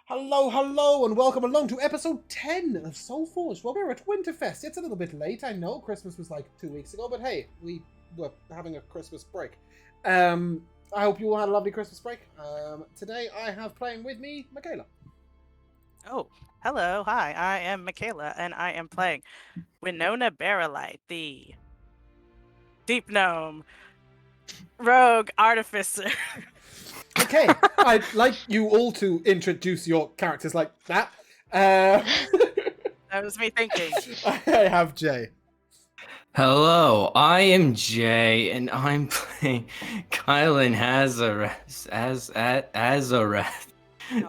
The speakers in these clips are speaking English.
Hello, and welcome along to episode 10 of Soulforged. Well, we're at Winterfest. It's a little bit late, I know. Christmas was like 2 weeks ago, but hey, we were having a Christmas break. I hope you all had a lovely Christmas break. Today I have playing with me, Michaela. Oh, hello. Hi, I am Michaela, and I am playing Winona Barrelite, the Deep Gnome Rogue Artificer. Okay, I'd like you all to introduce your characters like that. That was me thinking. I have Jay. Hello, I am Jay, and I'm playing Kylan Azareth,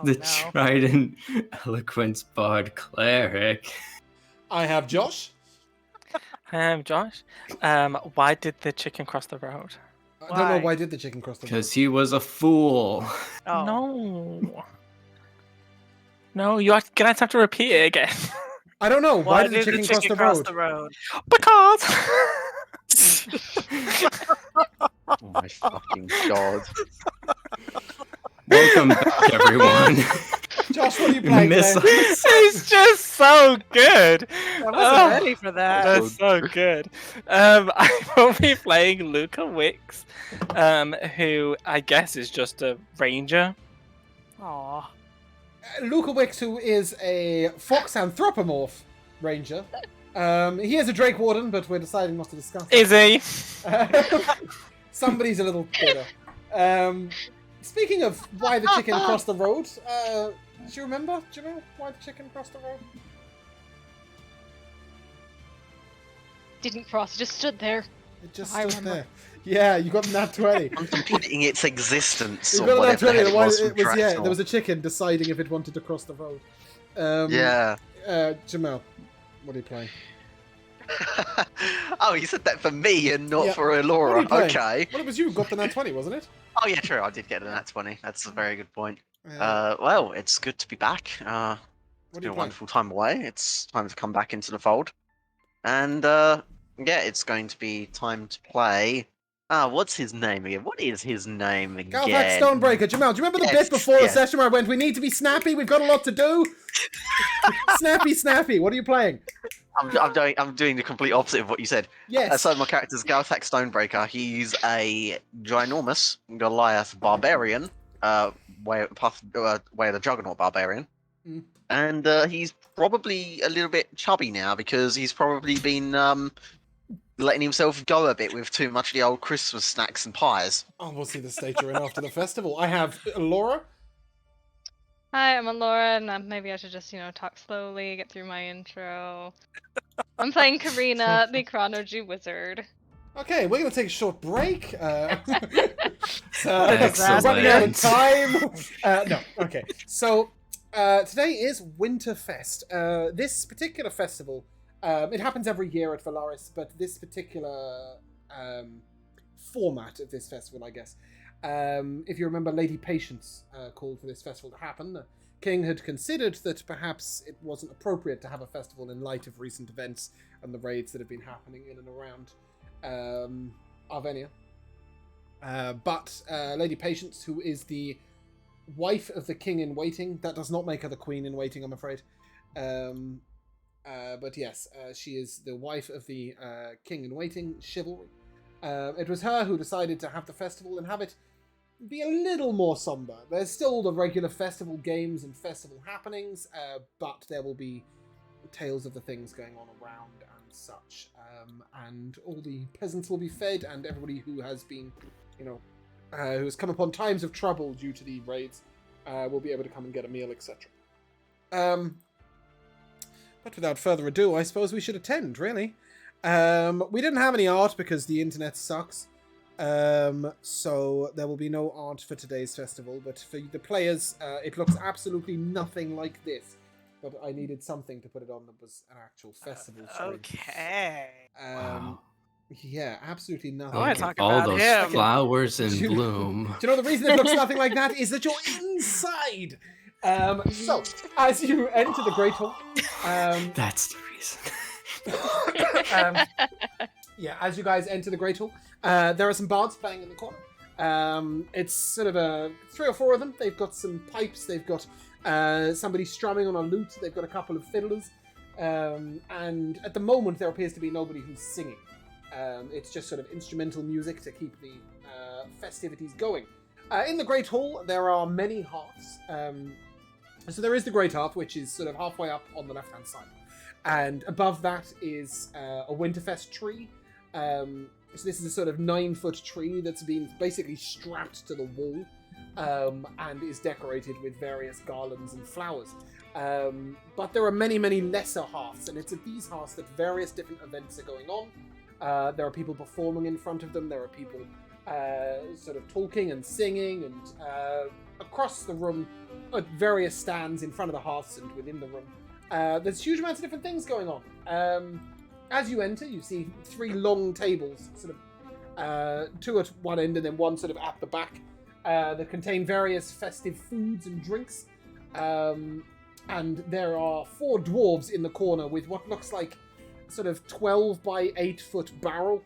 the Trident Eloquence Bard Cleric. I have Josh. Hi, I'm Josh. Why did the chicken cross the road? I don't know why did the chicken cross the road. Because he was a fool. Oh. No, you're gonna have to repeat it again. I don't know. Why did the chicken cross the road? Because. Oh my fucking god. Welcome back, everyone. Josh, what are you playing today? It's just so good. I wasn't ready for that. That's so good. I will be playing Luca Wicks, who I guess is just a ranger. Aw. Luca Wicks, who is a fox anthropomorph ranger. He is a Drake Warden, but we're deciding not to discuss Is he? Somebody's a little bitter. Speaking of why the chicken crossed the road, do you remember, Jamil, why the chicken crossed the road? Didn't cross, it just stood there. It just I stood remember. there. Yeah, you got nat 20. Contemplating its existence You or got a nat whatever 20. the hell it was It from was, yeah, Dracnor. there was a chicken deciding if it wanted to cross the road. Yeah. Jamil, what are you playing? Oh, you said that for me and not Yeah. for What are Elora. you playing? Okay. Well, it was you who got the nat 20, wasn't it? Oh yeah, true. I did get a nat 20. That's a very good point. Well, it's good to be back. It's what are been you a playing? wonderful time away. It's time to come back into the fold. And yeah, it's going to be time to play. What's his name again? What is his name again? Galvax Stonebreaker. Jamel, do you remember the Yes, bit before the yes. session where I went, we need to be snappy, we've got a lot to do? Snappy. What are you playing? I'm doing the complete opposite of what you said. Yes. So my character's Galthax Stonebreaker. He's a ginormous Goliath barbarian, way of the Juggernaut barbarian, Mm. and he's probably a little bit chubby now because he's probably been letting himself go a bit with too much of the old Christmas snacks and pies. Oh, we'll see the state you're in after the festival. I have Laura. Hi, I'm Laura, and maybe I should just, talk slowly, get through my intro. I'm playing Karina, the Chronology Wizard. Okay, we're going to take a short break. Excellent. Running out of time. No, okay. So, today is Winterfest. This particular festival, it happens every year at Valaris, but this particular format of this festival, I guess, if you remember, Lady Patience called for this festival to happen. The king had considered that perhaps it wasn't appropriate to have a festival in light of recent events and the raids that have been happening in and around Arvenia. But Lady Patience, who is the wife of the king in waiting, that does not make her the queen in waiting, I'm afraid. But yes, she is the wife of the king in waiting, Chivalry. It was her who decided to have the festival and have it be a little more somber. There's still the regular festival games and festival happenings, but there will be tales of the things going on around and such. And all the peasants will be fed, and everybody who has been, who has come upon times of trouble due to the raids, will be able to come and get a meal, etc. But without further ado, I suppose we should attend, really. We didn't have any art because the internet sucks. So there will be no art for today's festival, but for the players, it looks absolutely nothing like this. But I needed something to put it on that was an actual festival screen. Okay. Wow. Yeah, absolutely nothing. I wanna Look talk at all about those him. flowers in Do you- bloom. Do you know the reason it looks nothing like that is that you're inside. So as you enter the Great Hall, That's the reason. yeah, as you guys enter the Great Hall, there are some bards playing in the corner. It's sort of 3 or 4 of them. They've got some pipes. They've got somebody strumming on a lute. They've got a couple of fiddlers. And at the moment, there appears to be nobody who's singing. It's just sort of instrumental music to keep the festivities going. In the Great Hall, there are many hearths. So there is the Great Hearth, which is sort of halfway up on the left-hand side. And above that is a Winterfest tree. So this is a sort of 9-foot tree that's been basically strapped to the wall and is decorated with various garlands and flowers. But there are many, many lesser hearths, and it's at these hearths that various different events are going on. There are people performing in front of them. There are people sort of talking and singing, and across the room at various stands in front of the hearths and within the room. There's huge amounts of different things going on. As you enter, you see 3 long tables, sort of 2 at one end and then 1 sort of at the back, that contain various festive foods and drinks. And there are 4 dwarves in the corner with what looks like sort of 12 by 8 foot barrel.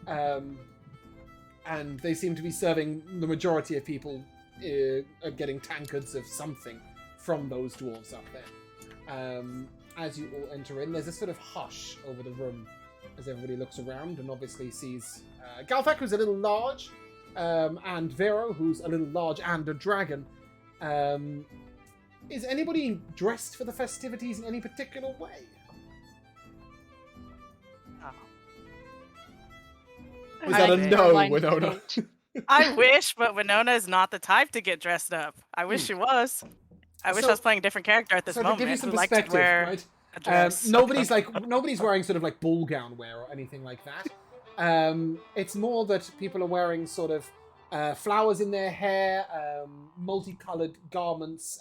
And they seem to be serving the majority of people getting tankards of something from those dwarves up there. As you all enter in, there's a sort of hush over the room as everybody looks around and obviously sees Galthak, who's a little large, and Vero, who's a little large and a dragon. Is anybody dressed for the festivities in any particular way? Was that a no, Winona? I wish, but Winona is not the type to get dressed up. I wish she was. I wish I was playing a different character at this moment. To give you some who liked to perspective, wear right? a dress. Nobody's wearing sort of like ball gown wear or anything like that. It's more that people are wearing sort of flowers in their hair, multicolored garments,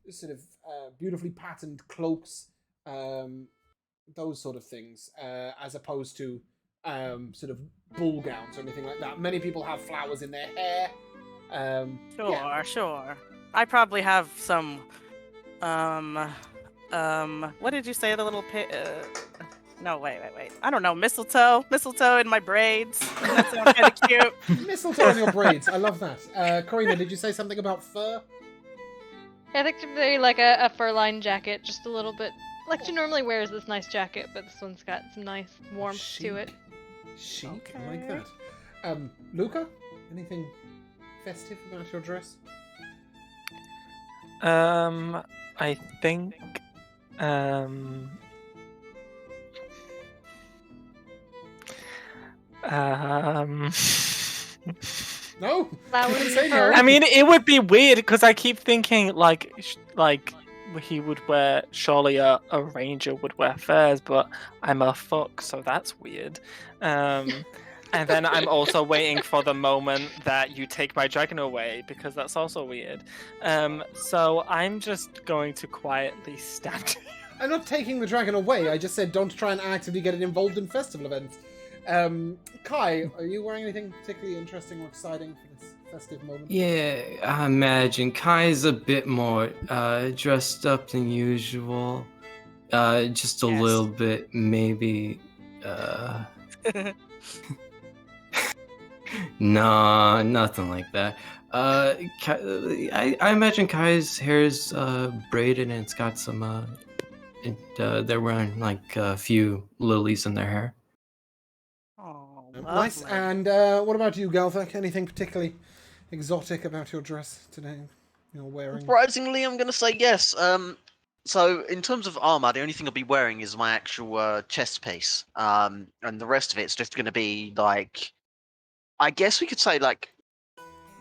sort of beautifully patterned cloaks, those sort of things, as opposed to sort of ball gowns or anything like that. Many people have flowers in their hair. Sure. I probably have some, what did you say, the little no, wait. I don't know, mistletoe in my braids. That sounds kind of cute. Mistletoe in your braids, I love that. Karina, did you say something about fur? Yeah, I think maybe like a fur-lined jacket, just a little bit. Like she normally wears this nice jacket, but this one's got some nice warmth to it. Chic, Okay. I like that. Luca, anything festive about your dress? I think, No? That You would can be say no. fur. I mean, it would be weird because I keep thinking like he would wear. Surely a ranger would wear furs, but I'm a fuck, so that's weird. And then I'm also waiting for the moment that you take my dragon away because that's also weird. So I'm just going to quietly stand. I'm not taking the dragon away. I just said don't try and actively get it involved in festival events. Kai, are you wearing anything particularly interesting or exciting for this festive moment? Yeah, I imagine Kai's a bit more dressed up than usual. Just a Yes. little bit, maybe. Nah, nothing like that. I imagine Kai's hair is braided and it's got some. They're wearing like a few lilies in their hair. Oh, Nice. lovely. And what about you, Galthak? Anything particularly exotic about your dress today? You're wearing. Surprisingly, I'm going to say yes. So in terms of armor, the only thing I'll be wearing is my actual chest piece. And the rest of it's just going to be like, I guess we could say like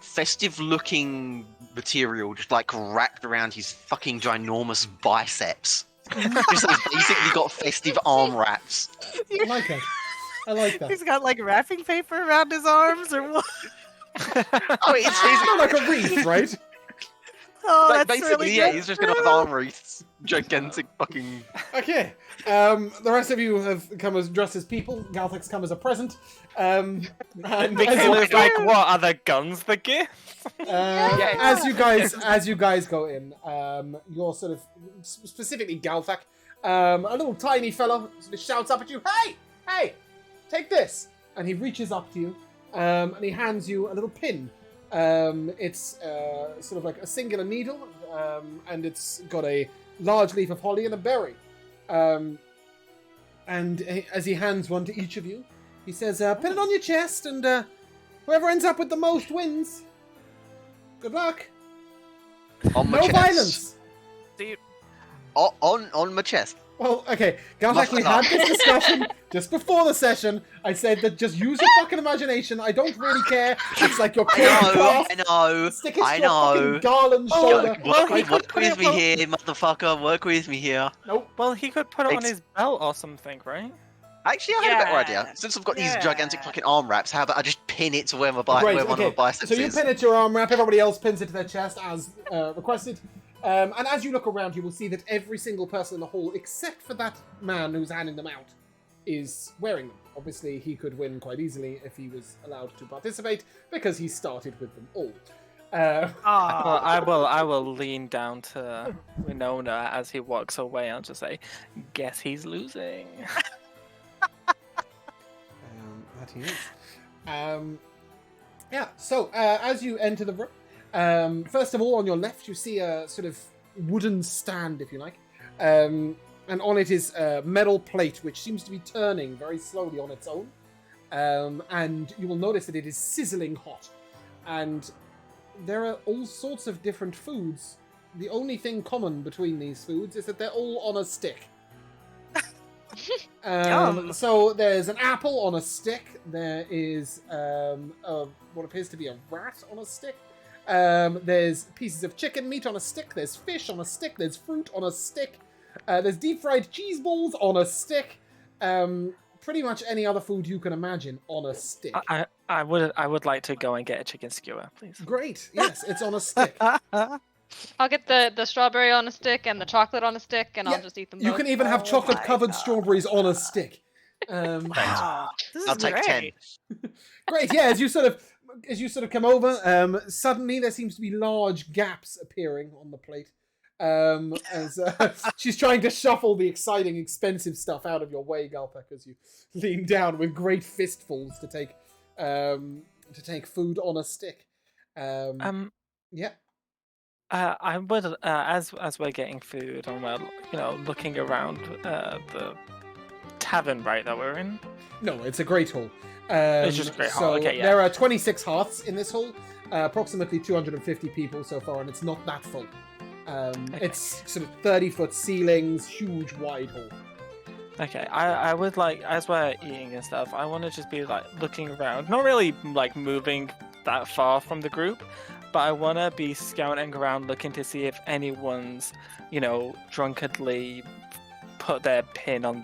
festive-looking material, just like wrapped around his fucking ginormous biceps. Just like basically got festive arm wraps. I like that. I like that. He's got like wrapping paper around his arms, or what? Oh, it's It's not like a wreath, right? Oh, like that's basically, really yeah, good. he's just gonna have arm wreaths, gigantic fucking. Okay. The rest of you have come as dressed as people. Galthak's come as a present. And Michaela's like, what are the guns the gift? as you guys go in, you're sort of specifically Galthak, a little tiny fellow sort of shouts up at you, "Hey, take this!" And he reaches up to you, and he hands you a little pin. It's sort of like a singular needle, and it's got a large leaf of holly and a berry. As he hands one to each of you, he says, pin it on your chest, and whoever ends up with the most wins. Good luck. On my No chest. violence. Do you, On my chest. Well, okay, Galtak, we had this discussion just before the session. I said that just use your fucking imagination. I don't really care. It's like your I know. Stick it to I your fucking know. garland shoulder. Work with me here, motherfucker. Work with me here. Nope. Well, he could put it on It's- his belt or something, right? Actually, I had a better idea. Yeah. Since I've got these Yeah. gigantic fucking arm wraps, how about I just pin it to where, where one of my biceps So you is? pin it to your arm wrap, everybody else pins it to their chest as requested. And as you look around, you will see that every single person in the hall, except for that man who's handing them out, is wearing them. Obviously, he could win quite easily if he was allowed to participate, because he started with them all. Well, Aw. I will lean down to Winona as he walks away and just say, "Guess he's losing." That he is. Yeah, so as you enter the room, first of all, on your left, you see a sort of wooden stand, if you like. And on it is a metal plate, which seems to be turning very slowly on its own. And you will notice that it is sizzling hot. And there are all sorts of different foods. The only thing common between these foods is that they're all on a stick. Yum. So there's an apple on a stick. There is what appears to be a rat on a stick. There's pieces of chicken meat on a stick. There's fish on a stick. There's fruit on a stick. There's deep fried cheese balls on a stick. Pretty much any other food you can imagine on a stick. I would like to go and get a chicken skewer, please. Great. Yes, it's on a stick. I'll get the strawberry on a stick and the chocolate on a stick, and Yeah, I'll just eat them both. You can even have Oh chocolate-covered my God. strawberries on a stick. Wow. This is I'll take 10. great. Great, yeah. As you sort of come over, suddenly there seems to be large gaps appearing on the plate. As she's trying to shuffle the exciting, expensive stuff out of your way, Galpak, as you lean down with great fistfuls to take food on a stick. Yeah. I would, as we're getting food and we're looking around the tavern, right, that we're in. No, it's a great hall. It's just a great hall, okay, yeah. There are 26 hearths in this hall, approximately 250 people so far, and it's not that full. It's sort of 30-foot ceilings, huge, wide hall. Okay, I would like, as we're eating and stuff, I want to just be like looking around, not really like moving that far from the group, but I want to be scouting around looking to see if anyone's, drunkenly put their pin on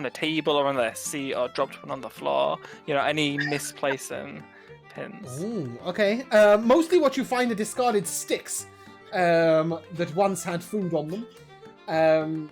a table or on their seat or dropped one on the floor. Any misplacing pins. Ooh, okay. Mostly what you find are discarded sticks that once had food on them.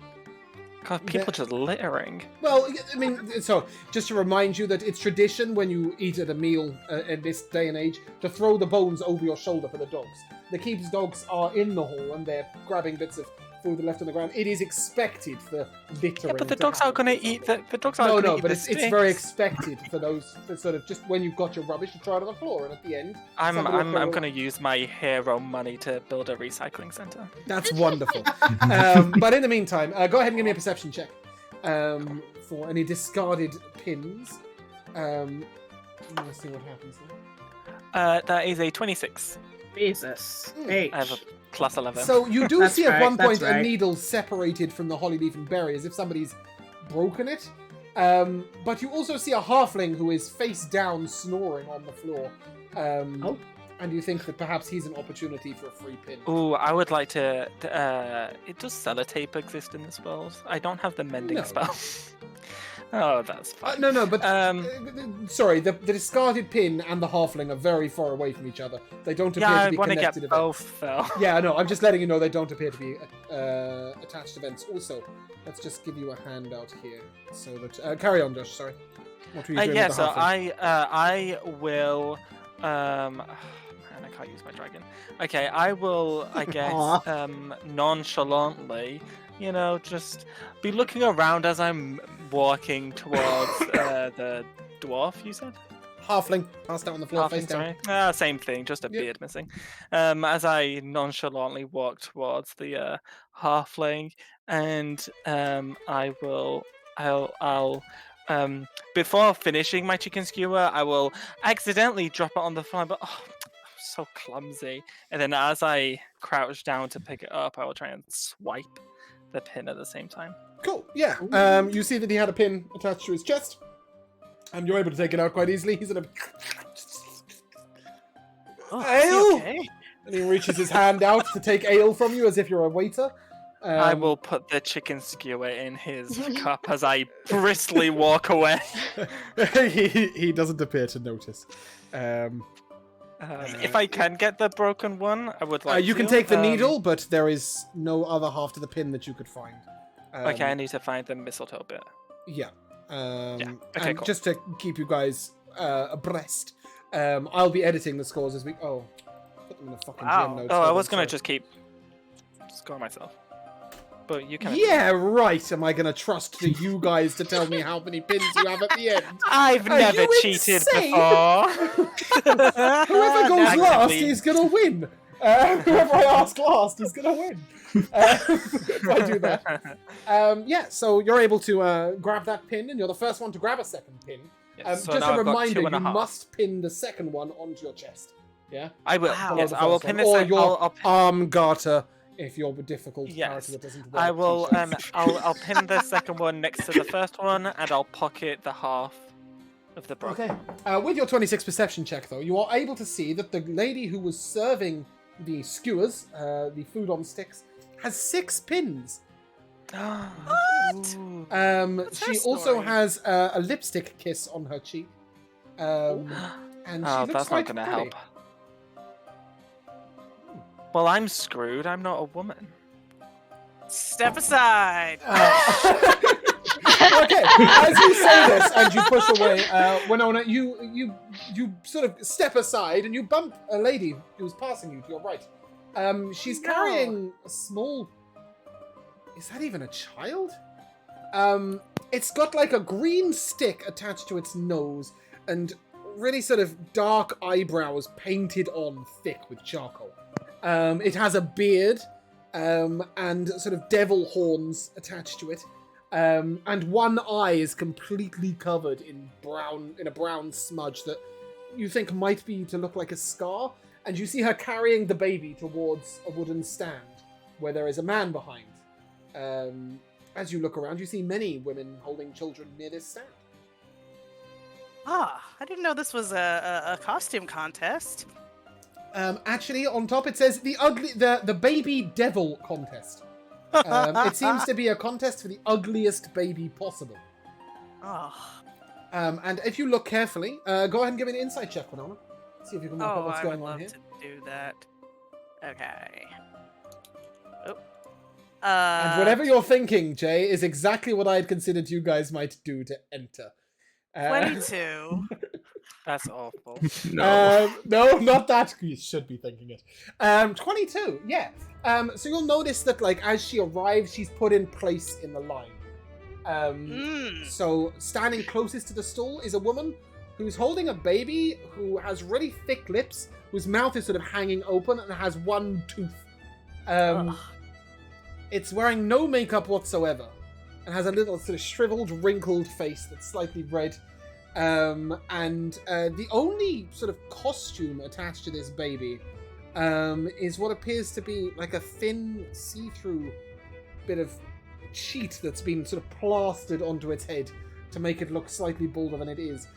God, people just littering. Well, I mean, so just to remind you that it's tradition when you eat at a meal in this day and age to throw the bones over your shoulder for the dogs. The keep's dogs are in the hall and they're grabbing bits of food left on the ground. It is expected for littering. Yeah, but the to dogs aren't happen. going to eat the dogs aren't going to eat but the it's very sticks. expected for those for sort of just when you've got your rubbish to throw it on the floor, and at the end, I'm somebody will throw- going to use my hero money to build a recycling center. That's wonderful. But in the meantime, go ahead and give me a perception check for any discarded pins. Let's see what happens there. That is a 26. Jesus. Hmm. H. I have a plus 11. So you do That's see at right, one point that's right. a needle separated from the holly leaf and berry, as if somebody's broken it. But you also see a halfling who is face down, snoring on the floor. Oh. And you think that perhaps he's an opportunity for a free pin. Ooh, I would like to. Does sellotape exist in this world? I don't have the mending No. spell. Oh, that's fine. No, but sorry, the Um, discarded pin and the halfling are very far away from each other. They don't appear Yeah, to I be want to connected get events. both though. Yeah, no, I'm just letting you know they don't appear to be attached events. Also, let's just give you a handout here so that carry on, Josh. Sorry. What were you doing Yeah, with the so halfling? I will. Man, I can't use my dragon. Okay, I will. I guess Aw. nonchalantly, just be looking around as I'm walking towards the dwarf. You said. halfling passed out on the floor, face Halfling, down. sorry. Same thing, just a Yep. beard missing. As I nonchalantly walk towards the halfling, and I'll before finishing my chicken skewer, I will accidentally drop it on the floor. But I'm so clumsy. And then as I crouch down to pick it up, I will try and swipe the pin at the same time. Cool. Yeah. You see that he had a pin attached to his chest, and you're able to take it out quite easily. He's in a Oh, Ale? okay. and he reaches his hand out to take ale from you as if you're a waiter. I will put the chicken skewer in his cup as I briskly walk away. he doesn't appear to notice. If I can get the broken one, I would like you to. can take the needle, but there is no other half to the pin that you could find. Okay, I need to find the mistletoe bit. Yeah. Okay, And cool. just to keep you guys abreast, I'll be editing the scores as we. Oh, put them in the fucking Wow. GM notes. Oh, I Hold on, was gonna sorry. just keep score myself, but you can. Yeah, right. Am I gonna trust to you guys to tell me how many pins you have at the end? I've Are never you cheated insane? before. Whoever goes Actively. last is gonna win. Whoever I ask last is gonna win. If I do that. Yeah, so you're able to grab that pin, and you're the first one to grab a second pin. Yes, so Just now a I've got reminder, two and a you half. must pin the second one onto your chest. Yeah? I will. Wow. Yes, The I will first pin one. this. Or your I'll pin, arm garter, if you're a difficult Yes. character that doesn't I wear will. t-shirts. I'll pin the second one next to the first one, and I'll pocket the half of the broken. Okay. With your 26 perception check, though, you are able to see that the lady who was serving the skewers, the food on sticks, has 6 pins. What? Ooh. What's her She also story? has a lipstick kiss on her cheek. And she Oh, looks that's quite not gonna pretty. help. Well, I'm screwed. I'm not a woman. Step aside. Okay, as you say this and you push away, Winona, you sort of step aside and you bump a lady who's passing you to your right. She's No. carrying a small. Is that even a child? It's got like a green stick attached to its nose and really sort of dark eyebrows painted on thick with charcoal. It has a beard and sort of devil horns attached to it. And one eye is completely covered in a brown smudge that you think might be to look like a scar. And you see her carrying the baby towards a wooden stand where there is a man behind. As you look around, you see many women holding children near this stand. Ah, I didn't know this was a costume contest. Actually, on top it says the baby devil contest. It seems to be a contest for the ugliest baby possible. Oh, And if you look carefully, go ahead and give me an insight check, Winona. See if you can work out what's I going would on love here. to do that. Okay. Oh. And whatever you're thinking, Jay, is exactly what I had considered you guys might do to enter. 22. That's awful. No. No, not that. You should be thinking it. 22, yeah. So you'll notice that, like, as she arrives, she's put in place in the line. So standing closest to the stool is a woman who's holding a baby who has really thick lips, whose mouth is sort of hanging open and has one tooth. Ugh. It's wearing no makeup whatsoever and has a little sort of shriveled, wrinkled face that's slightly red. And the only sort of costume attached to this baby is what appears to be like a thin, see-through bit of sheet that's been sort of plastered onto its head to make it look slightly bolder than it is.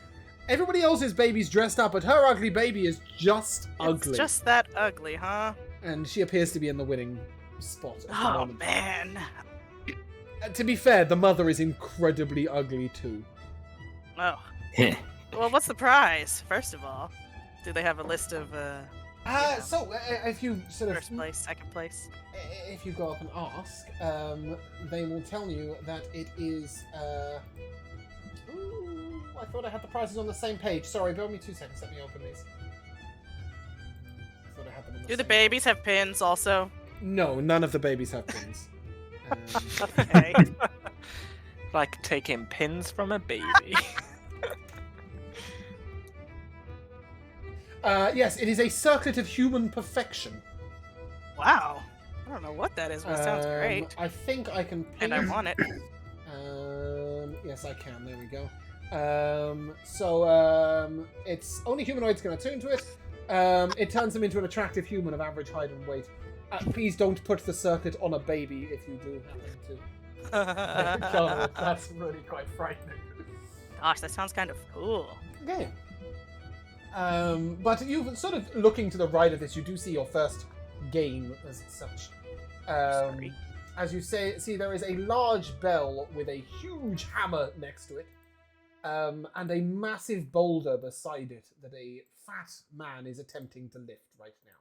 Everybody else's baby's dressed up, but her ugly baby is just ugly. It's just that ugly, huh? And she appears to be in the winning spot at the Oh, moment. man. To be fair, the mother is incredibly ugly too. Oh. Heh. Well, what's the prize, first of all? Do they have a list of If you sort of first place, second place? if you go up and ask, they will tell you that it is. Ooh, I thought I had the prices on the same page. Sorry, bear with me 2 seconds. Let me open these. I thought I had them on Do the same- babies have pins also? No, none of the babies have pins. Okay. Like taking pins from a baby. Yes, it is a circlet of human perfection. Wow. I don't know what that is, but it sounds great. I think I can And I paint. want it. Yes, I can. There we go. It's only humanoids can attune to it. It turns them into an attractive human of average height and weight. Please don't put the circuit on a baby if you do happen to. Go. That's really quite frightening. Gosh, that sounds kind of cool. Okay. But you sort of looking to the right of this, you do see your first game as such. Sorry. As you see, there is a large bell with a huge hammer next to it, and a massive boulder beside it that a fat man is attempting to lift right now.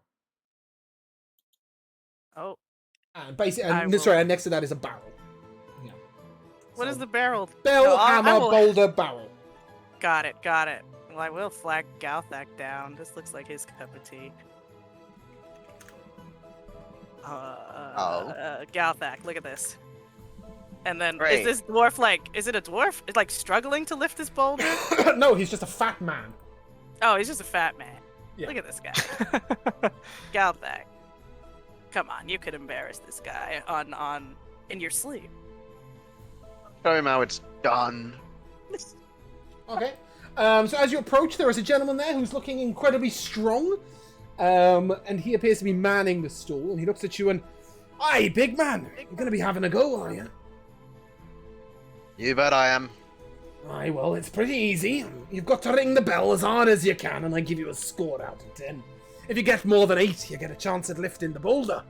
Oh, And basically, I will- sorry, and next to that is a barrel. Yeah. what So, is the barrel? bell, No, I hammer, will- boulder, barrel? Got it, got it. Well, I will flag Galthak down. This looks like his cup of tea. Galthak, look at this. And then, Right. is this dwarf is it a dwarf? It's like struggling to lift this boulder? No, he's just a fat man. Oh, he's just a fat man. Yeah. Look at this guy. Galthak. Come on, you could embarrass this guy in your sleep. Show him how it's done. Okay. So as you approach, there is a gentleman there who's looking incredibly strong. And he appears to be manning the stool, and he looks at you and, "Aye, big man, you're going to be having a go, are you?" You bet I am. "Aye, well, it's pretty easy. You've got to ring the bell as hard as you can, and I give you a score out of 10. If you get more than 8, you get a chance at lifting the boulder.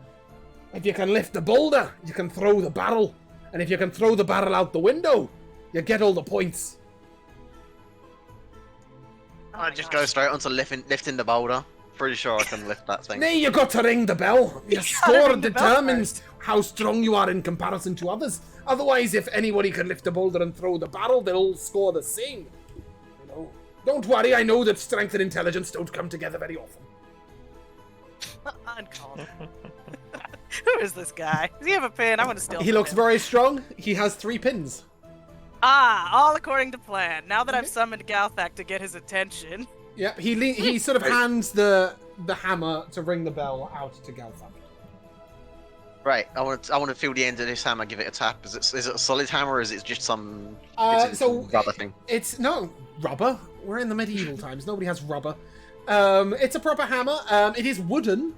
If you can lift the boulder, you can throw the barrel. And if you can throw the barrel out the window, you get all the points." I just go straight onto lifting the boulder. Pretty sure I can lift that thing. Nay, you got to ring the bell. Your gotta score ring the bell determines how strong you are in comparison to others. Otherwise, if anybody can lift a boulder and throw the barrel, they'll all score the same. You know. Don't worry, I know that strength and intelligence don't come together very often. Uncalled. Who is this guy? Does he have a pin? I want to steal. He from looks him. very strong. He has 3 pins. Ah, all according to plan. Now that I've summoned Galthak to get his attention. Yeah, he sort of hands the hammer to ring the bell out to Galthak. Right, I want to feel the end of this hammer. Give it a tap. Is it a solid hammer, or is it just some rubber thing? It's no rubber. We're in the medieval times. Nobody has rubber. It's a proper hammer. It is wooden.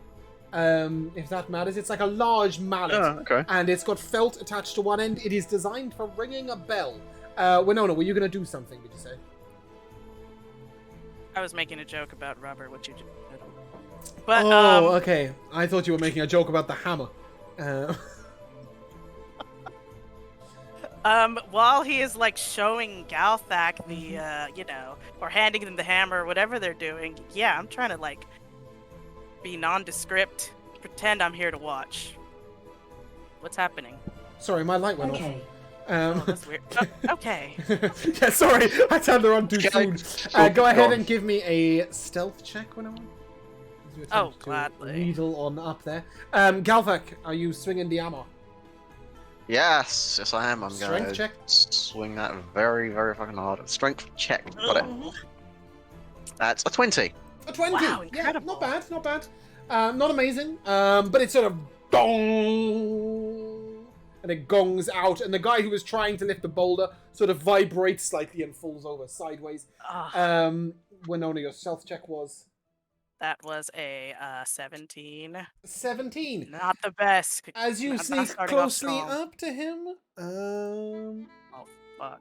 If that matters, it's like a large mallet. Oh, okay. And it's got felt attached to one end. It is designed for ringing a bell. Winona, were you going to do something, did you say? I was making a joke about rubber, which you just did. But, Okay. I thought you were making a joke about the hammer. While he is, like, showing Galthak the, or handing them the hammer or whatever they're doing, yeah, I'm trying to, like, be nondescript, pretend I'm here to watch. What's happening? Sorry, my light went Okay. Oh, off. that's weird. Okay. Yeah, sorry. I turned her on too Okay. soon. Go ahead Go on. and give me a stealth check, Winona. As you Oh, attempt to gladly. Wheedle on up there. Galthak, are you swinging the hammer? Yes, I am. I'm Strength gonna check? swing that very, very fucking hard. Strength check. Got it. That's a 20. A 20. Wow, Yeah, incredible. not bad, not bad. Not amazing, but it's sort of gong, and it gongs out, and the guy who was trying to lift the boulder sort of vibrates slightly and falls over sideways. Ah, Winona, your stealth check was that was a 17. 17. Not the best. As you I'm not sneak starting off closely strong. up to him, Oh, fuck.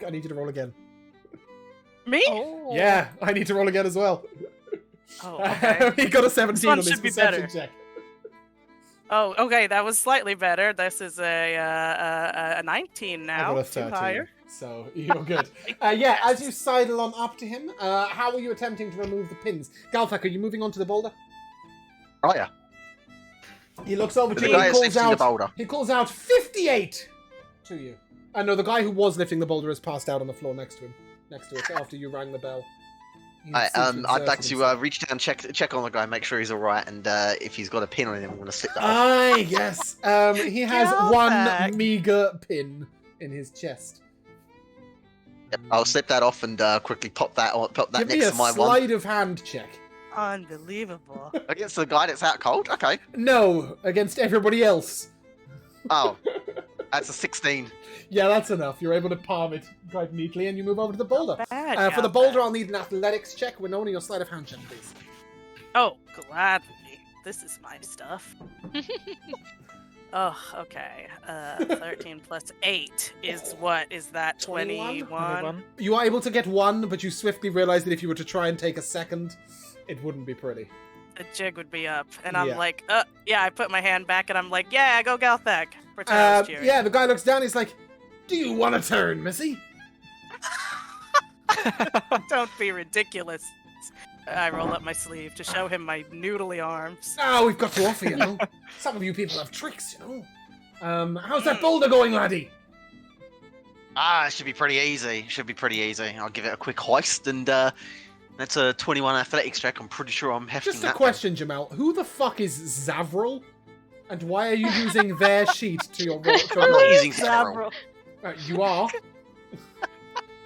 I need you to roll again. Me? Oh. Yeah, I need to roll again as well. Oh, okay. He got a 17 one on his should be perception better. check. Oh, okay, that was slightly better. This is a 19 now. I got a Too 13, higher. so you're good. Yeah, as you sidle on up to him, how are you attempting to remove the pins? Galthak, are you moving on to the boulder? Oh yeah. He looks over to The you guy and is calls lifting the out. boulder. He calls out 58 to you. No, the guy who was lifting the boulder has passed out on the floor next to him. Next to it, after you rang the bell. He seems to have I'd like exerted to himself. reach down, check on the guy, make sure he's all right, and if he's got a pin on him, I'm gonna slip that off. Aye, yes. He has Galthak. one meager pin in his chest. Yep, I'll slip that off and quickly pop that Give me next a to my one. sleight of hand check. Unbelievable. Against the guy that's out cold? Okay. No, against everybody else. Oh, that's a 16. Yeah, that's enough. You're able to palm it quite neatly, and you move over to the boulder. Bad, For the not boulder, bad. I'll need an athletics check. Winona, your sleight of hand check, please. Oh, gladly. This is my stuff. Oh, okay. 13 plus 8 is what? Is that 21? 21. You are able to get one, but you swiftly realize that if you were to try and take a second, it wouldn't be pretty. The jig would be up. And I'm Yeah. like, yeah, I put my hand back and I'm like, yeah, go Galthak. Pretend I was cheering. Yeah, the guy looks down. He's like, "Do you want a turn, Missy?" Don't be ridiculous. I roll up my sleeve to show him my noodly arms. Oh, we've got to offer, you know. Some of you people have tricks, you know. How's that boulder going, laddie? Ah, it should be pretty easy. Should be pretty easy. I'll give it a quick hoist, and that's a 21 athletics check. I'm pretty sure I'm hefting Just a that. question, Jamal. Who the fuck is Zavril? And why are you using their sheet to your roll? I'm not using several. You are.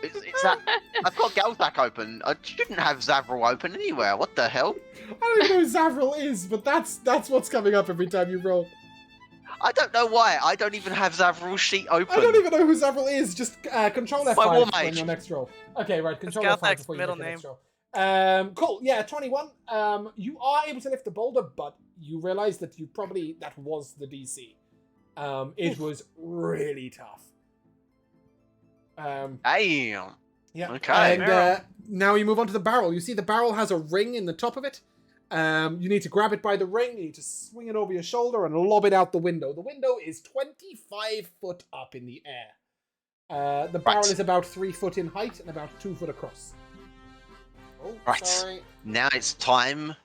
It's that I've got Galthak open. I shouldn't have Zavril open anywhere. What the hell? I don't even know who Zavril is, but that's what's coming up every time you roll. I don't know why. I don't even have Zavril's sheet open. I don't even know who Zavril is. Just control F5 My war on mage. your next roll. Okay, right. Control Galthak's F5 before you middle make the next name. roll. Cool. Yeah, 21. You are able to lift the boulder, but you realize that that was the DC. It was really tough. Damn. Yeah. Okay. And now you move on to the barrel. You see the barrel has a ring in the top of it. You need to grab it by the ring. You need to swing it over your shoulder and lob it out the window. The window is 25 foot up in the air. The barrel is about 3 foot in height and about 2 foot across. Oh, Right. sorry. Now it's time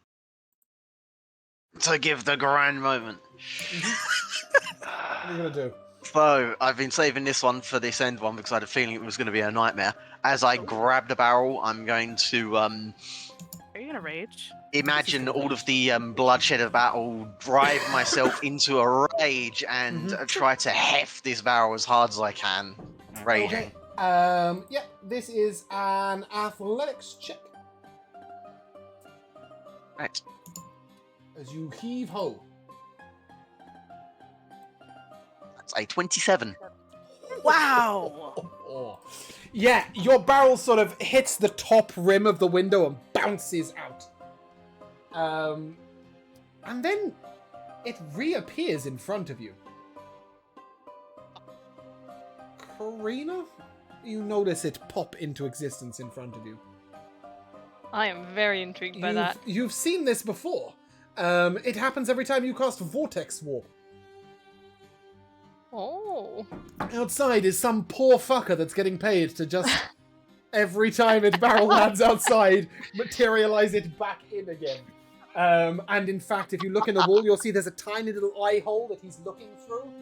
to give the grand moment. What are you going to do? So, I've been saving this one for this end one because I had a feeling it was going to be a nightmare. As I grab the barrel, I'm going to Are you gonna rage? imagine all of the bloodshed of battle, drive myself into a rage, and try to heft this barrel as hard as I can. Raging. Okay. Yeah, this is an athletics check. Right. As you heave ho. That's a 27. Wow! Oh. Yeah, your barrel sort of hits the top rim of the window and bounces out. And then it reappears in front of you. Karina, you notice it pop into existence in front of you. I am very intrigued by that. You've seen this before. It happens every time you cast Vortex Warp. Oh. Outside is some poor fucker that's getting paid to just, every time its barrel lands outside, materialize it back in again. And in fact, if you look in the wall, you'll see there's a tiny little eye hole that he's looking through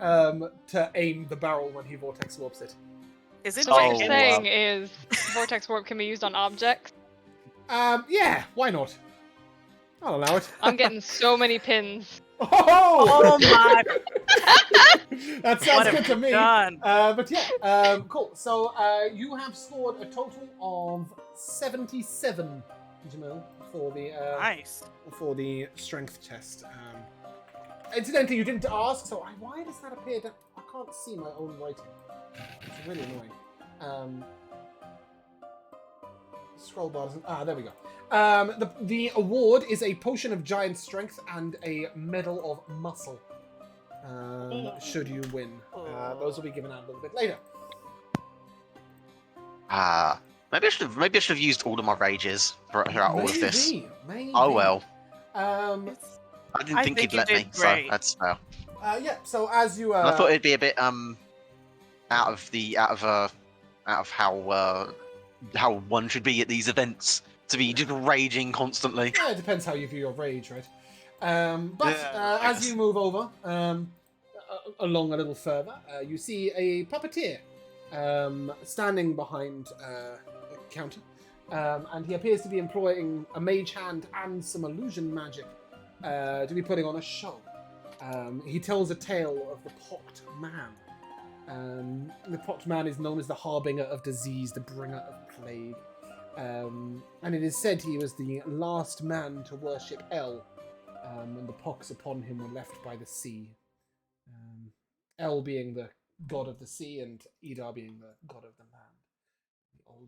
to aim the barrel when he Vortex Warps it. Is it So what Oh, you're chicken? saying is Vortex Warp can be used on objects? Yeah, why not? I'll allow it. I'm getting so many pins. Oh! Oh my! That sounds What have good to we me. done? But yeah, cool. So you have scored a total of 77, Jamil, for the Nice. for the strength test. Incidentally, you didn't ask, so why does that appear? I can't see my own writing. It's really annoying. Scroll bar doesn't. There we go. The award is a potion of giant strength and a medal of muscle. Should you win, those will be given out a little bit later. Maybe I should have used all of my rages throughout all of this. Maybe. Oh well. Um, I didn't I think think he'd let you me, did so great. that's fair. yeah. So as you And I thought it'd be a bit out of how one should be at these events, to be just raging constantly. yeah, it depends how you view your rage, right? But Yeah, I as guess. you move over along a little further, you see a puppeteer standing behind a counter, and he appears to be employing a mage hand and some illusion magic to be putting on a show. He tells a tale of the pocked man The pot man is known as the harbinger of disease, the bringer of plague. And it is said he was the last man to worship El, and the pox upon him were left by the sea. El being the god of the sea, and Idar being the god of the land.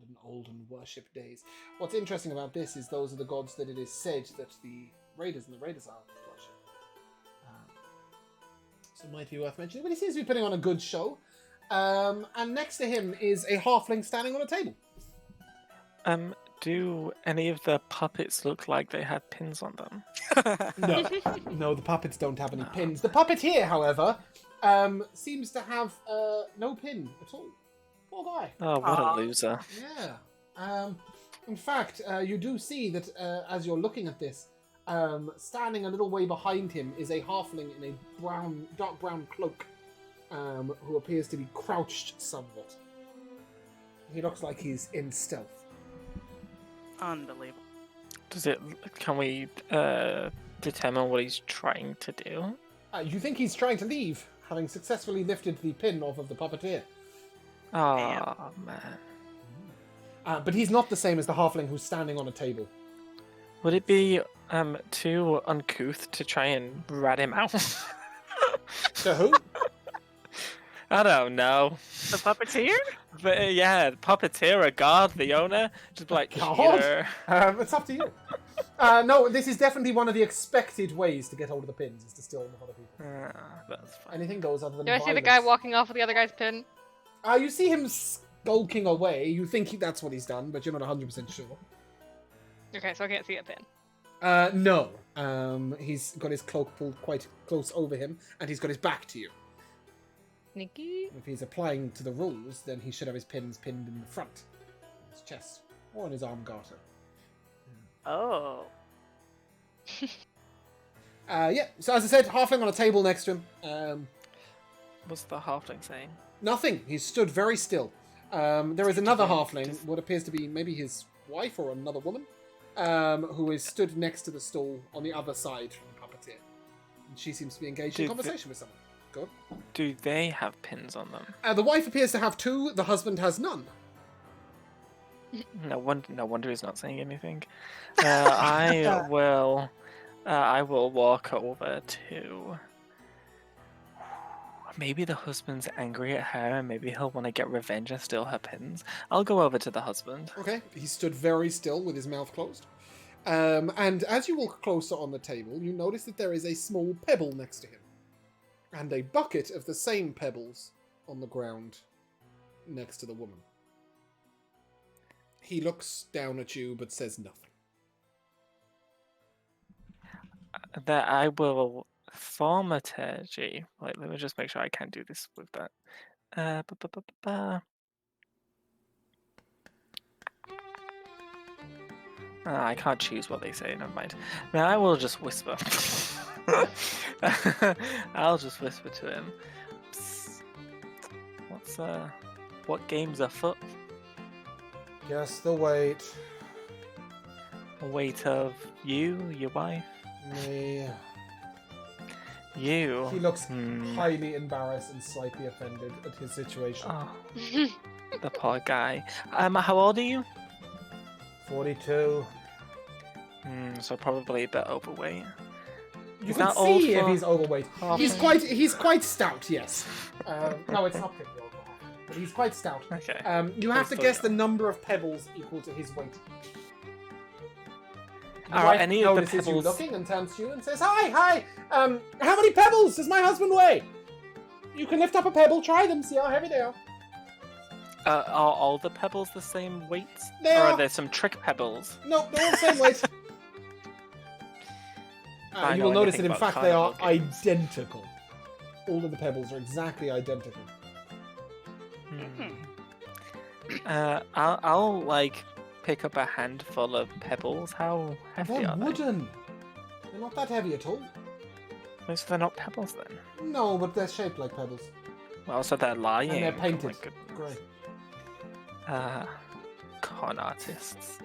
The olden worship days. What's interesting about this is those are the gods that it is said that the raiders and the raiders are worship. So it might be worth mentioning, but he seems to be putting on a good show. And next to him is a halfling standing on a table. Do any of the puppets look like they have pins on them? No, the puppets don't have any pins. The puppeteer, however, seems to have no pin at all. Poor guy. Oh, what a loser. Yeah. In fact, you do see that as you're looking at this, standing a little way behind him is a halfling in a dark brown cloak, who appears to be crouched somewhat. He looks like he's in stealth. Unbelievable. Can we determine what he's trying to do? You think he's trying to leave, having successfully lifted the pin off of the puppeteer. Oh, man. But he's not the same as the halfling who's standing on a table. Would it be too uncouth to try and rat him out? To who? I don't know. The puppeteer? But yeah, the puppeteer, a god, the owner, just be like, God? Peter. It's up to you. No, this is definitely one of the expected ways to get hold of the pins, is to steal them from other people. That's fine. Anything goes other than Do I see the violence. guy walking off with the other guy's pin? You see him skulking away. You think that's what he's done, but you're not 100% sure. Okay, so I can't see a pin. No. He's got his cloak pulled quite close over him, and he's got his back to you. Sneaky. If he's applying to the rules, then he should have his pins pinned in the front, in his chest, or in his arm garter. Oh. Yeah, so as I said, halfling on a table next to him. What's the halfling saying? Nothing. He's stood very still. There is another halfling, what appears to be maybe his wife or another woman, who is stood next to the stool on the other side from the puppeteer. And she seems to be engaged in conversation with someone. Good. Do they have pins on them? The wife appears to have 2, the husband has none. No wonder he's not saying anything. I will walk over to. Maybe the husband's angry at her, and maybe he'll want to get revenge and steal her pins. I'll go over to the husband. Okay, he stood very still with his mouth closed. And as you walk closer on the table, you notice that there is a small pebble next to him. And a bucket of the same pebbles on the ground next to the woman. He looks down at you but says nothing. That I will thaumaturgy. Wait, let me just make sure I can do this with that. I can't choose what they say, never mind. Now I will just whisper. I'll just whisper to him. Psst. What game's afoot? Guess the weight. A weight of you, your wife? Me. You. He looks highly embarrassed and slightly offended at his situation. Oh, the poor guy. How old are you? 42. So probably a bit overweight. You Is can that old see if for he's overweight. halfling? He's quite stout, yes. No, it's not particularly old, but he's quite stout. Okay. You have to Still guess young. the number of pebbles equal to his weight. The Are wife any of the notices you pebbles? looking and turns to you and says, "Hi. How many pebbles does my husband weigh? You can lift up a pebble, try them, see how heavy they are." Are all the pebbles the same weight? They Or are. are there some trick pebbles? No, they're all the same weight. I You know will notice that anything in about fact they are carnival games. identical. All of the pebbles are exactly identical. I'll like pick up a handful of pebbles. How heavy They're are they? wooden. They're not that heavy at all. Wait, so they're not pebbles then? No, but they're shaped like pebbles. Well, so they're lying. And they're Oh my painted goodness. grey. Con artists.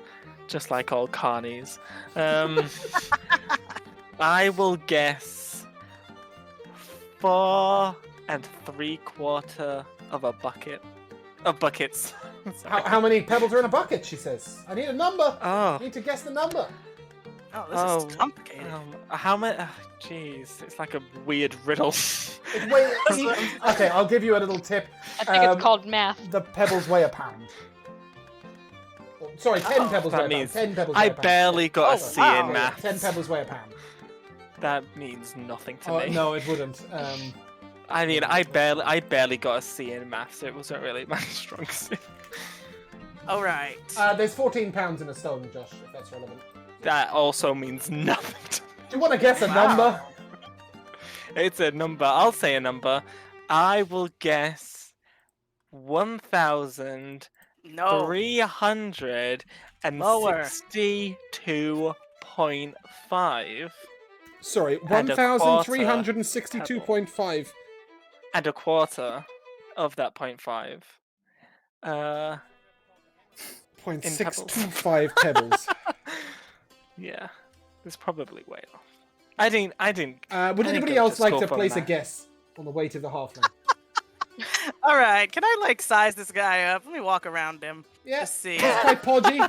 Just like all carnies. I will guess 4 3/4 of a bucket. Of buckets. Sorry. How many pebbles are in a bucket? She says. I need a number. I Oh. need to guess the number. Oh, this Oh, is complicated. How many? Jeez, it's like a weird riddle. Wait, okay, I'll give you a little tip. I think it's called math. The pebbles weigh a pound. Oh, sorry, 10 pebbles weigh that a means pound. 10 pebbles weigh I a pound. barely got Oh, a C wow. in maths. 10 pebbles weigh a pound. That means nothing to Oh, me. no, it wouldn't. I mean, I barely got a C in maths. It wasn't really my strong suit. All right. There's 14 pounds in a stone, Josh, if that's relevant. That also means nothing to me. Do you want to guess a number? It's a number. I'll say a number. I will guess No. 1,362.5 Sorry, And a quarter 1,362.5. and a quarter of that 0.5. 0.625 pebbles. Yeah, it's probably way off. I didn't. Would I think anybody I'll else just like go to for place a math. guess on the weight of the halfling? All right. Can I like size this guy up? Let me walk around him. Yeah, Just see. he's quite podgy.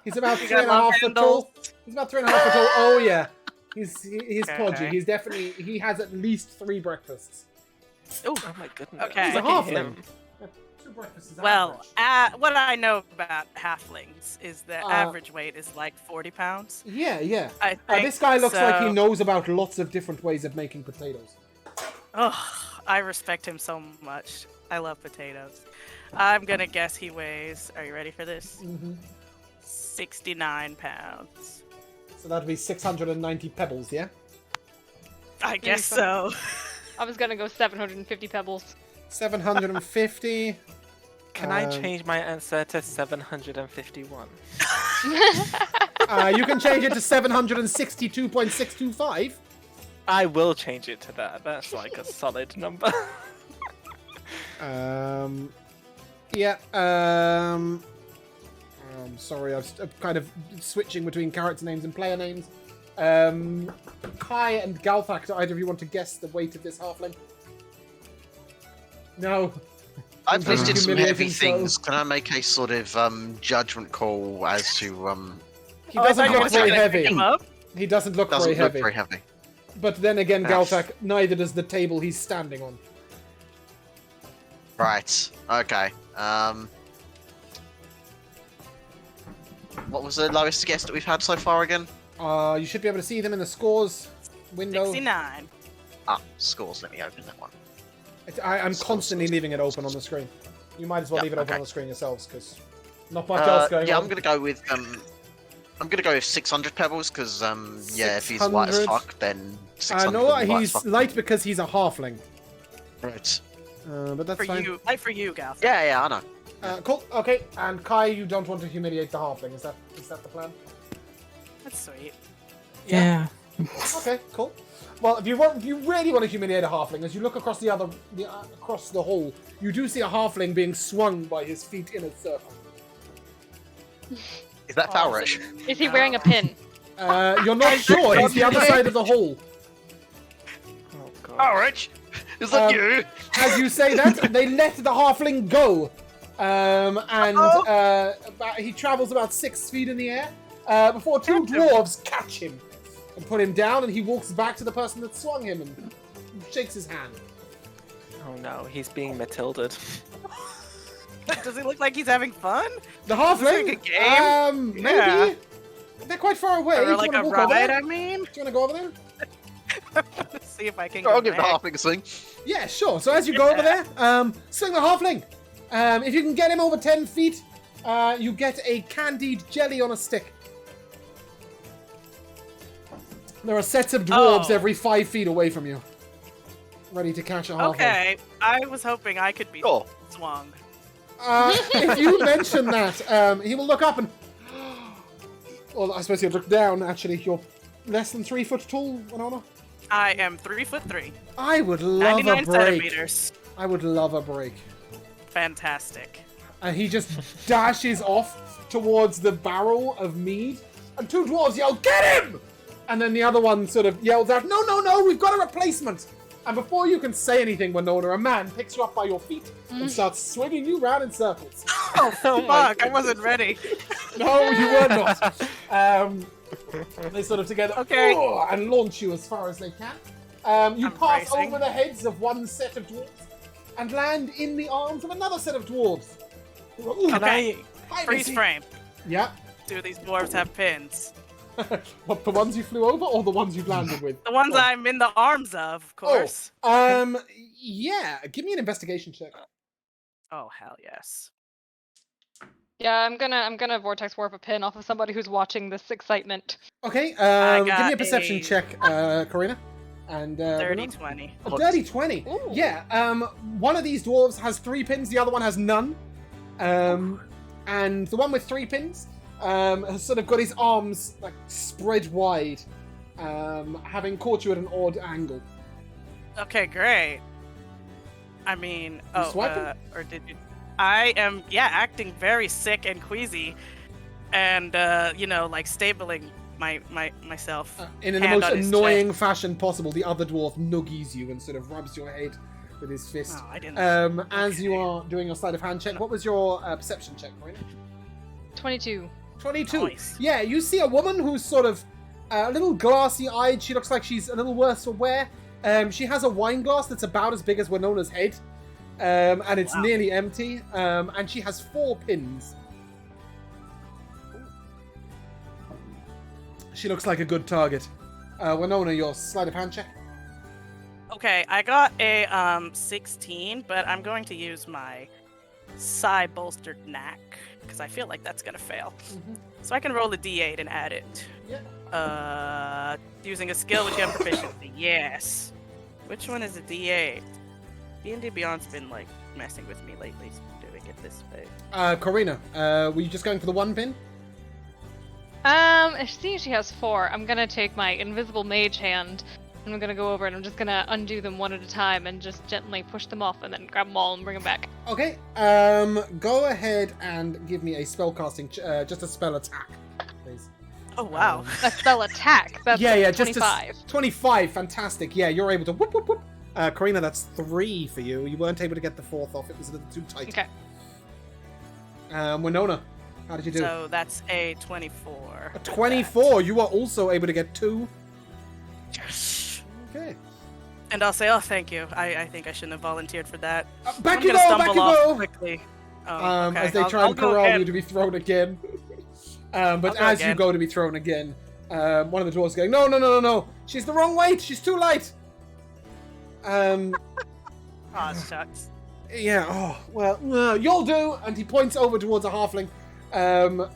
He's about You 3.5 got love foot tall. He's about 3.5 foot tall. Oh yeah, he's Okay. podgy. He has at least 3 breakfasts. Ooh. Oh my goodness. Okay. He's a Look at halfling. him. 2 breakfasts is Well, average. what I know about halflings is the Uh, average weight is like 40 pounds. Yeah. I think This guy looks like he so. knows about lots of different ways of making potatoes. Oh, I respect him so much. I love potatoes. I'm gonna guess he weighs. Are you ready for this? Mm-hmm. 69 pounds. So that'd be 690 pebbles, yeah? I guess so. I was gonna go 750 pebbles. 750. Can I change my answer to 751? You can change it to 762.625. I will change it to that. That's like a solid number. Yeah. I'm sorry, I'm kind of switching between character names and player names. Kai and Galthak, do either of you want to guess the weight of this halfling? No. I've Very listed some humiliating heavy things. Can I make a sort of judgment call as to He doesn't look very heavy. Him up. He doesn't look doesn't very look heavy. very heavy? But then again, Yes. Galthak, neither does the table he's standing on. Right. Okay. What was the lowest guess that we've had so far again? You should be able to see them in the scores window. 69. Ah, scores. Let me open that one. I'm constantly leaving it open on the screen. You might as well Yep, leave it open okay. on the screen yourselves, because not much else going yeah, on. I'm gonna go with 600 pebbles because yeah, if he's light as 600. fuck, then 600. No, would be light as he's fuck. light because he's a halfling. Right. But that's For fine. you. Light for you, Gal. Yeah, I know. Cool. Okay. And Kai, you don't want to humiliate the halfling. Is that the plan? That's sweet. Yeah. Okay. Cool. Well, if you really want to humiliate a halfling, as you look across across the hall, you do see a halfling being swung by his feet in a circle. Is that foul rush? Is he wearing a pin? You're not sure. He's the other side of the hall. Oh god. Foul rush? Is that you? As you say that, they let the halfling go. He travels about 6 feet in the air before 2 dwarves catch him and put him down, and he walks back to the person that swung him and shakes his hand. Oh no, he's being Matilda'd. Does he look like he's having fun? The halfling? like a game? Maybe. Yeah. They're quite far away. Or Do you like wanna a walk over ride, there? I mean? Do you want to go over there? Let's see if I can I'll go give the back. halfling a swing. Yeah, sure. So as you go over there, swing the halfling. If you can get him over 10 feet, you get a candied jelly on a stick. There are sets of dwarves Oh. every 5 feet away from you, ready to catch a halfling. Okay, I was hoping I could be Sure. swung. If you mention that, he will look up and... Well, I suppose he'll look down, actually. You're less than 3 foot tall, Winona? I am 3'3", I would love a 99 break. centimeters. I would love a break. Fantastic. And he just dashes off towards the barrel of mead, and 2 dwarves yell, "Get him!" And then the other one sort of yells out, "No, we've got a replacement!" And before you can say anything, Winona, a man picks you up by your feet and starts swinging you round in circles. Oh, my fuck! I wasn't ready. No, you were not. They sort of together Okay. and launch you as far as they can. You I'm pass bracing. over the heads of one set of dwarves and land in the arms of another set of dwarves. Ooh, Can Okay. hi, Freeze Missy. frame. Yeah. Do these dwarves have pins? What, the ones you flew over or the ones you've landed with? The ones Oh. I'm in the arms of course. Yeah. Give me an investigation check. Oh hell yes. Yeah, I'm gonna vortex warp a pin off of somebody who's watching this excitement. Okay. I Give me a got perception a- check, Karina. And 30-20. A dirty 20. Ooh. Yeah. One of these dwarves has 3 pins, the other one has none. And the one with 3 pins has sort of got his arms like spread wide, having caught you at an odd angle. Okay, great. I mean, swiping? or did you? I am, acting very sick and queasy, and like stabling myself. In the Hand most on his annoying fashion possible, the other dwarf nuggies you and sort of rubs your head with his fist. Oh, I didn't. As you okay. are doing your sleight of hand check, what was your perception check, Karina? 22. 22. Nice. Yeah, you see a woman who's sort of a little glassy-eyed. She looks like she's a little worse for wear. She has a wine glass that's about as big as Winona's head, and it's Wow. nearly empty. And she has 4 pins. She looks like a good target. Winona, your sleight of hand check. Okay, I got a 16, but I'm going to use my psi bolstered knack because I feel like that's gonna fail. So I can roll a d8 and add it. Yeah. Using a skill which you have proficiency. Yes. Which one is a d8? D&D Beyond's been like messing with me lately. So doing it this way. Karina, were you just going for the 1 pin? Seeing she has 4, I'm gonna take my invisible mage hand and I'm gonna go over and I'm just gonna undo them one at a time and just gently push them off and then grab them all and bring them back. Okay. Go ahead and give me a spellcasting, just a spell attack, please. Oh wow. A spell attack. That's Yeah, just 25. 25, fantastic. Yeah, you're able to whoop, whoop, whoop. Karina, that's 3 for you. You weren't able to get the 4th off. It was a little too tight. Okay. Winona, how did you do? So that's a 24. A 24. You are also able to get 2. Yes. Okay. And I'll say, oh, thank you. I think I shouldn't have volunteered for that. Back I'm you gonna go, stumble back you off go. quickly. Oh, okay. As they I'll and go corral again. you to be thrown again. But go as you again. go to be thrown again, one of the dwarves going, no. She's the wrong weight. She's too light. Aw, shucks. Yeah, oh, well, you'll do. And he points over towards a halfling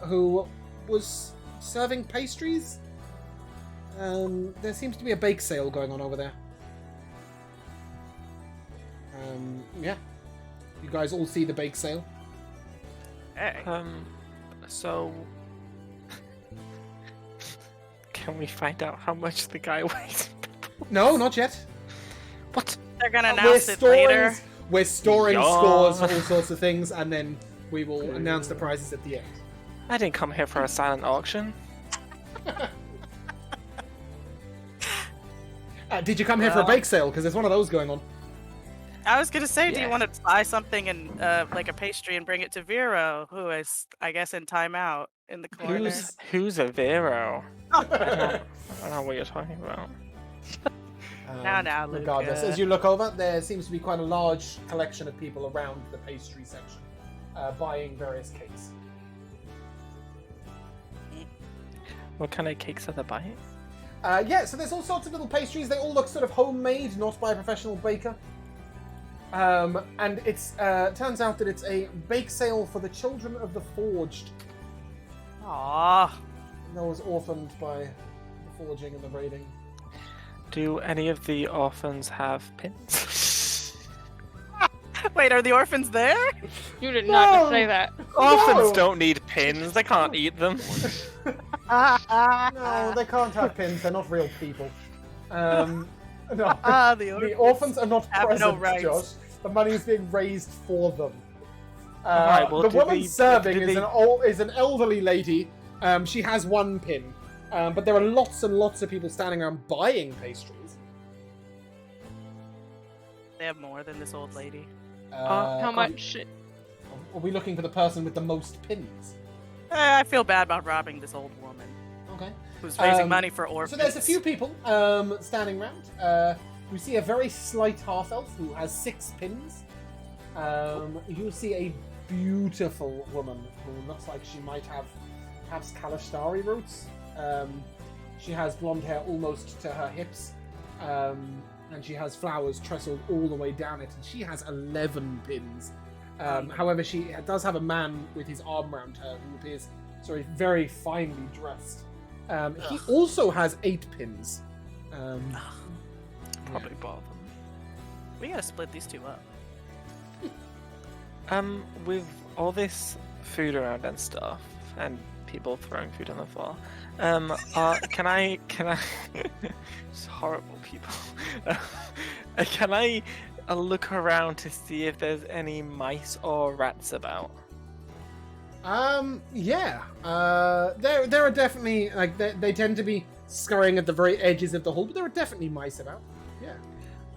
who was serving pastries. There seems to be a bake sale going on over there. Yeah. You guys all see the bake sale. Hey. So can we find out how much the guy weighs? No, not yet. What? They're gonna We're announce it later. We're storing Yeah. scores for all sorts of things, and then we will announce the prizes at the end. I didn't come here for a silent auction. Did you come here for a Well- bake sale? Because there's one of those going on. I was gonna say, do you Yeah. want to buy something and like a pastry and bring it to Vero, who is, I guess, in timeout in the corner? Who's a Vero? I don't know what you're talking about. Now, Regardless, Luca. as you look over, there seems to be quite a large collection of people around the pastry section, buying various cakes. What kind of cakes are they buying? Yeah, so there's all sorts of little pastries. They all look sort of homemade, not by a professional baker. And it's turns out that it's a bake sale for the children of the Forged. Aww. Those orphaned by the forging and the raiding. Do any of the orphans have pins? Wait, are the orphans there? You did not No. just say that. Orphans don't need pins. They can't eat them. No, they can't have pins. They're not real people. No. The orphans are not have no present, rights. Josh. The money is being raised for them. Alright, well, the did woman they- serving did is they- an elderly lady. She has 1 pin. But there are lots and lots of people standing around buying pastries. They have more than this old lady. How much? Are we looking for the person with the most pins? I feel bad about robbing this old woman Okay. who's raising money for orphans. So there's a few people standing around. You see a very slight half elf who has 6 pins. You see a beautiful woman who looks like she might have perhaps Kalashari roots. She has blonde hair almost to her hips, and she has flowers trestled all the way down it, and she has 11 pins. However, she does have a man with his arm around her who appears very finely dressed. He also has 8 pins. Probably bother We gotta split these two up. them. With all this food around and stuff, and people throwing food on the floor, can I? It's horrible people. Can I look around to see if there's any mice or rats about? Yeah. There are definitely, like, they tend to be scurrying at the very edges of the hole, but there are definitely mice about. Yeah.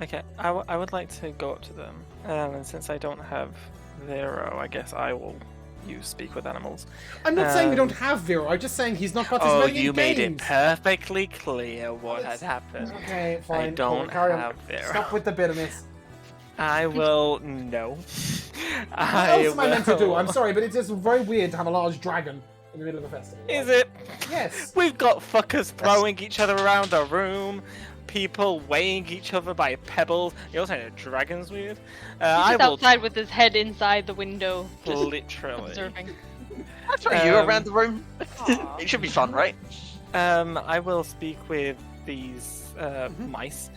Okay, I would like to go up to them, and since I don't have Vero, I guess I will use Speak with Animals. I'm not saying we don't have Vero, I'm just saying he's not participating in you made it games. perfectly clear what had happened. Okay, fine. I don't carry on. have Vero. Stop with the bitterness. I will no. What else am I meant to do? I'm sorry, but it's just very weird to have a large dragon in the middle of a festival. Is it? Yes. We've got fuckers throwing each other around the room, people weighing each other by pebbles. You're saying a dragon's weird? He's just outside with his head inside the window, just literally observing. I'll throw you around the room. It should be fun, right? I will speak with these mice,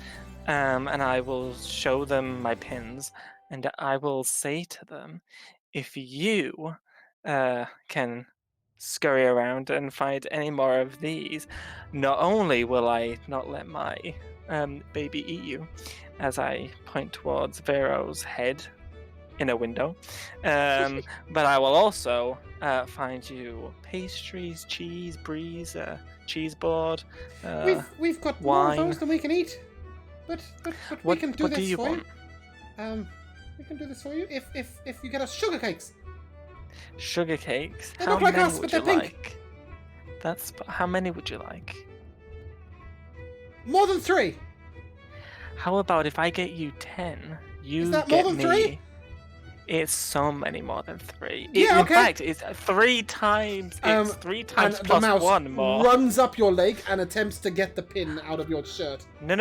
and I will show them my pins, and I will say to them, if you can scurry around and find any more of these, not only will I not let my baby eat you, as I point towards Vero's head in a window, but I will also find you pastries, cheese, bries, cheese board, We've got wine. more of those than we can eat. But we can do what this do you for want? you. We can do this for you if you get us sugar cakes. Sugar cakes. They How look like many us, but would they're you pink. like? How many would you like? More than 3. How about if I get you 10? You Is that get more than me. 3? It's so many more than 3. Yeah, In okay. fact, it's 3 times. It's 3 times and plus the mouse 1 more. runs up your leg and attempts to get the pin out of your shirt. No!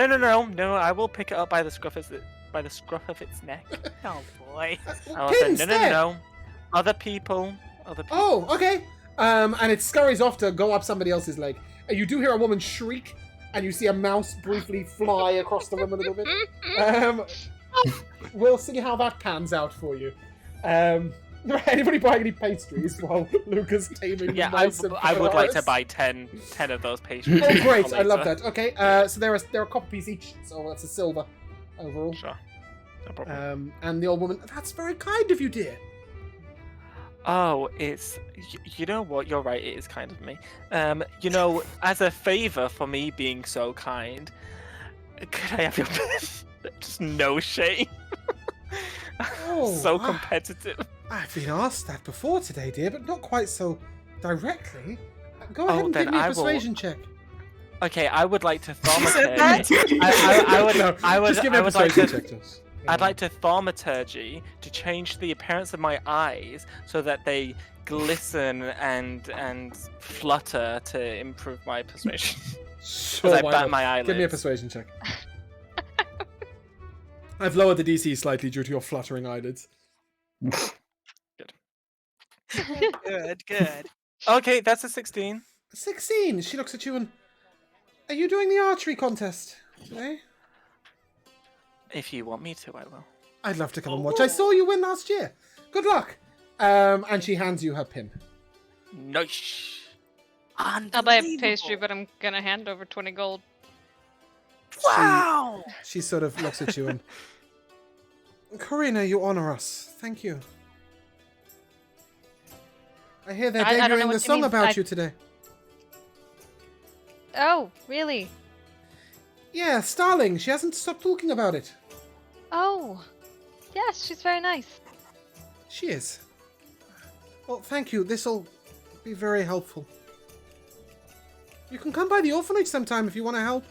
I will pick it up by the scruff of its neck. Oh boy. I will say, Pins, there. no. Other people. Oh, okay. And it scurries off to go up somebody else's leg. And you do hear a woman shriek, and you see a mouse briefly fly across the room a little bit. We'll see how that pans out for you. Anybody buying any pastries while Luca's taming Yeah, mice and I would like to flowers? buy 10 of those pastries. Oh, great! for I love later. that. Okay, so they're a copper piece each, so that's a silver overall. Sure. No problem. And the old woman, that's very kind of you, dear. Oh, it's... You know what? You're right, it is kind of me. As a favour for me being so kind, could I have your pen? Just no shame. Oh, So competitive. I've been asked that before today, dear, but not quite so directly. Go ahead and then give me a I will- persuasion check. Okay, I would like to said that? thaumaturgy. I would Just give me a like to... persuasion check, Josh. I'd like to thaumaturgy to change the appearance of my eyes so that they glisten and flutter to improve my persuasion. Sure, As I why bat not? my eyelids. Give me a persuasion check. I've lowered the DC slightly due to your fluttering eyelids. Good. Okay, that's a 16. 16. She looks at you and... Are you doing the archery contest today? If you want me to, I will. I'd love to come and watch. I saw you win last year. Good luck. And she hands you her pin. Nice. I'll buy a pastry, but I'm gonna hand over 20 gold. Wow. She sort of looks at you and... Karina, you honor us. Thank you. I hear they're I don't know debuting what the you song mean. about you today. Oh, really? Yeah, Starling. She hasn't stopped talking about it. Oh, yes, she's very nice. She is. Well, thank you. This'll be very helpful. You can come by the orphanage sometime if you want to help.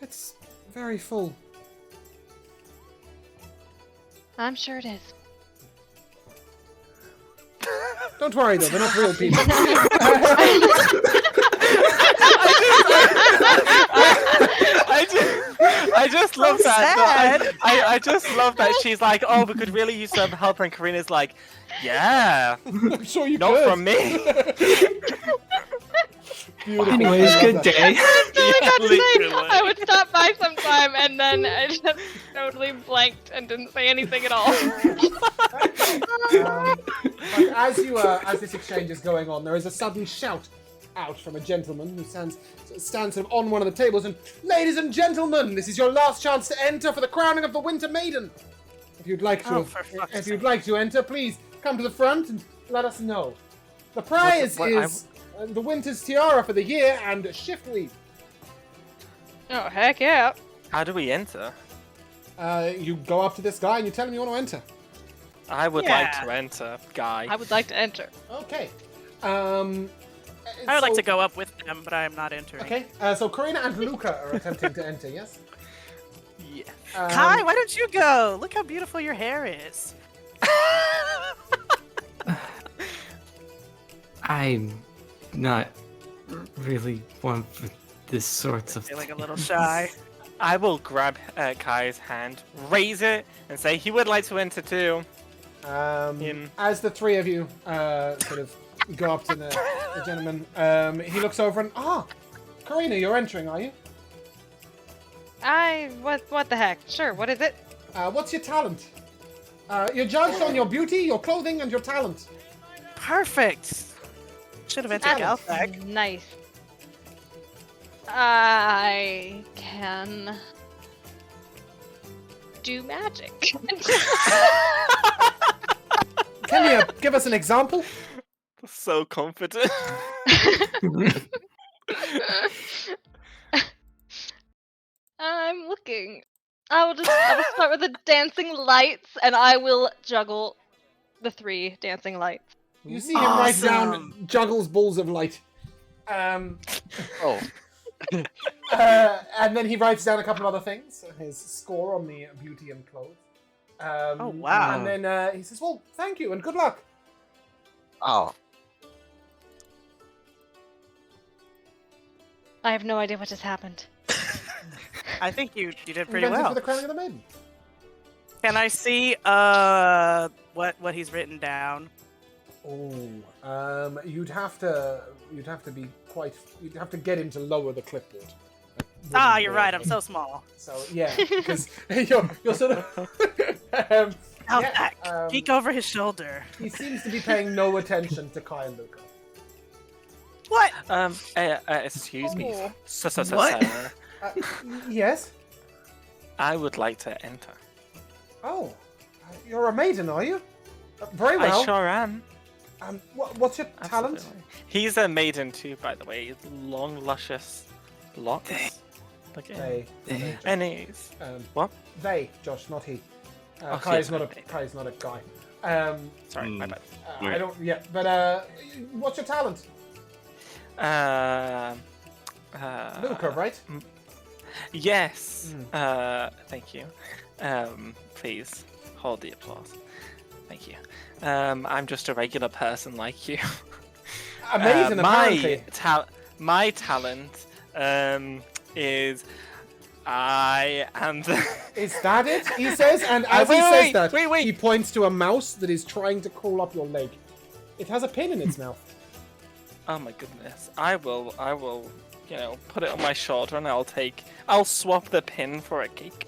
It's very full. I'm sure it is. Don't worry though, they're not real people. I just love So that. sad. I just love that she's like, oh, we could really use some help, and Karina's like, yeah, I'm sure you not could. from me. Beautiful. Anyways, I love good that. day. I would stop by sometime, and then I just totally blanked and didn't say anything at all. But as this exchange is going on, there is a sudden shout out from a gentleman who stands sort of on one of the tables and, "Ladies and gentlemen, this is your last chance to enter for the crowning of the Winter Maiden. If you'd like to, Oh, for fuck's if you'd sake. like to enter, please come to the front and let us know. The prize is the Winter's tiara for the year and a shift weave. Oh, heck yeah. How do we enter? You go up to this guy and you tell him you want to enter. I would like Yeah. to enter, guy. I would like to enter. Okay. I would like to go up with them, but I am not entering. Okay, so Karina and Luca are attempting to enter, yes? Yeah. Kai, why don't you go? Look how beautiful your hair is. I'm not really one for this sorts of Feeling a little things. shy. I will grab Kai's hand, raise it, and say he would like to enter too. Him. As the three of you sort of go up to the gentleman, he looks over and, Karina, you're entering, are you? What the heck? Sure, what is it? What's your talent? You're judged on your beauty, your clothing, and your talent. Perfect. Should have entered Alex. Galthag. Nice. I can do magic. Can you give us an example? So confident. I'm looking. I will start with the dancing lights, and I will juggle the 3 dancing lights. You see him write down Awesome. juggles balls of light. Oh. And then he writes down a couple of other things, his score on the beauty and clothes. Oh, wow. And then he says, well, thank you and good luck. Oh. I have no idea what just happened. I think you did You've pretty entered well. for the crowning of the maiden. Can I see what he's written down? Oh, you'd have to get him to lower the clipboard. Ah, you're right. I'm so small. So yeah, because you're sort of. Galthag, peek over his shoulder. He seems to be paying no attention to Kai and Luca. What? Excuse me, Oh. What? sir. Yes. I would like to enter. Oh, you're a maiden, are you? Very well. I sure am. What's your talent? Absolutely. He's a maiden too, by the way. Long, luscious locks. Look at him. They. Anyways, what? They, Josh, not he. Oh, Kai is yes, not a okay. Kai is not a guy. Sorry, my bad. I don't. Yeah, but what's your talent? Luca, right? Yes. Thank you. Please hold the applause. Thank you. I'm just a regular person like you. Amazing, apparently. My talent is I am the. Is that it? He says, and as he says that, he points to a mouse that is trying to crawl up your leg. It has a pin in its mouth. Oh my goodness! I will, put it on my shoulder, and I'll swap the pin for a cake,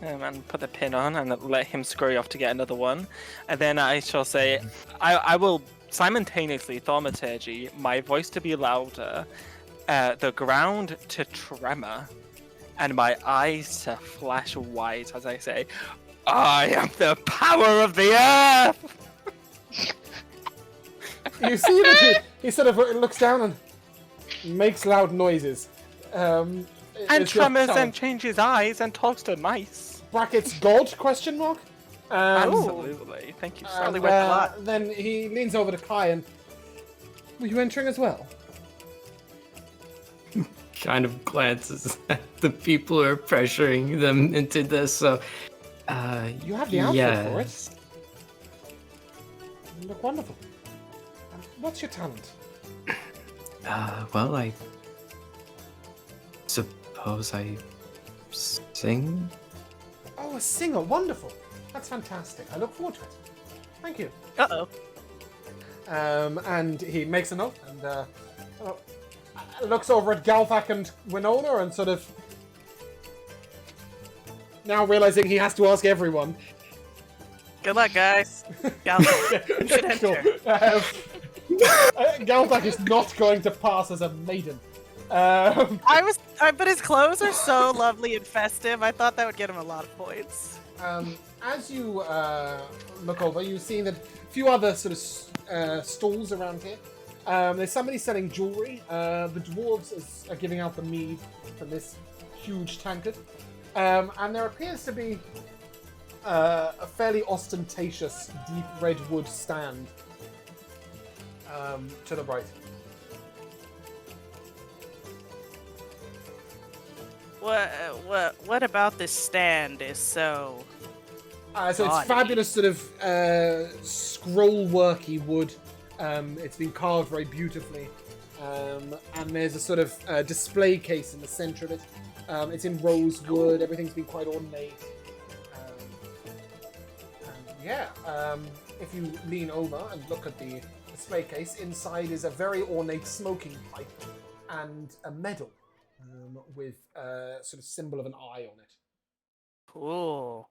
and put the pin on, and let him scurry off to get another one, and then I shall say, I will simultaneously thaumaturgy my voice to be louder, the ground to tremor, and my eyes to flash white as I say, I am the power of the earth! You see that he sort of looks down and makes loud noises. And tremors and changes eyes and talks to mice. brackets God question mark. Absolutely. Thank you so Probably much. worth a lot. Then he leans over to Kai and, were you entering as well? Kind of glances at the people who are pressuring them into this. So, You have the outfit for it. yes. You look wonderful. What's your talent? Well, I suppose I sing. Oh, a singer. Wonderful. That's fantastic. I look forward to it. Thank you. Uh-oh. And he makes a note and looks over at Galvac and Winona and sort of, now realizing he has to ask everyone. Good luck, guys. Galvac, you should enter. Galvac is not going to pass as a maiden. But his clothes are so lovely and festive. I thought that would get him a lot of points. As you look over, you see that a few other sort of stalls around here. There's somebody selling jewelry. The dwarves are giving out the mead from this huge tankard. And there appears to be a fairly ostentatious deep red wood stand to the right. What about this stand is so... So it's gaudy? fabulous sort of scroll-worky wood. It's been carved very beautifully. And there's a sort of display case in the center of it. It's in rosewood. Everything's been quite ornate. If you lean over and look at the display case, inside is a very ornate smoking pipe and a medal with a sort of symbol of an eye on it. Cool.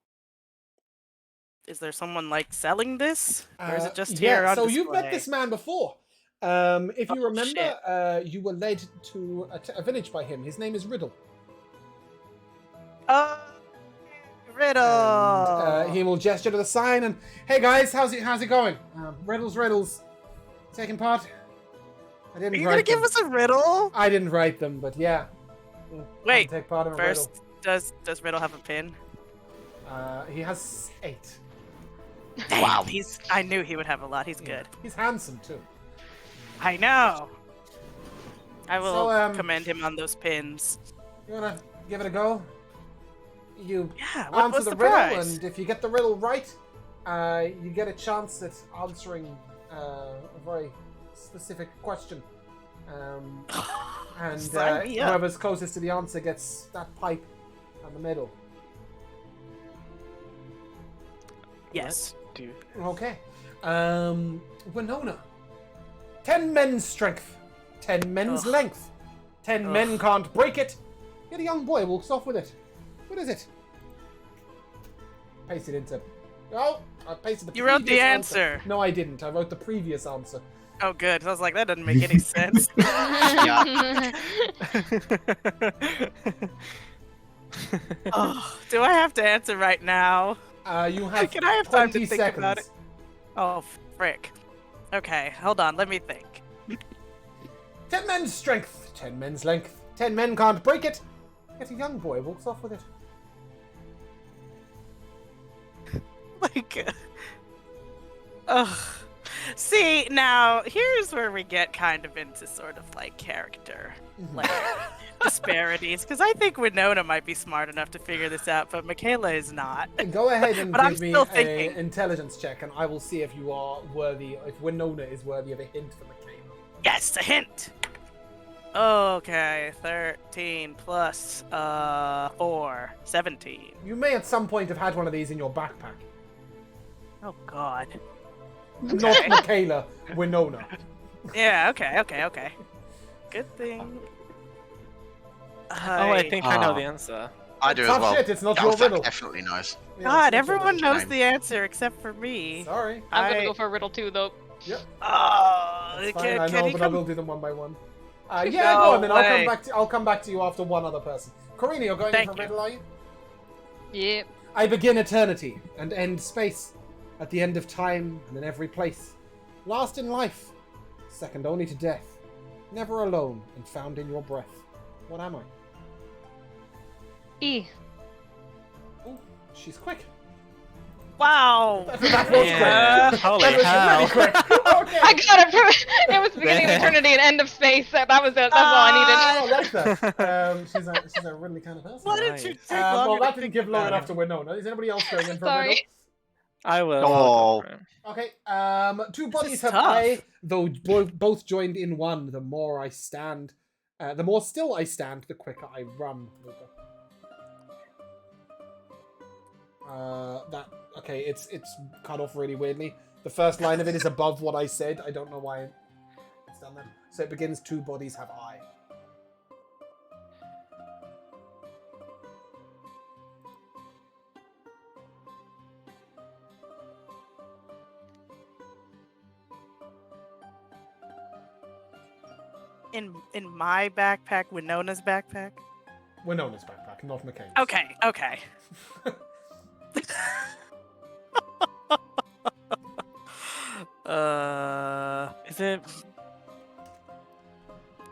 Is there someone like selling this, or is it just yeah, here on so display? you've met this man before. If you Oh, remember, you were led to a village by him. His name is Riddle. Riddle. And, he will gesture to the sign and, hey guys, how's it going? Riddles. Taking part? I didn't Are you write gonna give them. us a riddle? I didn't write them, but yeah. Wait, Take part in a first, does Riddle have a pin? riddle. He has 8. Wow, I knew he would have a lot. He's good. He's handsome too. I know. I will So, commend him on those pins. You wanna give it a go? You Yeah, answer what's the the riddle, prize? and if you get the riddle right, you get a chance at answering a very specific question. And Sign me up. whoever's closest to the answer gets that pipe on the middle. Yes. Do Okay. Winona. 10 men's strength. 10 men's Ugh. length. 10 men can't break it. Yet a young boy walks off with it. What is it? Paste it into... Oh, I pasted the You wrote the previous answer. No, I didn't. I wrote the previous answer. Oh, good. I was like, that doesn't make any sense. Oh, do I have to answer right now? You have Can I have time 20 to think seconds. about it? Oh, frick. Okay, hold on. Let me think. 10 men's strength. 10 men's length. 10 men can't break it. Yet a young boy walks off with it. Like, ugh. See, now here's where we get kind of into sort of like character, like disparities. Because I think Winona might be smart enough to figure this out, but Michaela is not. Go ahead and But I'm give me still an thinking. intelligence check, and I will see if you are worthy, if Winona is worthy of a hint from Michaela. Yes, a hint. Okay, 13 plus 4, 17. You may at some point have had one of these in your backpack. Oh God. Not Michaela, Winona. Yeah. Okay. Good thing. Oh, I think I know Ah. the answer. I do as Tough well. shit, it's not your Galvac riddle. definitely knows. Yeah, God, it's not your everyone riddle. knows the answer except for me. Sorry. I'm gonna go for a riddle too, though. Yep. Oh, That's fine, can I know, he but I come? will do them one by one. Yeah, No go on then. way. I'll come back to you after one other person. Karina, you're going Thank in for a you. riddle, are you? Yep. I begin eternity and end space, at the end of time and in every place. Last in life, second only to death, never alone and found in your breath. What am I? E. Oh, She's quick. Wow. That was Yeah. quick. Holy That was hell. really quick. Okay. I got it. It was beginning of eternity and end of space. That was it. That's all I Oh, I like that. She's a really kind of person. Why did you Nice. take longer Well, that to didn't think give long about enough it? to Winona. Is anybody else going in for a Sorry. riddle? I will. Oh. I'll go for it. Okay. Two bodies is have tough. I, though both joined in one. The more I stand, the more still I stand, the quicker I run. Okay. It's cut off really weirdly. The first line of it is above what I said. I don't know why it's done that. So it begins. Two bodies have I. In my backpack, Winona's backpack. Winona's backpack, not McCain's. Okay. Okay. Is it?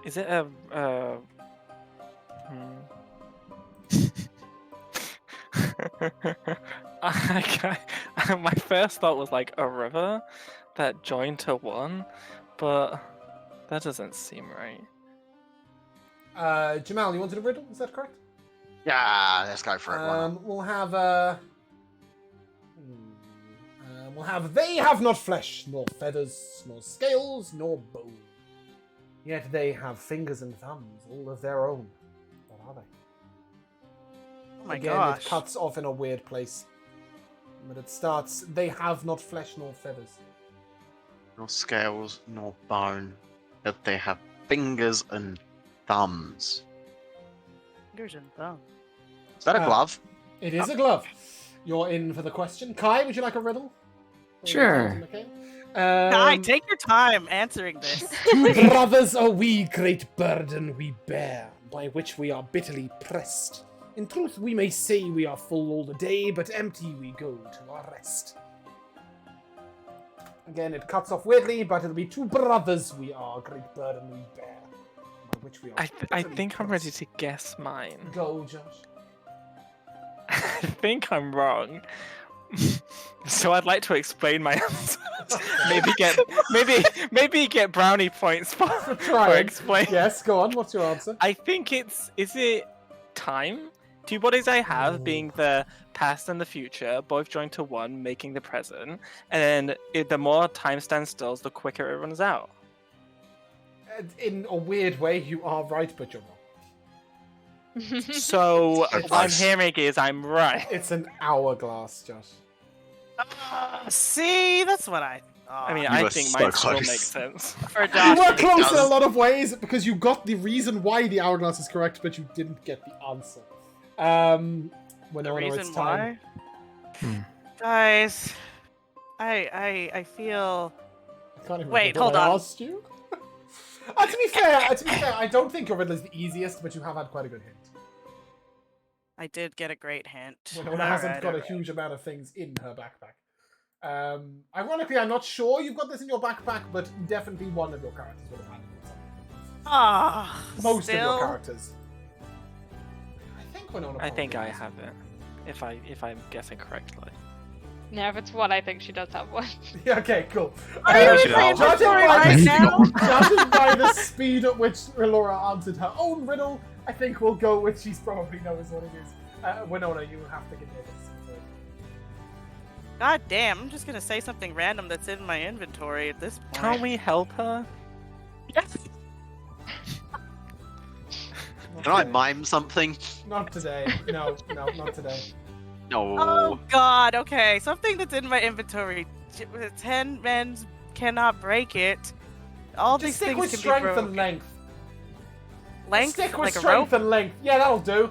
Is it a? My first thought was like a river that joined to one, but that doesn't seem right. Jamal, you wanted a riddle? Is that correct? Yeah, let's go for it. Why not? We'll have they have not flesh, nor feathers, nor scales, nor bone. Yet they have fingers and thumbs, all of their own. What are they? Oh my Again, gosh. it cuts off in a weird place. But it starts, they have not flesh nor feathers. Nor scales, nor bone. But they have fingers and thumbs. Fingers and thumbs. Is that a glove? It is a glove. You're in for the question. Kai, would you like a riddle? Or Sure. okay. Kai, take your time answering this. Two brothers are we, great burden we bear, by which we are bitterly pressed. In truth, we may say we are full all the day, but empty we go to our rest. Again, it cuts off weirdly, but it'll be two brothers we are, great burden we bear, by which we are I bitterly think I'm ready pressed. to guess mine. Go, Josh. I think I'm wrong. So I'd like to explain my answer. maybe get brownie points for Try it. explaining. Yes, go on. What's your answer? I think is it time? Two bodies I have being the past and the future, both joined to one, making the present. And then the more time stands still, the quicker it runs out. In a weird way, you are right, but you're wrong. So what I'm close. hearing is I'm right. It's an hourglass, Josh. See, that's what I thought. I mean, You I were think so mine still close. makes sense. for You Josh. were close in a does. lot of ways because you got the reason why the hourglass is correct, but you didn't get the answer. The Winona, it's reason time. Hmm. Guys, I feel. I can't even Wait, remember what hold I on. asked you. To be fair, I don't think your riddle is the easiest, but you have had quite a good hint. I did get a great hint. Winona hasn't Alright, got a alright. huge amount of things in her backpack. Ironically, I'm not sure you've got this in your backpack, but definitely one of your characters would have had it. Ah, Most of your still? characters. I think Winona. I think probably I does. have it. If I'm guessing correctly. Yeah, if it's one, I think she does have one. Yeah, okay, cool. Are you should in my have- inventory Judging by right the- now? Judging by the speed at which Laura answered her own riddle, I think we'll go with she's probably knows what it is. Winona, you have to give me this. God damn, I'm just gonna say something random that's in my inventory at this point. Can't we help her? Yes. Can I mime something? Not today. No, not today. No. Oh god, okay. Something that's in my inventory. 10 men cannot break it. All Just these stick things with can strength be and broken. length. Length? Stick with like a strength rope? and length. Yeah, that'll do.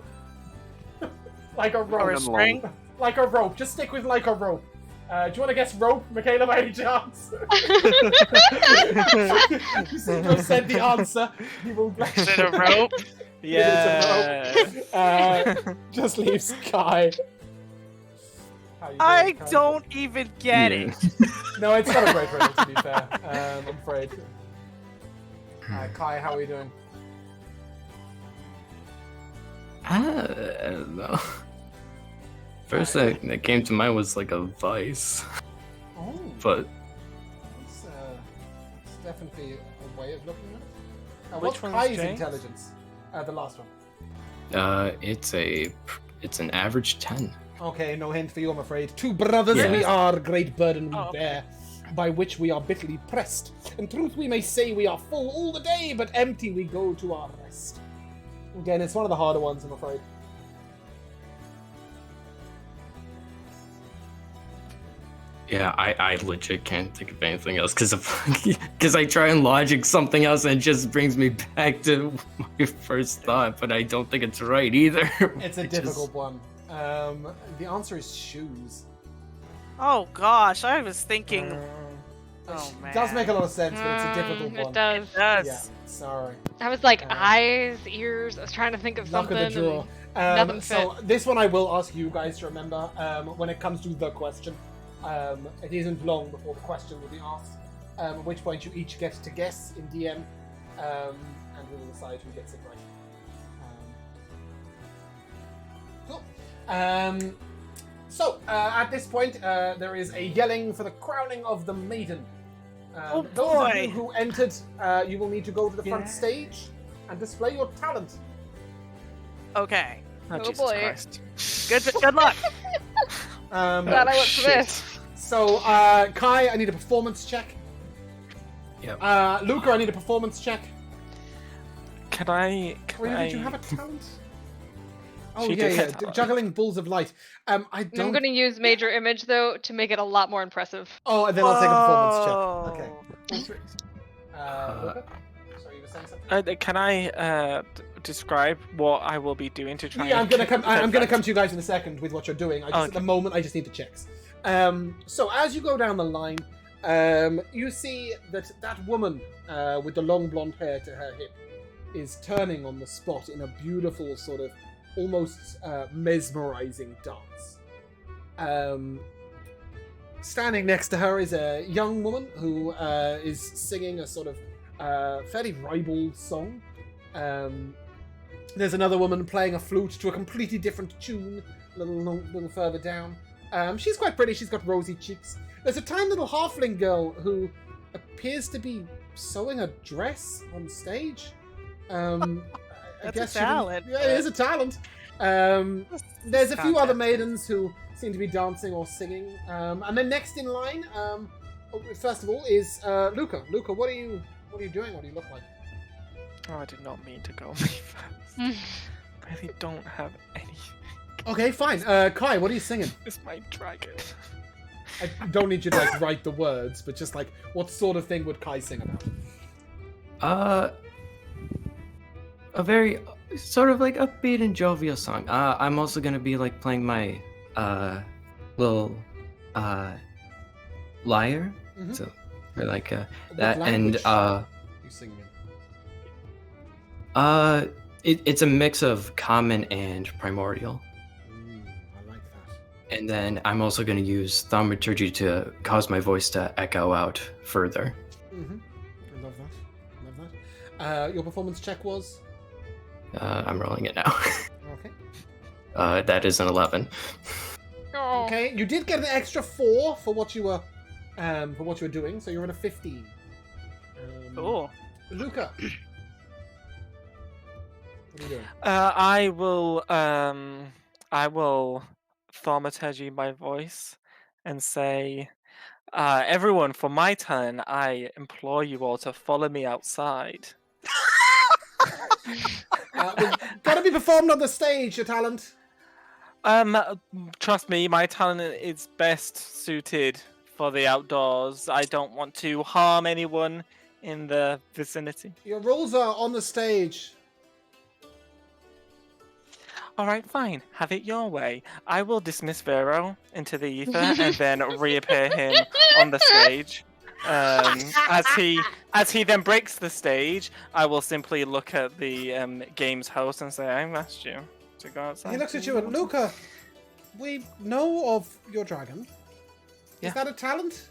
Like a Or a rope. string? Like a rope. Just stick with like a rope. Do you want to guess rope, Michaela, by any chance? You seem to have said the answer. You will Is it a rope? Yeah. Just leave Sky. How you I doing, Kai? don't even get Yeah. it. No, it's not a great riddle, to be fair. I'm afraid. Kai, how are you doing? I don't know. First thing that came to mind was like a vice, Oh, but it's definitely a way of looking at it. Which What's one's Kai's James? intelligence? The last one. it's an average 10. Okay, no hint for you, I'm afraid. Two brothers Yeah. we are, great burden we Oh, okay. bear, by which we are bitterly pressed. In truth we may say we are full all the day, but empty we go to our rest. Again, it's one of the harder ones, I'm afraid. Yeah, I legit can't think of anything else because I try and logic something else and it just brings me back to my first thought, but I don't think it's right either. It's a It just- difficult one. The answer is shoes. Oh gosh, I was thinking. Which Oh man. does make a lot of sense, but it's a difficult one. It does. Does. Yeah, sorry. I was like, Uh, eyes, ears. I was trying to think of Luck something. of the draw. nothing So this one I will ask you guys to remember when it comes to the question. It isn't long before the question will be asked, at which point you each get to guess in DM, and we will decide who gets it right. Cool. So at this point, there is a yelling for the crowning of the maiden. Oh, Those of you boy. who entered, you will need to go to the front stage and display your talent. Okay. Oh, Oh, Jesus boy. Christ. Good luck. Um, Glad I went for shit. this. So, Kai, I need a performance check. Yep. Luca, I need a performance check. Can I? Or did you have a talent? Oh, She yeah, did yeah. have talent. Juggling balls of light. I I'm don't. going to use major image though to make it a lot more impressive. Oh, and then I'll take a performance check. Okay. Whoa. Luca? Sorry, you were saying something? Can I describe what I will be doing to try? Yeah, I'm and gonna come. get I'm gonna that? come to you guys in a second with what you're doing. At Okay. the moment, I just need the checks. So as you go down the line, you see that woman with the long blonde hair to her hip is turning on the spot in a beautiful sort of almost mesmerizing dance. Standing next to her is a young woman who is singing a sort of fairly ribald song. There's another woman playing a flute to a completely different tune, a little further down. She's quite pretty. She's got rosy cheeks. There's a tiny little halfling girl who appears to be sewing a dress on stage. I That's guess a talent. Yeah, it is a talent. There's a few other Fantastic. maidens who seem to be dancing or singing. And then next in line, first of all, is Luca. Luca, what are you doing? What do you look like? Oh, I did not mean to go me first. I really don't have any. Okay, fine. Kai, what are you singing? It's my dragon. I don't need you to like write the words, but just like what sort of thing would Kai sing about? A very sort of like upbeat and jovial song. I'm also gonna be like playing my little lyre, Mhm. so or like What that, and language you sing in? it's a mix of common and primordial. I like that. And then I'm also going to use thaumaturgy to cause my voice to echo out further. Mm-hmm. I love that. Love that. Your performance check was? I'm rolling it now. Okay. That is an 11. Oh. Okay. You did get an extra 4 for what you were doing, so you're at a 15. Cool. Luca. What are you doing? I will thaumaturgy my voice and say, everyone, for my turn, I implore you all to follow me outside. Gotta be performed on the stage, your talent. Trust me, my talent is best suited for the outdoors. I don't want to harm anyone in the vicinity. Your rules are on the stage. All right, fine. Have it your way. I will dismiss Vero into the ether and then reappear him on the stage. As he then breaks the stage, I will simply look at the game's host and say, "I've asked you to go outside." He looks at you and Luca. We know of your dragon. Yeah. Is that a talent?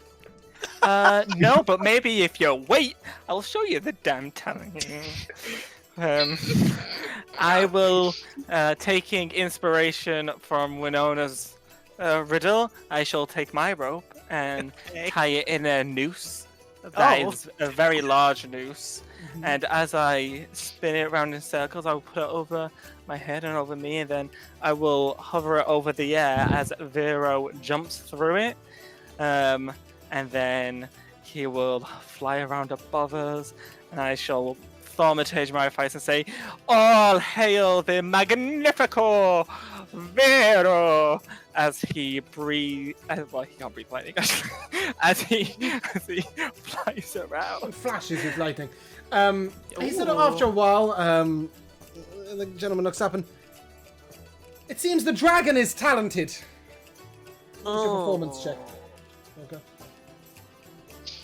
No, but maybe if you wait, I'll show you the damn talent. I will, taking inspiration from Winona's Riddle, I shall take my rope and Okay. tie it in a noose. That Oh. is a very large noose. Mhm. And as I spin it around in circles, I'll put it over my head and over me, and then I will hover it over the air as Vero jumps through it. And then he will fly around above us, and I shall thaumaturge my face and say, "All hail the Magnifico Vero!" As he breathes, well, he can't breathe lightning actually. as he flies around. It flashes with lightning. He sort of, after a while, the gentleman looks up and... It seems the dragon is talented. What's your performance check? Okay.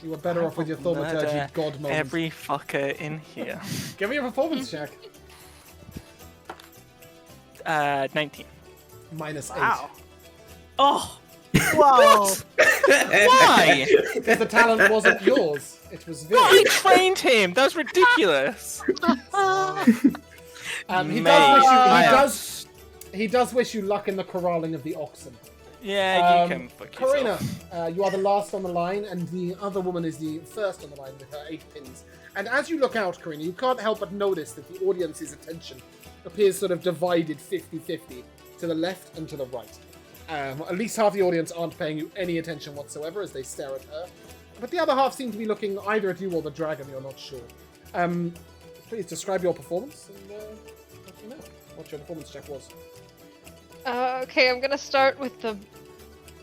You were better off with your thaumaturgy Murder god moment. every fucker in here. Give me a performance check. 19. -8. Wow. Oh. Whoa. Why? Because the talent wasn't yours. It was No, I Vero. trained him. That was ridiculous. He does wish you luck in the corralling of the oxen. Yeah, you can fuck Karina, yourself. you are the last on the line, and the other woman is the first on the line with her 8 pins. And as you look out, Karina, you can't help but notice that the audience's attention appears sort of divided 50-50 to the left and to the right. At least half the audience aren't paying you any attention whatsoever as they stare at her. But the other half seem to be looking either at you or the dragon, you're not sure. Please describe your performance and let me know what your performance check was. Okay, I'm gonna start with the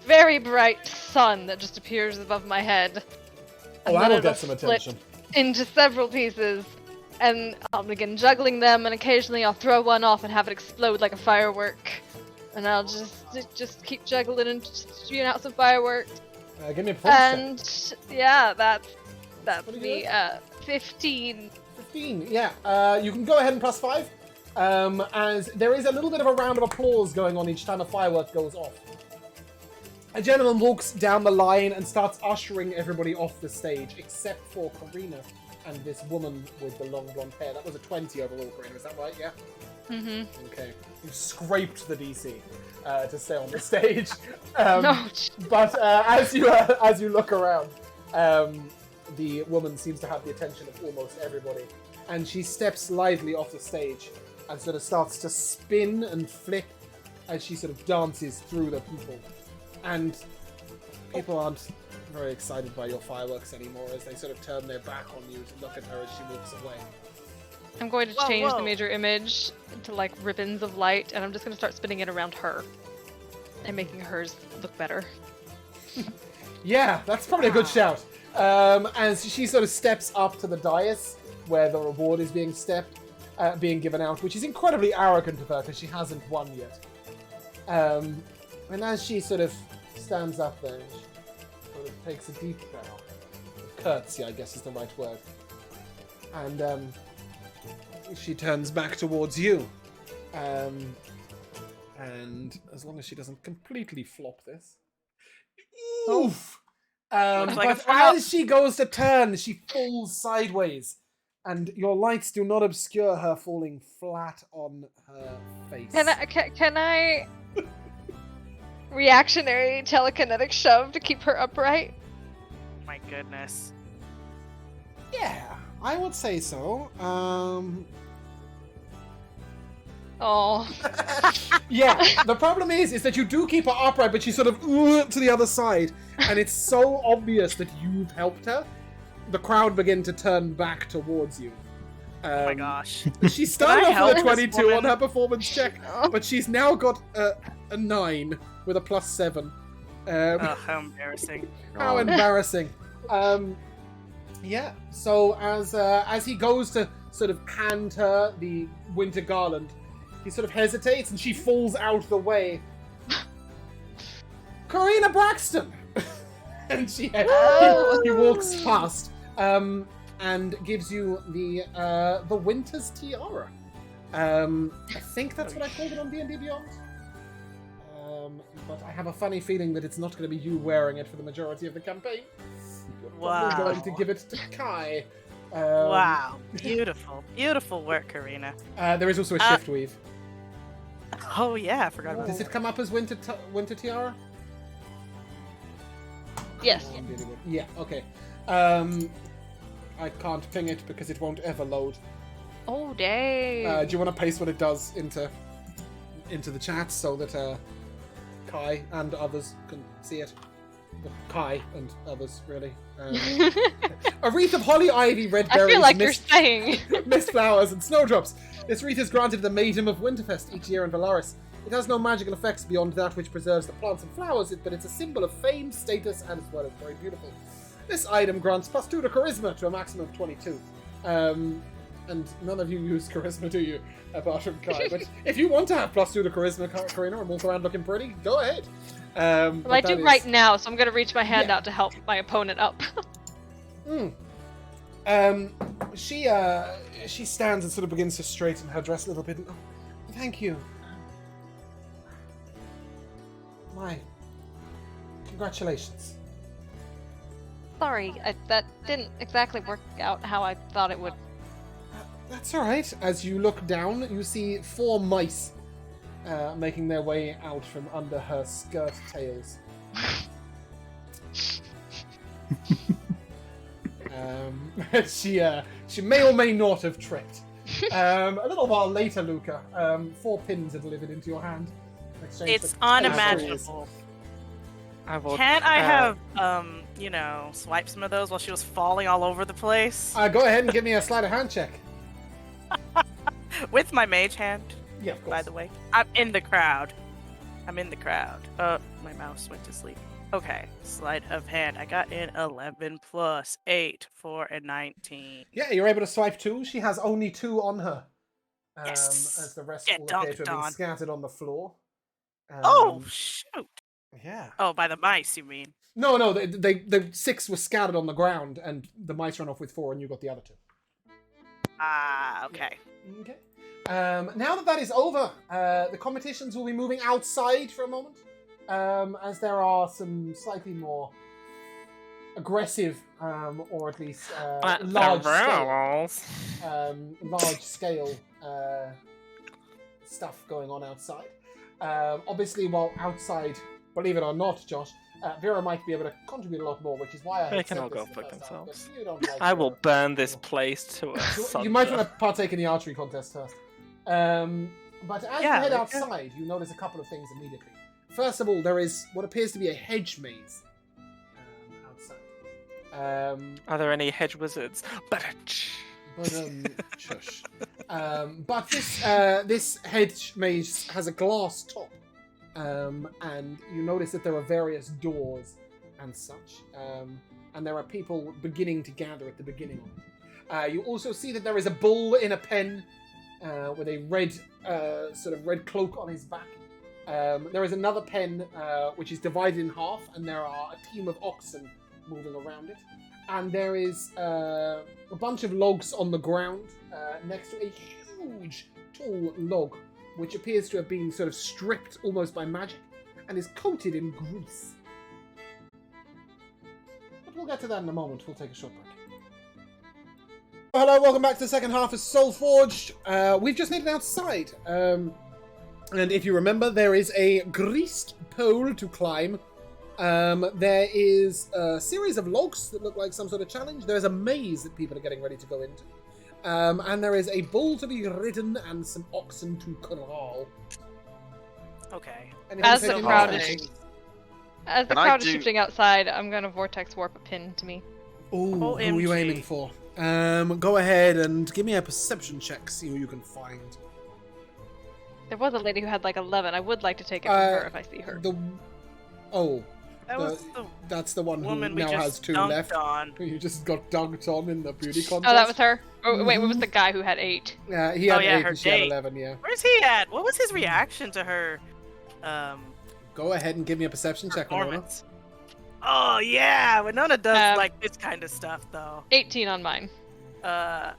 very bright sun that just appears above my head. Oh, And then that'll it'll get some split attention. into several pieces, and I'll begin juggling them, and occasionally I'll throw one off and have it explode like a firework. And I'll just keep juggling and just spewing out some fireworks. Give me a performance check. And yeah, that's What do you me. 15. 15, yeah. You can go ahead and plus 5. As there is a little bit of a round of applause going on each time a firework goes off. A gentleman walks down the line and starts ushering everybody off the stage, except for Karina and this woman with the long blonde hair. That was a 20 overall, Karina, is that right? Yeah? Mm-hmm. Okay. You scraped the DC to stay on the stage. No. But as you look around, the woman seems to have the attention of almost everybody, and she steps lively off the stage and sort of starts to spin and flip as she sort of dances through the people. And people aren't very excited by your fireworks anymore as they sort of turn their back on you to look at her as she walks away. I'm going to Whoa, change whoa. the major image to like ribbons of light, and I'm just going to start spinning it around her and making hers look better. Yeah, that's probably a good shout. As she sort of steps up to the dais where the reward is being given out, which is incredibly arrogant of her because she hasn't won yet. And as she sort of stands up there, she sort of takes a deep bow. Curtsy, I guess is the right word. And she turns back towards you. And as long as she doesn't completely flop this. Oof! Looks like a But flop. as she goes to turn, she falls sideways. And your lights do not obscure her falling flat on her face. Can I reactionary telekinetic shove to keep her upright? My goodness. Yeah, I would say so. Oh, Yeah, the problem is that you do keep her upright, but she's sort of to the other side, and it's so obvious that you've helped her. The crowd begin to turn back towards you. Oh my gosh. She started I off with a help this 22 on woman? her performance check, but she's now got a 9 with a +7. Oh, how embarrassing. How embarrassing. Yeah, so as he goes to sort of hand her the winter garland, he sort of hesitates and she falls out the way. Karina Braxton! And he walks past and gives you the winter's tiara. I think that's what I called it on D&D Beyond. But I have a funny feeling that it's not going to be you wearing it for the majority of the campaign. You're probably Wow. going to give it to Kai. Wow. Beautiful. Beautiful work, Karina. There is also a shift weave. Oh yeah, I forgot about Does that. it come up as Winter Tiara? Yes. Oh, I'm dealing with- Yeah, okay. I can't ping it because it won't ever load. Oh, dang. Do you want to paste what it does into the chat so that Kai and others can see it? Well, Kai and others, really. A wreath of holly, ivy, red I berries, feel like you're saying. mist flowers, and snowdrops. This wreath is granted to the maiden of Winterfest each year in Valaris. It has no magical effects beyond that which preserves the plants and flowers, but it's a symbol of fame, status, and as well as very beautiful. This item grants +2 to charisma to a maximum of 22. And none of you use charisma, do you? Apart from Kai. But if you want to have +2 to charisma, Karina, and walk around looking pretty, go ahead. Well, but I that do is- right now, so I'm gonna reach my hand Yeah. out to help my opponent up. She stands and sort of begins to straighten her dress a little bit. Oh, thank you. My congratulations. Sorry, that didn't exactly work out how I thought it would. That's all right. As you look down, you see 4 mice making their way out from under her skirt tails. She may or may not have tripped. A little while later, Luca, 4 pins are delivered into your hand. in exchange It's for unimaginable. I will. Can't I have, swipe some of those while she was falling all over the place? Go ahead and give me a sleight of hand check. With my mage hand, Yeah, of course. by the way. I'm in the crowd. My mouse went to sleep. Okay, sleight of hand. I got an 11 plus 8 for a 19. Yeah, you're able to swipe 2. She has only 2 on her. Yes. As the rest Get all appear to have dunked been on. scattered on the floor. Oh, shoot. Yeah. Oh, by the mice, you mean? No, the 6 were scattered on the ground, and the mice ran off with 4, and you got the other 2. Ah, okay. Okay. Now that is over, the competitions will be moving outside for a moment, as there are some slightly more aggressive, or at least large scale stuff going on outside. Obviously, while outside, believe it or not, Josh, Vera might be able to contribute a lot more, which is why I They had can said all this go in the fuck first half, themselves. but you don't like I will Vera. burn this place to a You might cinder. want to partake in the archery contest first. But as you Yeah, head we outside, you notice a couple of things immediately. First of all, there is what appears to be a hedge maze outside. Are there any hedge wizards? Shush. But this hedge maze has a glass top, and you notice that there are various doors and such, and there are people beginning to gather at the beginning of it. You also see that there is a bull in a pen with a red red cloak on his back. There is another pen which is divided in half, and there are a team of oxen moving around it. And there is a bunch of logs on the ground next to a huge, tall log, which appears to have been sort of stripped almost by magic and is coated in grease. But we'll get to that in a moment. We'll take a short break. Hello, welcome back to the second half of Soulforged. We've just made it outside. And if you remember, there is a greased pole to climb. There is a series of logs that look like some sort of challenge. There's a maze that people are getting ready to go into. And there is a bull to be ridden and some oxen to corral. Okay. Anything As taken the in crowd mind? is As the Can I crowd is do- shifting outside, I'm gonna vortex warp a pin to me. Ooh, who are you OMG. aiming for? Go ahead and give me a perception check, see who you can find. There was a lady who had like 11. I would like to take it from her if I see her. That was the That's the one who woman we now just has 2 dunked left. on. Who you just got dunked on in the beauty contest. Oh, that was her? Oh, wait, what was the guy who had 8? He had Oh, yeah, 8 her and she had date. 11, yeah. Where's he at? What was his reaction to her Go ahead and give me a perception check, Winona. performance? Oh yeah, Winona does Um, like this kind of stuff though. 18 on mine.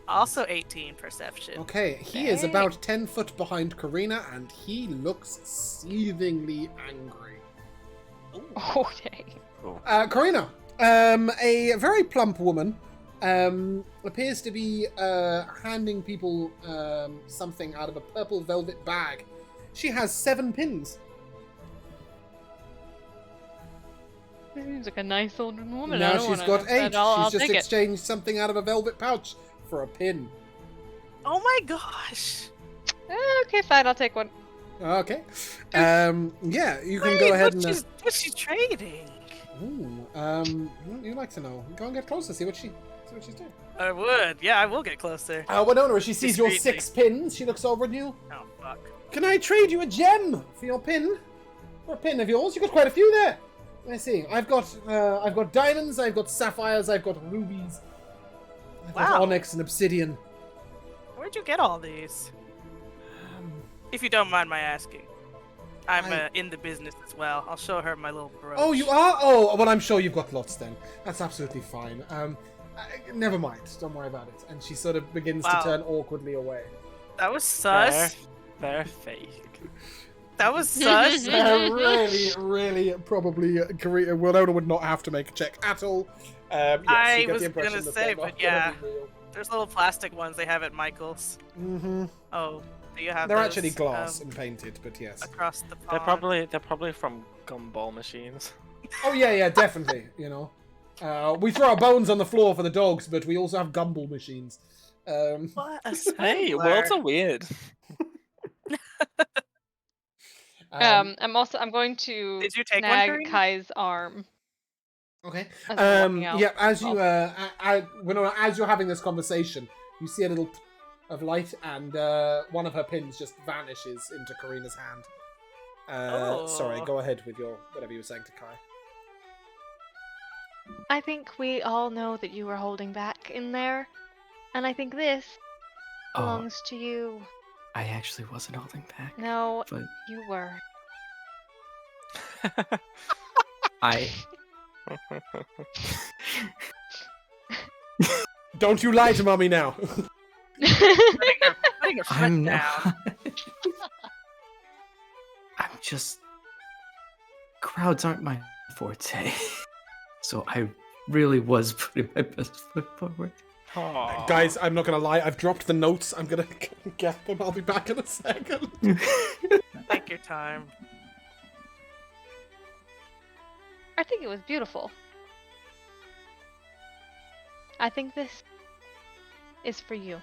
Also 18 perception. Okay, he is about 10 foot behind Karina, and he looks seethingly angry. Oh, dang. Karina, a very plump woman, appears to be handing people something out of a purple velvet bag. She has 7 pins. Seems like a nice old woman. I Now don't she's wanna got upset 8. I'll She's just take it. exchanged something out of a velvet pouch for a pin. Oh my gosh. Okay, fine. I'll take one. Okay. Yeah, you can go ahead and. What's she trading? You'd like to know. Go and get closer. See what she's doing. I would. Yeah, I will get closer. Winona, as she sees your Discreetly. 6 pins, she looks over at you. Oh fuck. Can I trade you a gem for your pin? For a pin of yours? You got quite a few there. Let's see. I've got diamonds. I've got sapphires. I've got rubies. I've got Wow. onyx and obsidian. Where'd you get all these? If you don't mind my asking. I'm in the business as well. I'll show her my little brooch. Oh, you are? Oh, well, I'm sure you've got lots then. That's absolutely fine. Never mind. Don't worry about it. And she sort of begins to Wow. turn awkwardly away. That was sus. They're fake. That was sus. Really, probably, Winona would not have to make a check at all. Yes, I you get was the impression gonna that say, they're but not gonna yeah. be real. There's little plastic ones they have at Michael's. Mm-hmm. Oh, do you have They're those, actually glass and painted, but yes. across the They're pond? probably from gumball machines. Oh yeah, definitely. You know, we throw our bones on the floor for the dogs, but we also have gumball machines. What a Hey, swindler. worlds are weird. I'm going to Did you take one, snag Karina? Kai's arm. Okay. As we're walking out. Yeah, as you Winona, as you're having this conversation, you see a little of light, and one of her pins just vanishes into Karina's hand. Sorry, Oh. go ahead with your whatever you were saying to Kai. I think we all know that you were holding back in there, and I think this Oh, belongs to you. I actually wasn't holding back. No, But you were. I. Don't you lie to mommy now. Putting her foot I'm down. not. I'm just. Crowds aren't my forte. So I really was putting my best foot forward. Aw. Guys, I'm not gonna lie. I've dropped the notes. I'm gonna get them. I'll be back in a second. Take your time. I think it was beautiful. I think this is for you.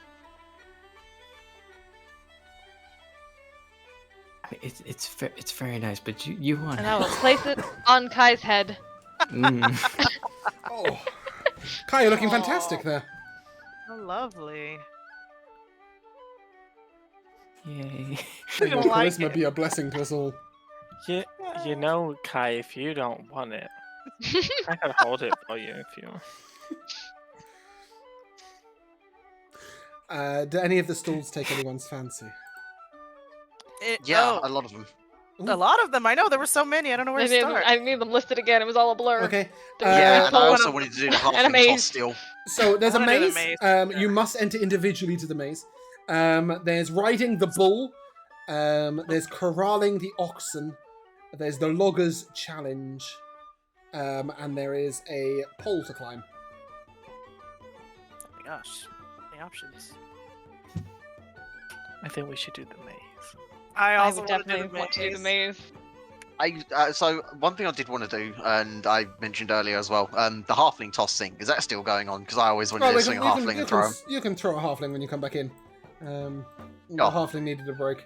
I mean, it's very nice, but you want. And I will place it on Kai's head. Mm. Oh, Kai, you're looking Aw. fantastic there. Oh, lovely. Yay. May your don't like charisma it. be a blessing to us all. You know, Kai, if you don't want it, I can hold it for you if you. Do any of the stalls take anyone's fancy? Yeah, Oh, a lot of them. a lot of them. I know there were so many. I don't know where to start. I need them listed again. It was all a blur. Okay. There was Yeah, very and I cold. also wanted to do the And a halfling maze. toss still. So there's a I wanna do the maze. maze. You must enter individually to the maze. There's riding the bull. There's corralling the oxen. There's the loggers challenge. And there is a pole to climb. Oh my gosh, the options. I think we should do the maze. I I also would want to definitely do the want to do the maze. maze. So one thing I did want to do, and I mentioned earlier as well, the halfling toss thing, is that still going on? Because I always wanted to swing a halfling and throw him. you can throw a halfling when you come back in. The Oh. halfling needed a break,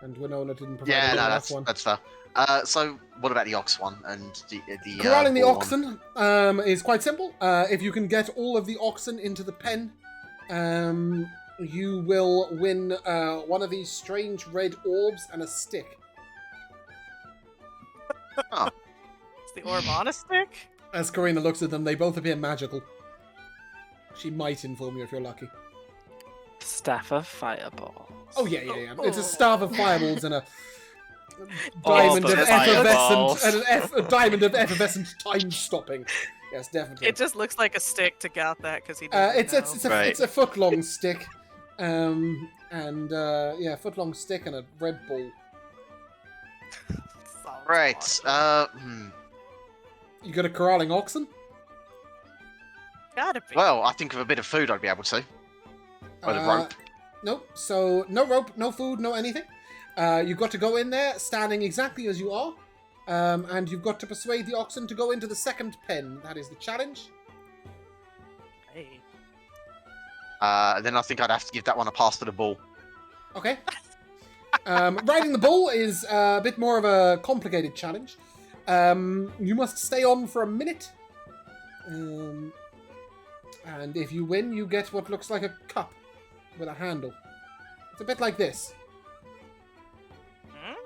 and Winona didn't provide Yeah, a no, last one. that's fair. So what about the ox one and the Corralling the bull one? oxen is quite simple. If you can get all of the oxen into the pen, you will win one of these strange red orbs and a stick. Is the orb on a stick? As Karina looks at them, they both appear magical. She might inform you if you're lucky. Staff of Fireball. Oh yeah. It's a staff of fireballs and a Oh, diamond but of fireballs. effervescent and a diamond of effervescent time stopping. Yes, definitely. It just looks like a stick to Gout that because he It's doesn't know. it's a foot long stick, foot long stick and a red ball. Sounds Right. awesome. You got a corralling oxen? Gotta be. Well, I think of a bit of food I'd be able to. Or the rope. Nope. So no rope, no food, no anything. You've got to go in there, standing exactly as you are, and you've got to persuade the oxen to go into the second pen. That is the challenge. Hey. Then I think I'd have to give that one a pass to the bull. Okay. Riding the bull is a bit more of a complicated challenge. You must stay on for a minute. And if you win, you get what looks like a cup with a handle. It's a bit like this.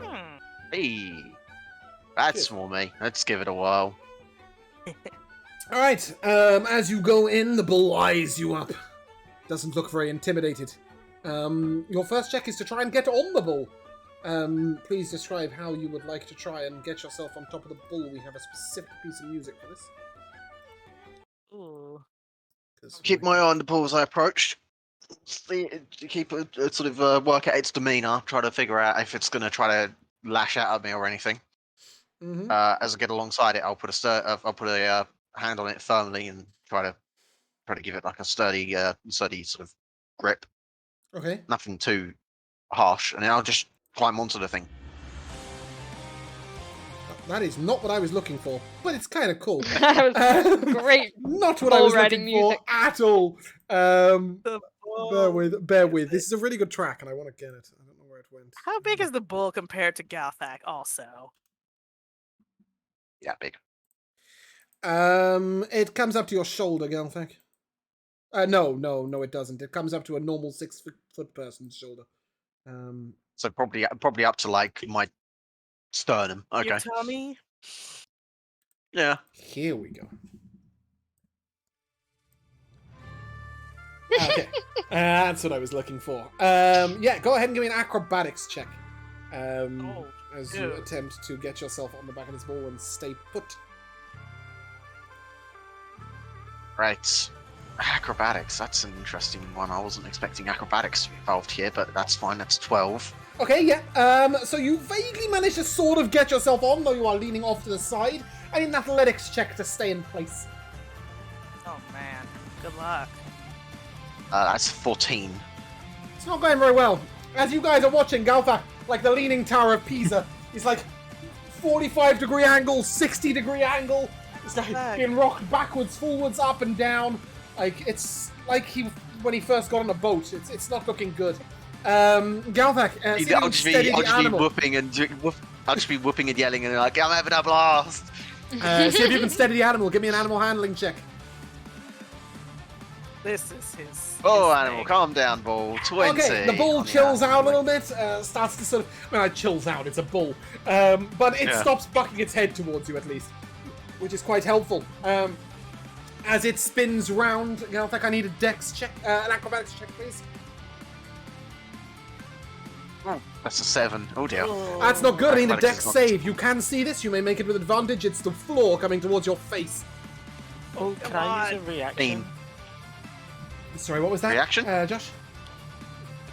Mm. Hey, that's more me. Let's give it a whirl. Alright, as you go in, the bull eyes you up. Doesn't look very intimidated. Your first check is to try and get on the bull. Please describe how you would like to try and get yourself on top of the bull. We have a specific piece of music for this. Ooh. Keep my eye on the bull as I approach. Keep a sort of work at its demeanour. Try to figure out if it's going to try to lash out at me or anything. Mm-hmm. As I get alongside it, I'll put a hand on it firmly and try to give it like a sturdy sort of grip. Okay. Nothing too harsh, and then I'll just climb onto the thing. That is not what I was looking for, but it's kind of cool. That was great. Not what I bull was riding looking music. for at all. The Bear bull. with. This is a really good track, and I want to get it. I don't know where it went. How big is the bull compared to Galthak also? Yeah, big. It comes up to your shoulder, Gelthak. No, it doesn't. It comes up to a normal 6-foot person's shoulder. So probably up to like my sternum. Okay. Your tummy? Yeah. Here we go. Okay, that's what I was looking for. Yeah, go ahead and give me an acrobatics check. As you good. attempt to get yourself on the back of this ball and stay put. Right. Acrobatics. That's an interesting one. I wasn't expecting acrobatics to be involved here, but that's fine. That's 12. Okay, yeah. So you vaguely managed to sort of get yourself on, though you are leaning off to the side. I need an athletics check to stay in place. Oh man. Good luck. That's 14. It's not going very well. As you guys are watching, Galfa, like the Leaning Tower of Pisa, he's like 45-degree angle, 60-degree angle. This guy being rocked backwards, forwards, up and down. Like it's like when he first got on a boat. It's not looking good. Galvac, I'll just be whooping and I'll just be whooping and yelling and like I'm having a blast. See if you can steady the animal. Give me an animal handling check. This is his. Oh, his animal, thing. calm down, bull. 20. Okay, the bull on the chills animal. out a little bit, starts to sort of... Well, it chills out, it's a bull. But it Yeah. stops bucking its head towards you, at least, which is quite helpful. As it spins round, Galthak, I need a dex check, an acrobatics check, please. Oh, that's a 7. Oh dear. That's not good, I need a Acrobatics dex is not- save. You can see this, you may make it with advantage. It's the floor coming towards your face. Oh, can I use a reaction? Sorry, what was that? Reaction? Josh?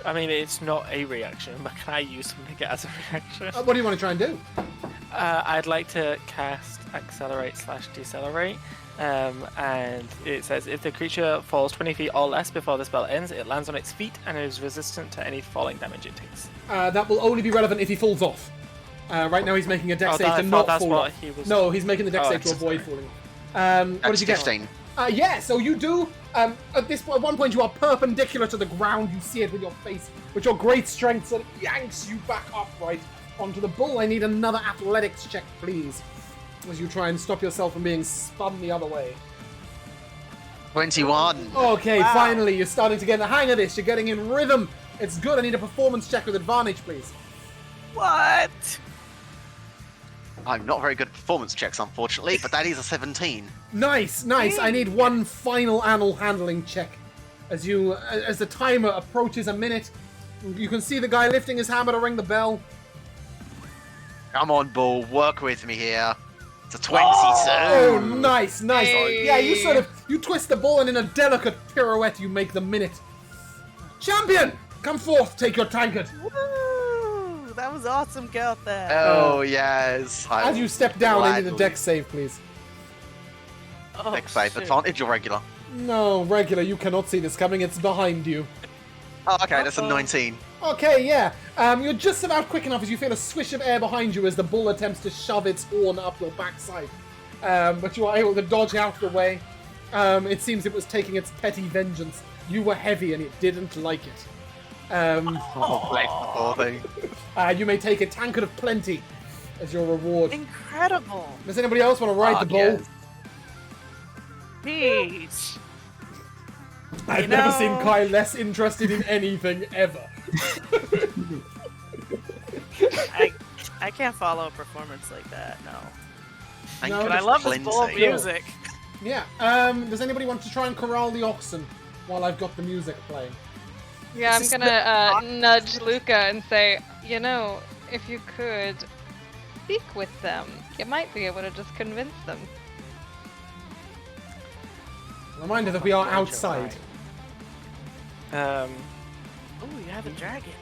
I mean, it's not a reaction, but can I use something as a reaction? What do you want to try and do? I'd like to cast Accelerate/Decelerate, and it says if the creature falls 20 feet or less before the spell ends, it lands on its feet and is resistant to any falling damage it takes. That will only be relevant if he falls off. Right now he's making a dex save to I thought not that's fall what off. he was... No, he's making the dex Oh, save to avoid sorry. falling off. What That's did you get? 15. Yeah, so you do. At this point, at one point, you are perpendicular to the ground. You see it with your face, but your great strength sort of yanks you back upright onto the bull. I need another athletics check, please, as you try and stop yourself from being spun the other way. 21. Okay, Wow. finally, you're starting to get the hang of this. You're getting in rhythm. It's good. I need a performance check with advantage, please. What? I'm not very good at performance checks, unfortunately, but that is a 17. Nice. I need one final animal handling check. As the timer approaches a minute, you can see the guy lifting his hammer to ring the bell. Come on, bull, work with me here. It's a 22. Oh, nice. Hey. Yeah, you twist the ball and in a delicate pirouette you make the minute. Champion, come forth, take your tankard. Woo! That was awesome, Galthak. Oh, yes. As you step down, I need a Gladly. dex save, please. Oh, Dex save, shoot. advantage or regular? No, regular, you cannot see this coming, it's behind you. Oh, okay, that's a 19. Okay, yeah. You're just about quick enough as you feel a swish of air behind you as the bull attempts to shove its horn up your backside. But you are able to dodge out of the way. It seems it was taking its petty vengeance. You were heavy and it didn't like it. You may take a tankard of plenty as your reward. Incredible. Does anybody else want to ride the bull? Peach. I've never seen Kai less interested in anything ever. I can't follow a performance like that. No. No, But I love this bull music. Yeah. Does anybody want to try and corral the oxen while I've got the music playing? Yeah, I'm gonna nudge Luca and say, you know, if you could speak with them, you might be able to just convince them. Reminder that we are outside. Oh, you have a dragon.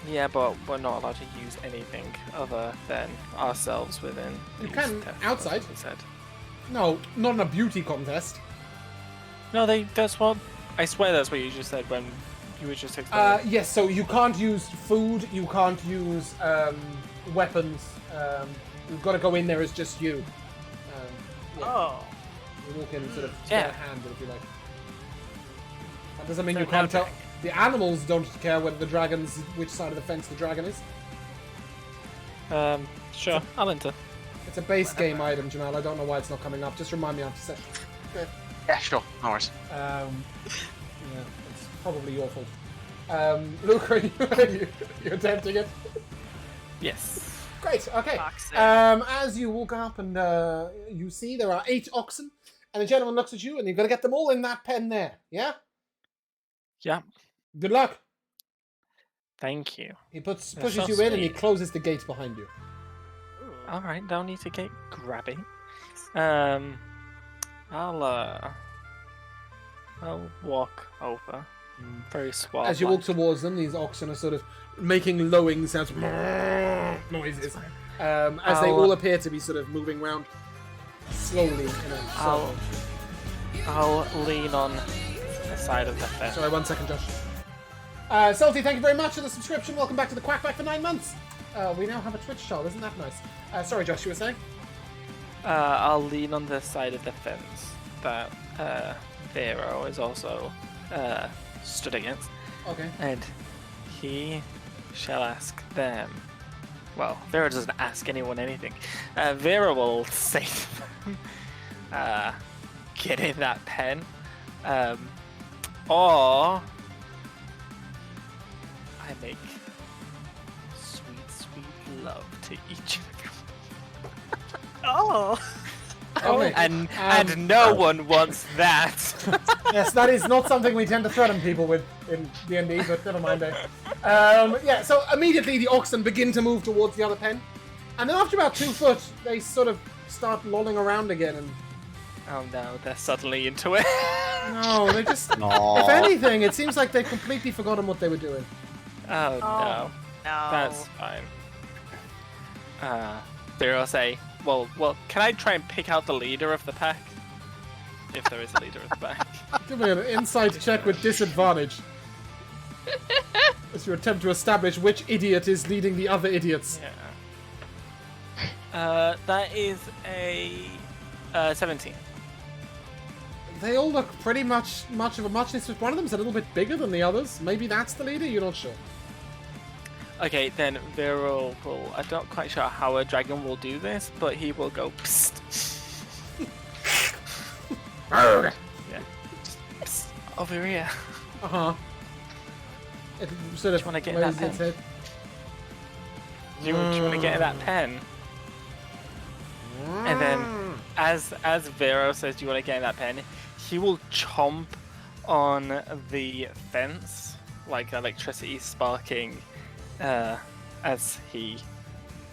Yeah, but we're not allowed to use anything other than ourselves within. You these can 10 outside. he said. No, not in a beauty contest. No, that's what. I swear that's what you just said when you were just explaining. Yes, so you can't use food, you can't use weapons. You've got to go in there as just you. Yeah. Oh. You walk in sort of Yeah. handed, if you like. That doesn't mean So you can't no tell. The animals don't care whether the dragon's which side of the fence the dragon is. Sure, I'm into. It's a base game item, Jamal. I don't know why it's not coming up. Just remind me after session. Okay. Yeah, sure. No worries. Yeah, it's probably your fault. Luke, are you ready? You're attempting it? Yes. Great, okay. Oxen. As you walk up and you see there are 8 oxen, and the gentleman looks at you, and you've got to get them all in that pen there, yeah? Yeah. Good luck. Thank you. He That's pushes so you in, and he sweet. closes the gate behind you. All right, don't need to get grabby. I'll walk over. Very suave. As you walk towards them, these oxen are sort of making lowing sounds, noises, as they all appear to be sort of moving around slowly in a circle. I'll lean on the side of the fence. Sorry, 1 second, Josh. Salty, thank you very much for the subscription. Welcome back to the Quack for 9 months. We now have a Twitch channel, isn't that nice? Sorry, Josh, you were saying? I'll lean on the side of the fence that Vero is also stood against. Okay. And he shall ask them. Well, Vera doesn't ask anyone anything. Vera will say to them, get in that pen. Or I make sweet, sweet love to each of you. Oh. Okay. And no one wants that. Yes, that is not something we tend to threaten people with in D&D, but never mind it. Yeah, so immediately the oxen begin to move towards the other pen. And then after about 2 foot, they sort of start lolling around again. And Oh no, they're suddenly into it. no, they just... If anything, it seems like they've completely forgotten what they were doing. Oh no. No. That's fine. Vera will say, well, can I try and pick out the leader of the pack? If there is a leader of the pack. Give me an insight check with disadvantage. As you attempt to establish which idiot is leading the other idiots. Yeah. That is a 17. They all look pretty much of a muchness. One of them's a little bit bigger than the others. Maybe that's the leader, you're not sure. Okay, then Vera will... I'm not quite sure how a dragon will do this, but he will go psst. Yeah. Just psst, over here. Uh-huh. It sort of Do you wanna get in that raises its pen? head. Do you want to get in that pen? And then, as Vero says, do you want to get in that pen? He will chomp on the fence, like electricity sparking, as he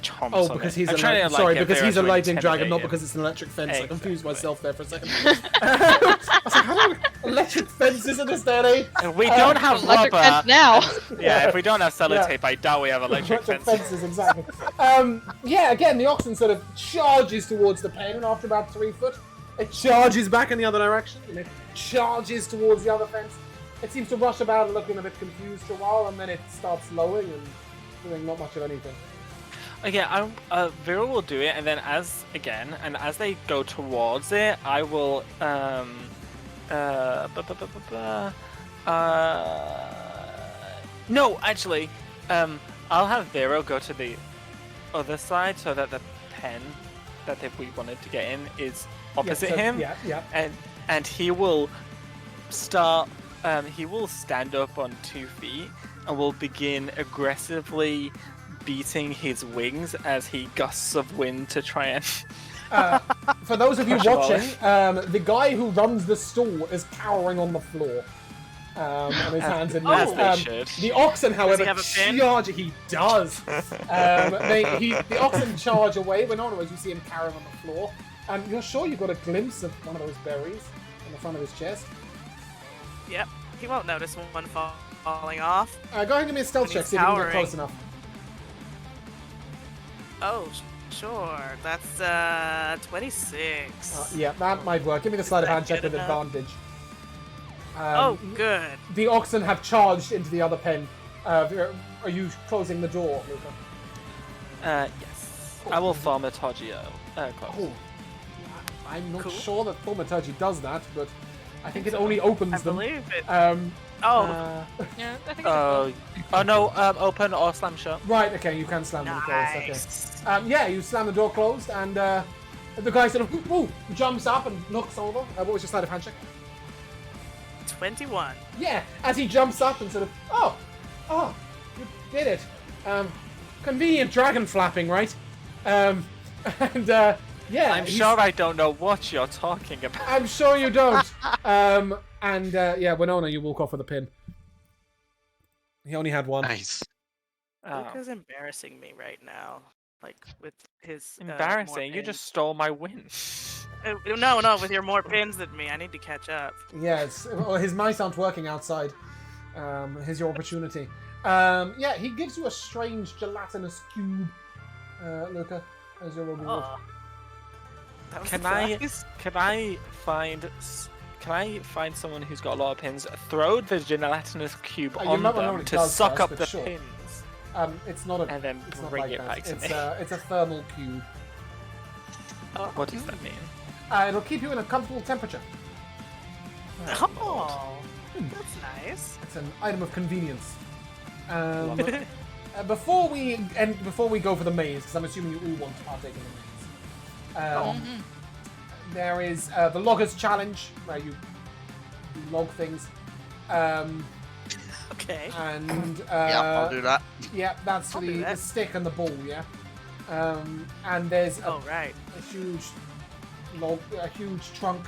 chomps Oh, on because it. he's I'm a trying to, sorry, get because Vero he's a to lightning dragon, intimidate not him. because it's an electric fence. I confused Exactly. myself there for a second. I was like, how do electric fences in this day and age? And we don't have Electric rubber. fence now. Yeah, if we don't have sellotape, I doubt we have electric Electric fences. fences, exactly. Yeah, again, the oxen sort of charges towards the pen, and after about 3 foot, it charges back in the other direction, and it charges towards the other fence. it seems to rush about looking a bit confused for a while, and then it starts lowing and doing not much of anything. Okay, Vera will do it, and then as they go towards it, I will no, actually, I'll have Vero go to the other side so that the pen that we wanted to get in is opposite him. Yeah. And he will start. He will stand up on 2 feet and will begin aggressively beating his wings as he gusts of wind to try and. For those of you watching, the guy who runs the stall is cowering on the floor. On his hands and knees. The oxen, however, charge. He does. The oxen charge away, but not always. You see him cowering on the floor. And you're sure you got a glimpse of one of those berries in the front of his chest. Yep, he won't notice one falling off. Go ahead and give me a stealth check, see if you can get close enough. Oh, sure. That's 26. Yeah, that might work. Give me the sleight of hand check with advantage. Oh, good. The oxen have charged into the other pen. Are you closing the door, Luca? Yes. I will thaumaturgio. Oh, I'm not sure that thaumaturgy does that, but I think it only opens them. I believe it. Yeah, I think Oh no, open or slam shut. Right, okay, you can slam them closed. Okay. Yeah, you slam the door closed, and the guy sort of jumps up and knocks over. What was your sleight of hand check? 21. Yeah, as he jumps up and sort of, oh, you did it. Convenient dragon flapping, right? And yeah. I'm sure I don't know what you're talking about. I'm sure you don't. Yeah, Winona, you walk off with a pin. He only had one. Nice. Luca's embarrassing me right now. Like, with his... Embarrassing? You just stole my win. No, with your more pins than me. I need to catch up. Yeah, his mice aren't working outside. Here's your opportunity. Yeah, he gives you a strange gelatinous cube, Luca, as your reward. Can I find someone who's got a lot of pins? Throw the gelatinous cube on them to suck up the pins. It's not a. And then bring it back to me. It's a thermal cube. What does that mean? It'll keep you in a comfortable temperature. Oh, that's nice. It's an item of convenience. Before we go for the maze, because I'm assuming you all want to partake in the maze. There is the Loggers Challenge, where you log things. Okay. And I'll do that. Yeah, that's for the stick and the ball. Yeah. And there's a huge trunk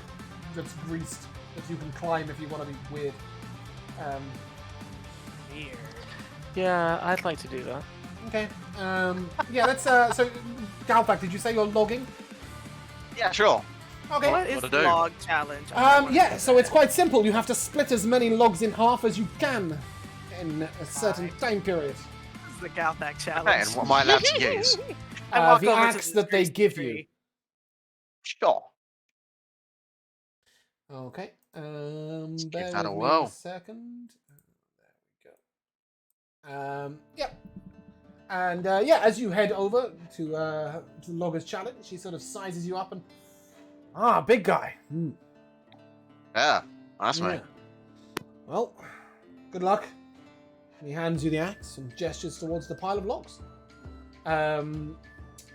that's greased that you can climb if you want to be weird. Weird. Yeah, I'd like to do that. Okay. Yeah, that's so. Galvac, did you say you're logging? Yeah, sure. Okay. What is the log challenge? Yeah, so it's quite simple. You have to split as many logs in half as you can in a certain time period. This is the Galvac challenge. Okay, and what am I allowed to use? The axe that they give you. Sure. Okay. Give Bear that a with me whirl. a second. There we go. Yep. And yeah, as you head over to Logger's Challenge, she sort of sizes you up and big guy. Yeah, that's me. Well, good luck. He hands you the axe and gestures towards the pile of logs. From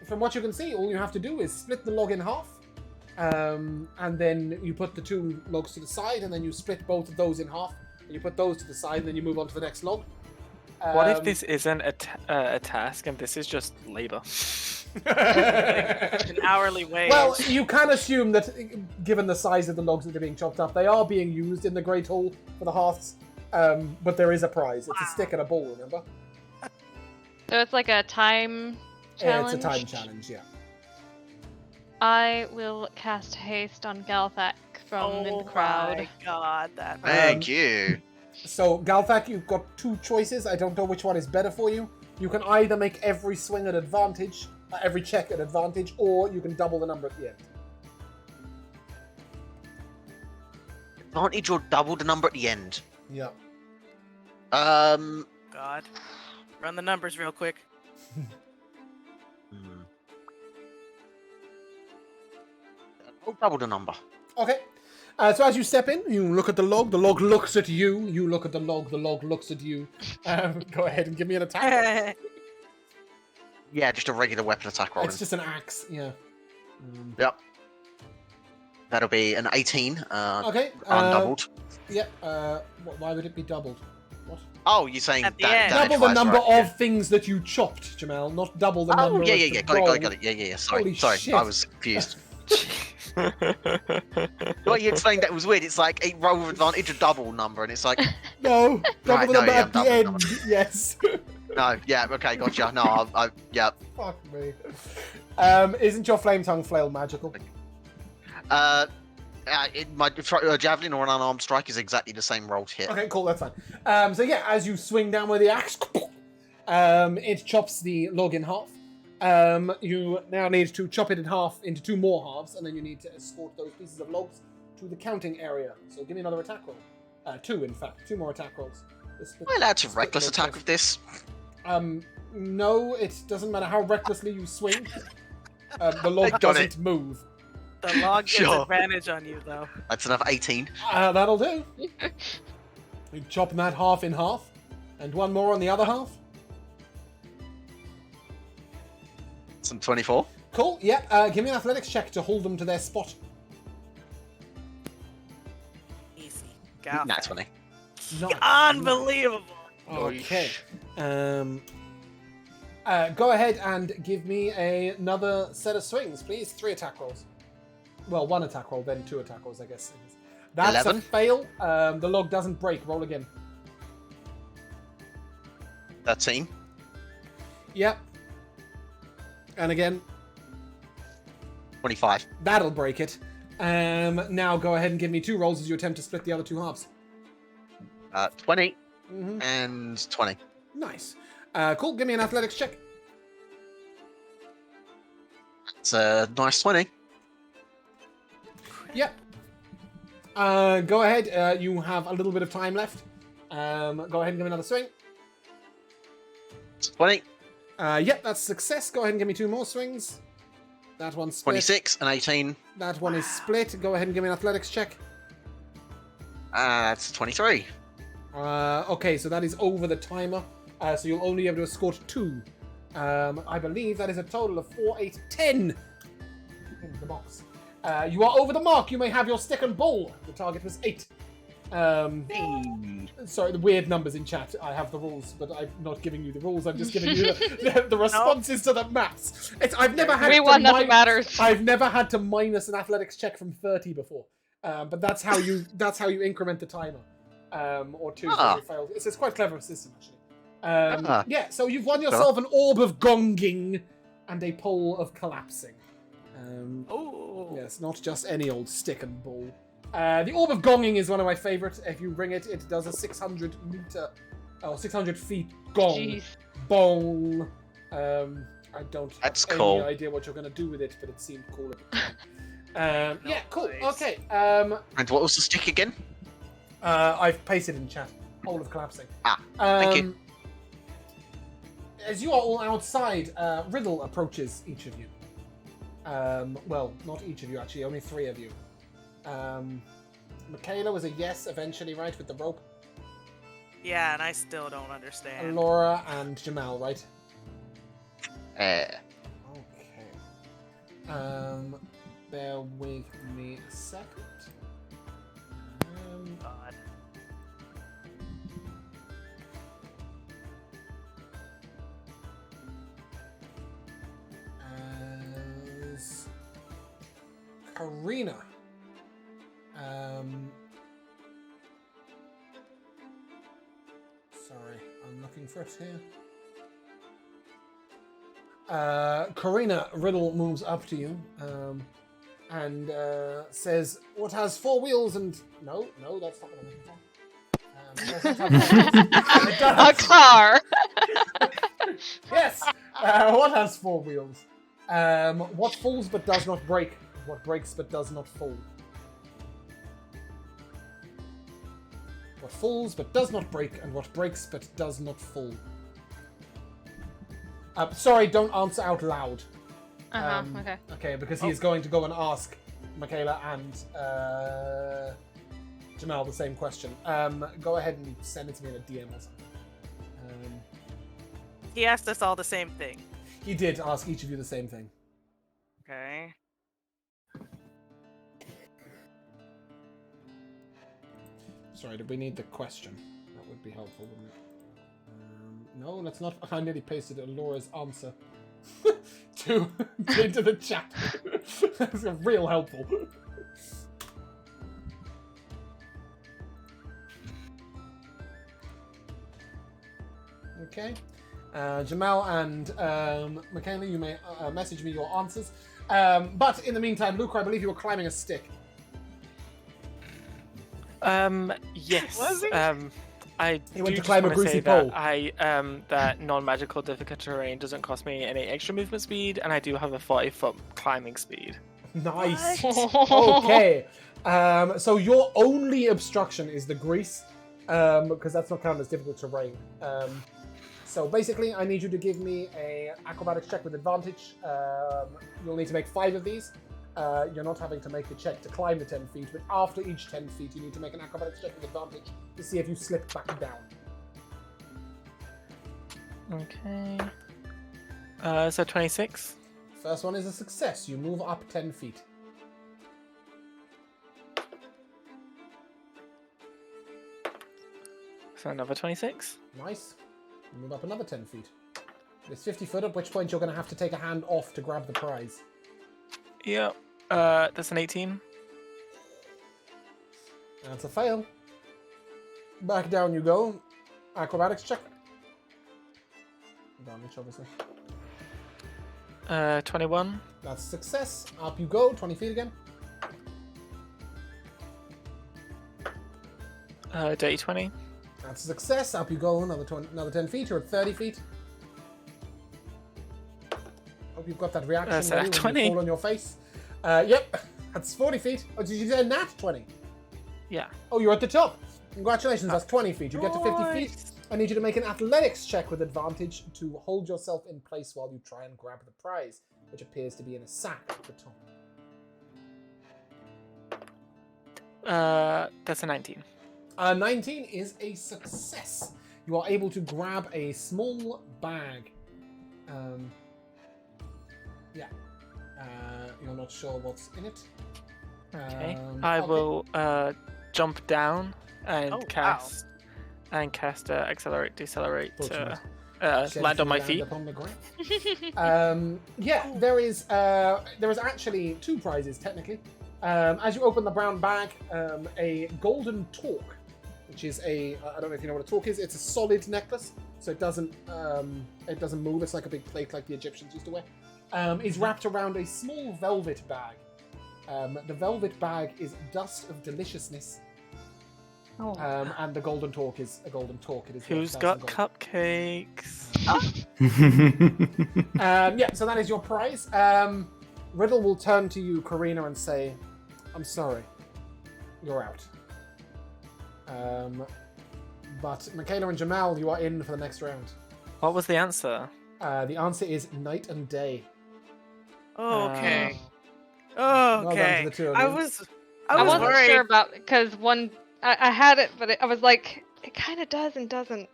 what you can see, all you have to do is split the log in half, and then you put the 2 logs to the side, and then you split both of those in half, and you put those to the side, and then you move on to the next log. What if this isn't a task and this is just labor? An hourly wage. Well, you can assume that, given the size of the logs that are being chopped up, they are being used in the Great Hall for the hearths. But there is a prize. It's a stick and a ball, remember? So it's like a time challenge? Yeah, it's a time challenge, yeah. I will cast haste on Galvac from in the crowd. Oh my god, that. Thank you. So, Galvac, you've got 2 choices. I don't know which one is better for you. You can either make every swing at advantage, every check at advantage, or you can double the number at the end. Advantage or double the number at the end. Yeah. God. Run the numbers real quick. I'll double the number. Okay. So as you step in, you look at the log looks at you, you look at the log looks at you. Go ahead and give me an attack. Yeah, just a regular weapon attack roll. It's just an axe, yeah. Yep. That'll be an 18. Okay. Undoubled. Yep. Why would it be doubled? What? Oh, you're saying At the that end. Double the damage-wise, number right, of things that you chopped, Jamal, not double the yeah. number Oh, yeah, of yeah, the yeah. Got roll. it. Yeah. Sorry, Holy sorry. shit. I was confused. The way you explained that was weird. It's like a roll with advantage, a double number, and it's like, No, double Right, the no, number yeah, at the double the end. number. Yes. no, yeah, okay, gotcha. No, yeah. Fuck me. Isn't your flame tongue flail magical? My javelin or an unarmed strike is exactly the same roll to hit. Okay, cool, that's fine. So yeah, as you swing down with the axe, it chops the log in half. You now need to chop it in half into 2 more halves, and then you need to escort those pieces of logs to the counting area. So give me another attack roll. 2, in fact. 2 more attack rolls. Am I allowed to reckless attack with this? No, it doesn't matter how recklessly you swing. The log Got doesn't it. move. The log gets Sure. advantage on you, though. That's another 18. That'll do. You chop that half in half, and 1 more on the other half. Some 24. Cool, yep. Give me an athletics check to hold them to their spot. Easy. Got That's 20. Nice. Unbelievable. Okay. Go ahead and give me another set of swings, please. 3 attack rolls. Well, 1 attack roll, then 2 attack rolls, I guess. That's 11. a fail. The log doesn't break. Roll again. 13. Yep. And again. 25. That'll break it. Now go ahead and give me 2 rolls as you attempt to split the other 2 halves. 20 Mm-hmm. and 20. Nice. Cool. Give me an athletics check. It's a nice 20. Yep. Go ahead. You have a little bit of time left. Go ahead and give me another swing. 20, Yep, that's success. Go ahead and give me 2 more swings. That one's split. 26, and 18. That one is split. Go ahead and give me an athletics check. That's 23. Okay, so that is over the timer. So you'll only be able to escort 2. I believe that is a total of 4, 8, 10 in the box. You are over the mark. You may have your stick and ball. The target was 8. Sorry, the weird numbers in chat. I have the rules, but I'm not giving you the rules. I'm just giving you the responses to the maths. I've never had We to won, nothing matters. I've never had to minus an athletics check from 30 before. But that's how you increment the timer. Or 2 Ah. if you fail. It's quite a clever system actually. Ah. Yeah, so you've won yourself an orb of gonging and a pole of collapsing. Oh. Yes, not just any old stick and ball. The Orb of Gonging is one of my favorites. If you ring it, it does a 600 feet gong. Jeez. Bong. I don't That's have cool. any idea what you're going to do with it, but it seemed cool at the time. Yeah, cool. Nice. Okay. And what was the stick again? I've pasted in chat. Pole of collapsing. Thank you. As you are all outside, Riddle approaches each of you. Well, not each of you actually, only 3 of you. Michaela was a yes eventually, right, with the rope? Yeah, and I still don't understand. Laura and Jamal, right? Eh. Okay. Bear with me a second. God. As Karina. Sorry, I'm looking for it here. Karina, Riddle moves up to you and says, "What has 4 wheels and..." No, that's not what I'm looking for. It does not have 4 wheels. It does. A car! Yes! What has 4 wheels? What falls but does not break? What breaks but does not fall? What falls but does not break, and what breaks but does not fall. Sorry, don't answer out loud. Okay. Okay, because he is going to go and ask Michaela and Jamal the same question. Go ahead and send it to me in a DM or something. He asked us all the same thing. He did ask each of you the same thing. Okay. Sorry, do we need the question? That would be helpful, wouldn't it? No, let's not. I nearly pasted Laura's answer into the chat. That's real helpful. Okay. Jamal and Michaela, you may message me your answers. But in the meantime, Luca, I believe you were climbing a stick. Yes. Was he? He went do to climb a just wanna greasy say pole. that that non-magical difficult terrain doesn't cost me any extra movement speed, and I do have a 40-foot climbing speed. Nice. Okay. So your only obstruction is the grease, because that's not counted as difficult terrain. So basically, I need you to give me a acrobatics check with advantage. You'll need to make 5 of these. You're not having to make the check to climb the 10 feet, but after each 10 feet, you need to make an acrobatics check with advantage to see if you slip back down. Okay. So 26. First one is a success. You move up 10 feet. So another 26. Nice. You move up another 10 feet. It's 50 foot, at which point you're going to have to take a hand off to grab the prize. Yep. That's an 18. That's a fail. Back down you go. Acrobatics check. Advantage, obviously. 21. That's a success. Up you go, 20 feet again. Dirty 20. That's a success. Up you go, another 10 feet. You're at 30 feet. Hope you've got that reaction That's ready when 20. you fall on your face. Yep, that's 40 feet. Oh, did you say nat 20? Yeah. Oh, you're at the top. Congratulations, that's 20 feet. You get to 50 feet. I need you to make an athletics check with advantage to hold yourself in place while you try and grab the prize, which appears to be in a sack at the top. That's a 19. 19 is a success. You are able to grab a small bag. Yeah. You're not sure what's in it. Okay. I will jump down and Oh, wow. cast accelerate, decelerate to Fortunate. land on my Land feet. upon the ground. Yeah, there is actually 2 prizes technically. As you open the brown bag, a golden torque, which is I don't know if you know what a torque is. It's a solid necklace, so it doesn't move. It's like a big plate like the Egyptians used to wear. Is wrapped around a small velvet bag. The velvet bag is dust of deliciousness. Oh. And the golden torque is a golden torque. It is Who's worth got 1,000 cupcakes? gold. Yeah, so that is your prize. Riddle will turn to you, Karina, and say, "I'm sorry, you're out." But Michaela and Jamal, you are in for the next round. What was the answer? The answer is night and day. Okay. Well done to Okay. the two of I you. was I wasn't worried. sure about because I had it, but I was like, it kind of does and doesn't.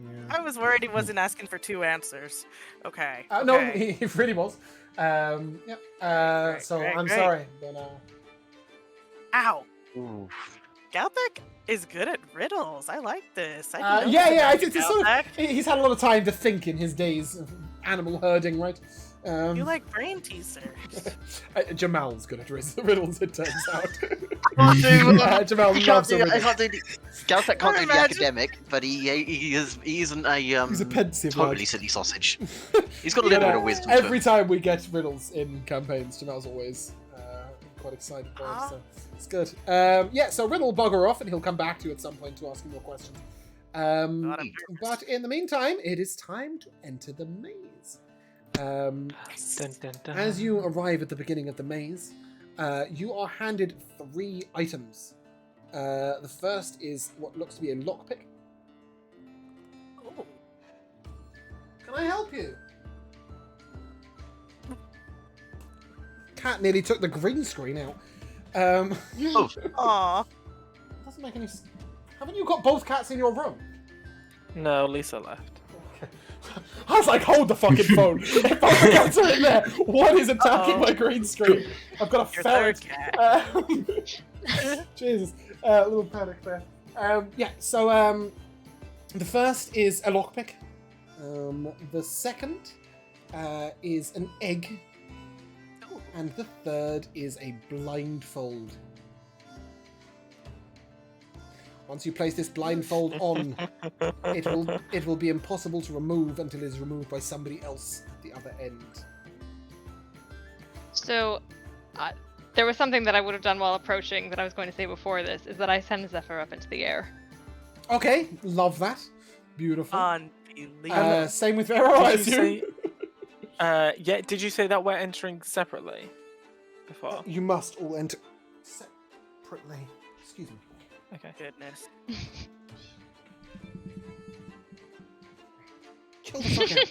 Yeah. I was worried he wasn't asking for 2 answers. Okay. No, okay. he really was. Yep. So great, I'm great. sorry, but Ow. Oof. Galthek is good at riddles. I like this. I didn't know yeah. this It's about sort of, Galthek. he's had a lot of time to think in his days of animal herding, right? You like brain teasers. Jamal's good at riddles, it turns out. Jamal He can't loves do. a riddle. Galthek can't do the Imagine- academic, but he isn't a He's a pensive totally lad. silly sausage. He's got a little bit of wisdom. to him. Every time we get riddles in campaigns, Jamal's always quite excited for it, so it's good. Yeah, so Riddle will bugger off and he'll come back to you at some point to ask you more questions. God, I'm But in the meantime, it is time to enter the maze. Dun, dun, dun. As you arrive at the beginning of the maze, you are handed 3 items. The first is what looks to be a lockpick. Oh. Can I help you? Cat nearly took the green screen out. Oh, Aw. Doesn't make any. Haven't you got both cats in your room? No, Lisa left. I was like, hold the fucking phone. If both the cats are in there, one is attacking my green screen. I've got a Your ferret. third cat. Jesus, a little panic there. Yeah, so the first is a lockpick. The second is an egg. And the third is a blindfold. Once you place this blindfold on, it will be impossible to remove until it is removed by somebody else at the other end. So, there was something that I would have done while approaching that I was going to say before this, is that I send Zephyr up into the air. Okay, love that. Beautiful. Unbelievable. Same with Vero, I Did you assume. yeah, did you say that we're entering separately before? You must all enter separately. Excuse me. Okay. Goodness. Kill the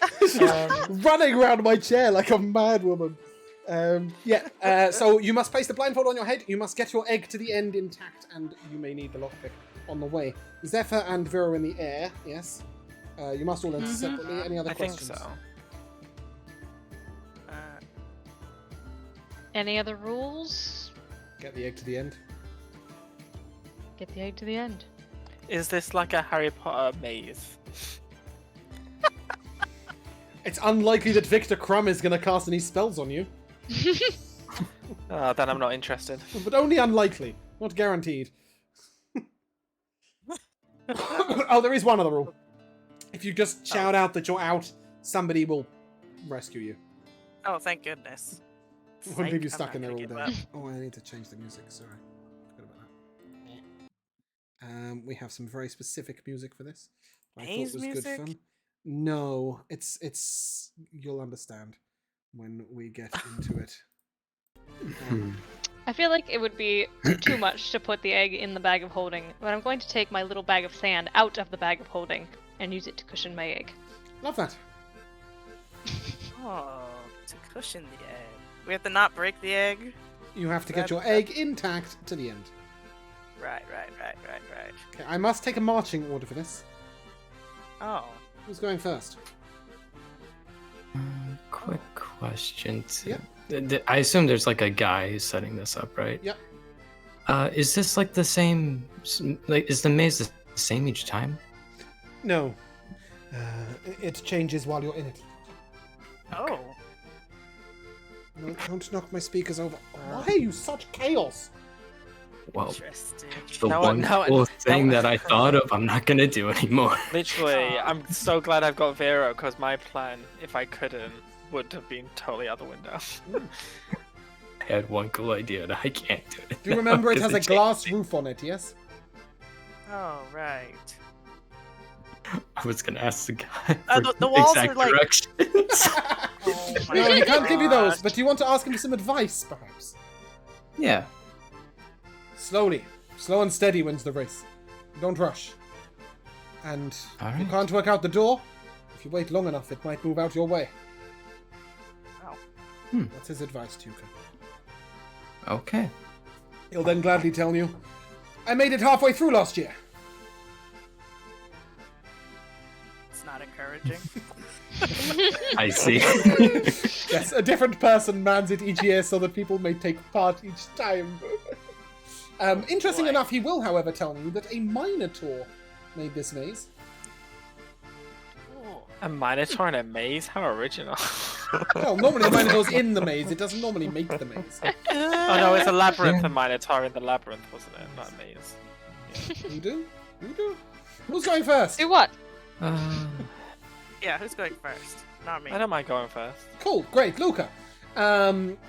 fuck out. Running around my chair like a mad woman. So you must place the blindfold on your head. You must get your egg to the end intact, and you may need the lockpick on the way. Zephyr and Vero in the air. Yes. You must all enter separately. Any other I think questions? so. Any other rules? Get the egg to the end. Get the egg to the end. Is this like a Harry Potter maze? It's unlikely that Victor Crumb is going to cast any spells on you, Then I'm not interested. but only unlikely, not guaranteed. Oh, there is one other rule. If you just shout out that you're out, somebody will rescue you. Oh, thank goodness. Won't leave you I'm stuck not in there all gonna give day. up. Oh, I need to change the music. Sorry, forgot about that. We have some very specific music for this. I Maze thought was music? good fun. No, it's you'll understand when we get into it. I feel like it would be too much to put the egg in the bag of holding, but I'm going to take my little bag of sand out of the bag of holding and use it to cushion my egg. Love that. Oh, to cushion the egg. We have to not break the egg? You have to get your That- egg intact to the end. Right. Okay, I must take a marching order for this. Oh. Who's going first? Quick question. Yep. I assume there's like a guy who's setting this up, right? Yep. Is this like the same? Like, is the maze the same each time? No. It changes while you're in it. Oh. No, don't knock my speakers over. Why are you such chaos? Well, Interesting. the No, one no, cool no. thing that I thought of, I'm not gonna do anymore. Literally, I'm so glad I've got Vero, because my plan, if I couldn't, would have been totally out the window. I had one cool idea and I can't do it. Do you remember it has a glass roof on it, yes? Oh, right. I was gonna ask the guy Uh, for the walls exact are like- directions. Oh my No, he can't give you those, gosh. but do you want to ask him for some advice, perhaps? Yeah. Slowly. Slow and steady wins the race. Don't rush. And All if you right. can't work out the door, if you wait long enough, it might move out your way. Oh. That's his advice, Tuka. Okay. He'll then gladly tell you, I made it halfway through last year. It's not encouraging. I see. Yes, a different person mans it each year so that people may take part each time. Interesting boy. enough, he will, however, tell you that a Minotaur made this maze. A Minotaur in a maze? How original. Well, normally a Minotaur's in the maze. It doesn't normally make the maze. Oh no, it's a labyrinth, a Minotaur in the labyrinth, wasn't it? Not a maze. You do? You do? Who's going first? Do what? Yeah, who's going first? Not me. I don't mind going first. Cool, great, Luca.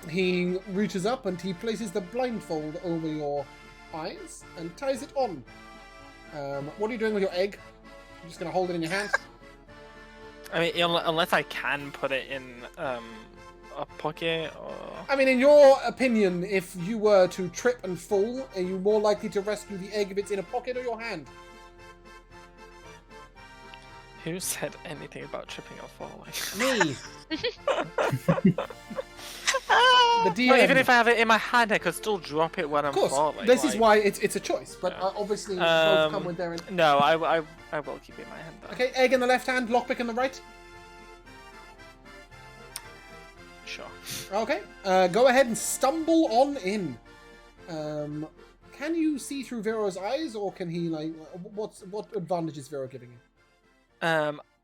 He reaches up and he places the blindfold over your eyes and ties it on. What are you doing with your egg? You're just going to hold it in your hand? I mean, unless I can put it in a pocket or? I mean, in your opinion, if you were to trip and fall, are you more likely to rescue the egg if it's in a pocket or your hand? Who said anything about tripping or falling? Me. The DM. Well, even if I have it in my hand, I could still drop it when I'm Of course, falling. this is like- why it's a choice, but Yeah. obviously both come with their... No, I will keep it in my hand. Though. Okay, egg in the left hand, lockpick in the right. Sure. Okay, go ahead and stumble on in. Can you see through Vero's eyes, or can he, like, what advantage is Vero giving you?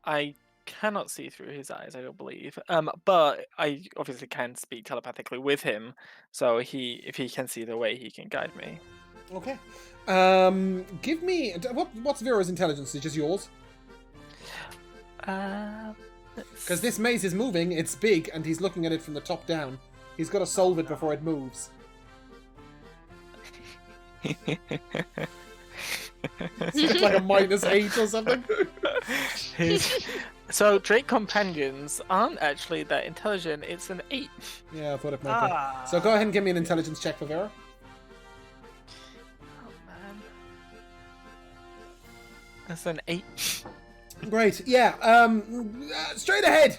I cannot see through his eyes, I don't believe. But I obviously can speak telepathically with him, so if he can see the way, he can guide me. Okay. Give me... What's Vero's intelligence? Is it just yours? Because this maze is moving, it's big, and he's looking at it from the top down. He's got to solve it before it moves. It's like a -8 or something. So Drake companions aren't actually that intelligent. It's an 8. Yeah, I thought it might be. So go ahead and give me an intelligence check for Vera. Oh man, that's an 8. Great. Yeah. Straight ahead.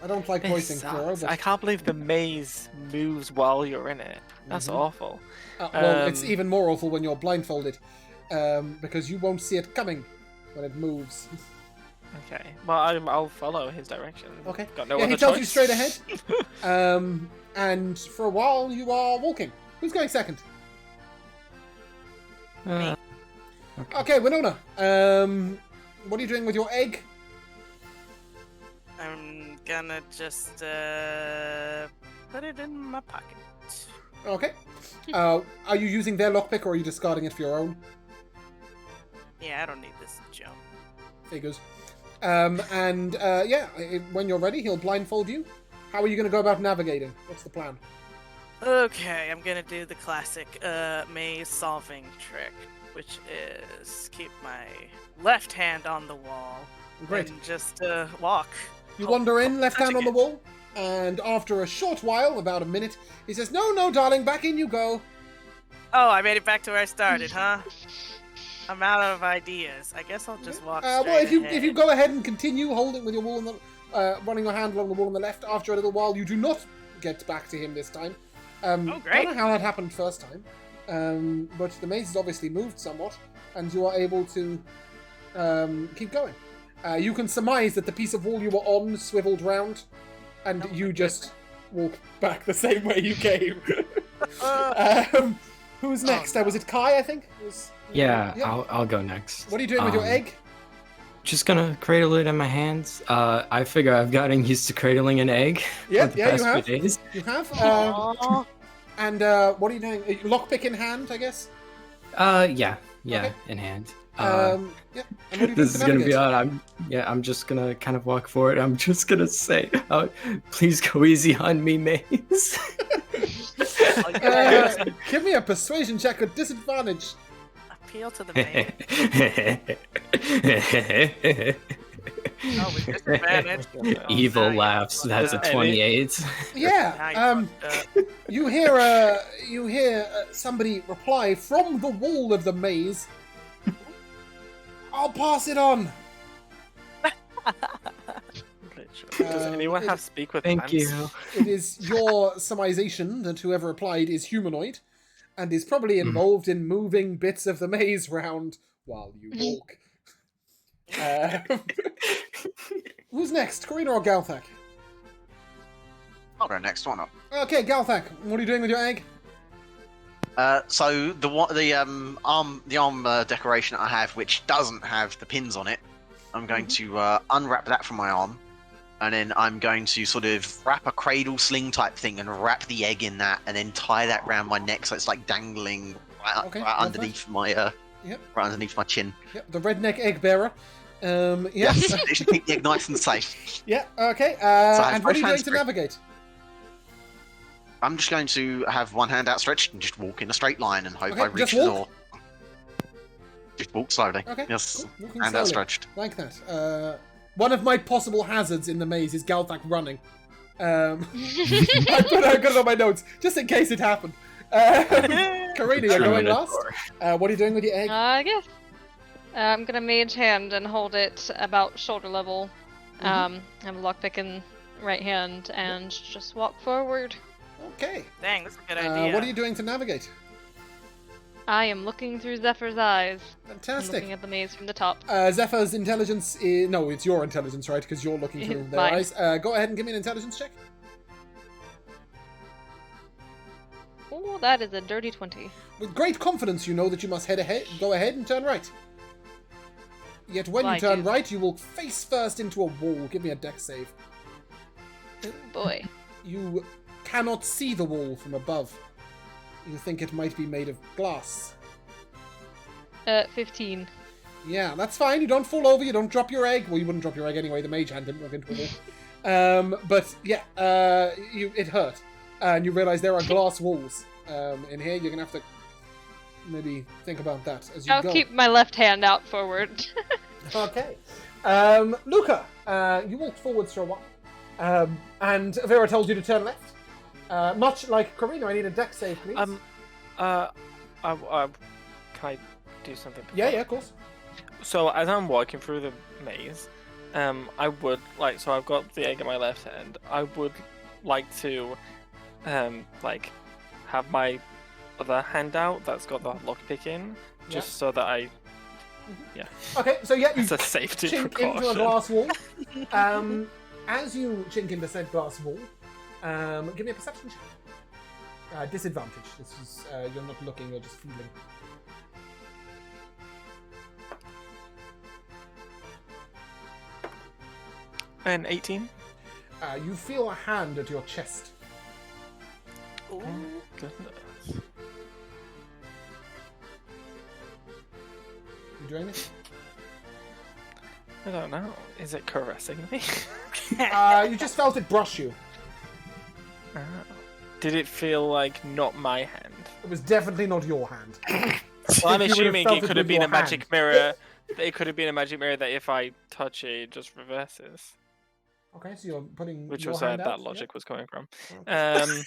I don't like This voicing Vera, sucks. but I can't believe the maze moves while you're in it. That's awful. well, it's Um, even more awful when you're blindfolded, because you won't see it coming when it moves. Okay. Well, I'll follow his direction. Okay. Got no Yeah, other he tells choice. you straight ahead. And for a while you are walking. Who's going second? Okay, Winona. What are you doing with your egg? I'm gonna just put it in my pocket. Okay. Are you using their lockpick or are you discarding it for your own? Yeah, I don't need this jump. Figures. When you're ready, he'll blindfold you. How are you going to go about navigating? What's the plan? Okay, I'm gonna do the classic maze solving trick, which is keep my left hand on the wall Great. and just walk. You wander in, left hand on the it. wall, and after a short while, about a minute, he says, No, darling, back in you go. Oh, I made it back to where I started, huh? I'm out of ideas. I guess I'll just walk straight Well, if you ahead. go ahead and continue holding with your wall on the, running your hand along the wall on the left, after a little while, you do not get back to him this time. Oh, great. Don't know how that happened first time, but the maze has obviously moved somewhat, and you are able to keep going. You can surmise that the piece of wall you were on swiveled round, and Oh, you my just walk back the same way you came. Who's next? no. Was it Kai, I think? Yeah, Yeah. I'll go next. What are you doing with your egg? Just gonna cradle it in my hands. I figure I've gotten used to cradling an egg Yeah, for the yeah, past you have. few days. You have. Aw. And what are you doing? Lockpick in hand, I guess. Yeah, Okay. in hand. Yeah. And what are you doing This to is gonna be navigate? odd. I'm just gonna kind of walk forward. I'm just gonna say, please go easy on me, maze. Give me a persuasion check with disadvantage. Appeal to the main. Oh, with disadvantage. Evil nice. laughs. That's a Any- 28. Yeah. Nice. You hear somebody reply from the wall of the maze. I'll pass it on. Does anyone it- have speak with Thank plants? you. It is your surmisation that whoever replied is humanoid, and is probably involved in moving bits of the maze round while you walk. Who's next, Karina or Galthak? I'll go next. Why not? Okay, Galthak, what are you doing with your egg? So the arm decoration that I have, which doesn't have the pins on it, I'm going to unwrap that from my arm, and then I'm going to sort of wrap a cradle sling type thing and wrap the egg in that, and then tie that around my neck so it's like dangling Okay, right love underneath my Yep. right underneath my chin. Yep, the redneck egg bearer. Yeah. Yes, it should keep the egg nice and safe. Yeah, okay. I have And what are you both doing hands to free. navigate? I'm just going to have one hand outstretched and just walk in a straight line and hope Okay, I reach just the walk? door. Just walk slowly. Okay, Yes, cool. Walking hand slowly. outstretched. Like that. One of my possible hazards in the maze is Galthak running. I got it on my notes just in case it happened. Karina, you're going last. What are you doing with your egg? I guess. I'm gonna mage hand and hold it about shoulder level. Have a lockpick in right hand and just walk forward. Okay. Dang, that's a good idea. What are you doing to navigate? I am looking through Zephyr's eyes. I'm Fantastic. looking at the maze from the top. Zephyr's intelligence is... No, it's your intelligence, right? Because you're looking through their Mine. eyes. Go ahead and give me an intelligence check. Oh, that is a dirty 20. With great confidence, you know that you must go ahead and turn right. Yet when Well, you turn I do. right, you will face first into a wall. Give me a dex save. Boy. You cannot see the wall from above. You think it might be made of glass. 15. Yeah, that's fine. You don't fall over. You don't drop your egg. Well, you wouldn't drop your egg anyway. The mage hand didn't walk into a wall. But yeah, it hurt. And you realise there are glass walls in here. You're going to have to maybe think about that as you I'll go. keep my left hand out forward. Okay. Luca, you walked forwards for a while. And Vera told you to turn left. Much like Karina, I need a dex save, please. Can I do something? Yeah, of course. So as I'm walking through the maze, I would like. So I've got the egg in my left hand. I would like to, have my other hand out that's got the lockpick in, just so that I. Yeah. Okay, so yeah, you It's a safety chink precaution. into a glass wall. As you chink into said glass wall, give me a perception check. Disadvantage. This is you're not looking, you're just feeling. And 18. You feel a hand at your chest. Ooh. Goodness. You doing this? I don't know. Is it caressing me? You just felt it brush you. Ah. Did it feel like not my hand? It was definitely not your hand. Well, I'm If you would've assuming felt it it could have with been your a magic hand. mirror. It could have been a magic mirror that if I touch it, it just reverses. Okay, so you're putting Which your was hand where out, that logic was coming from. Okay.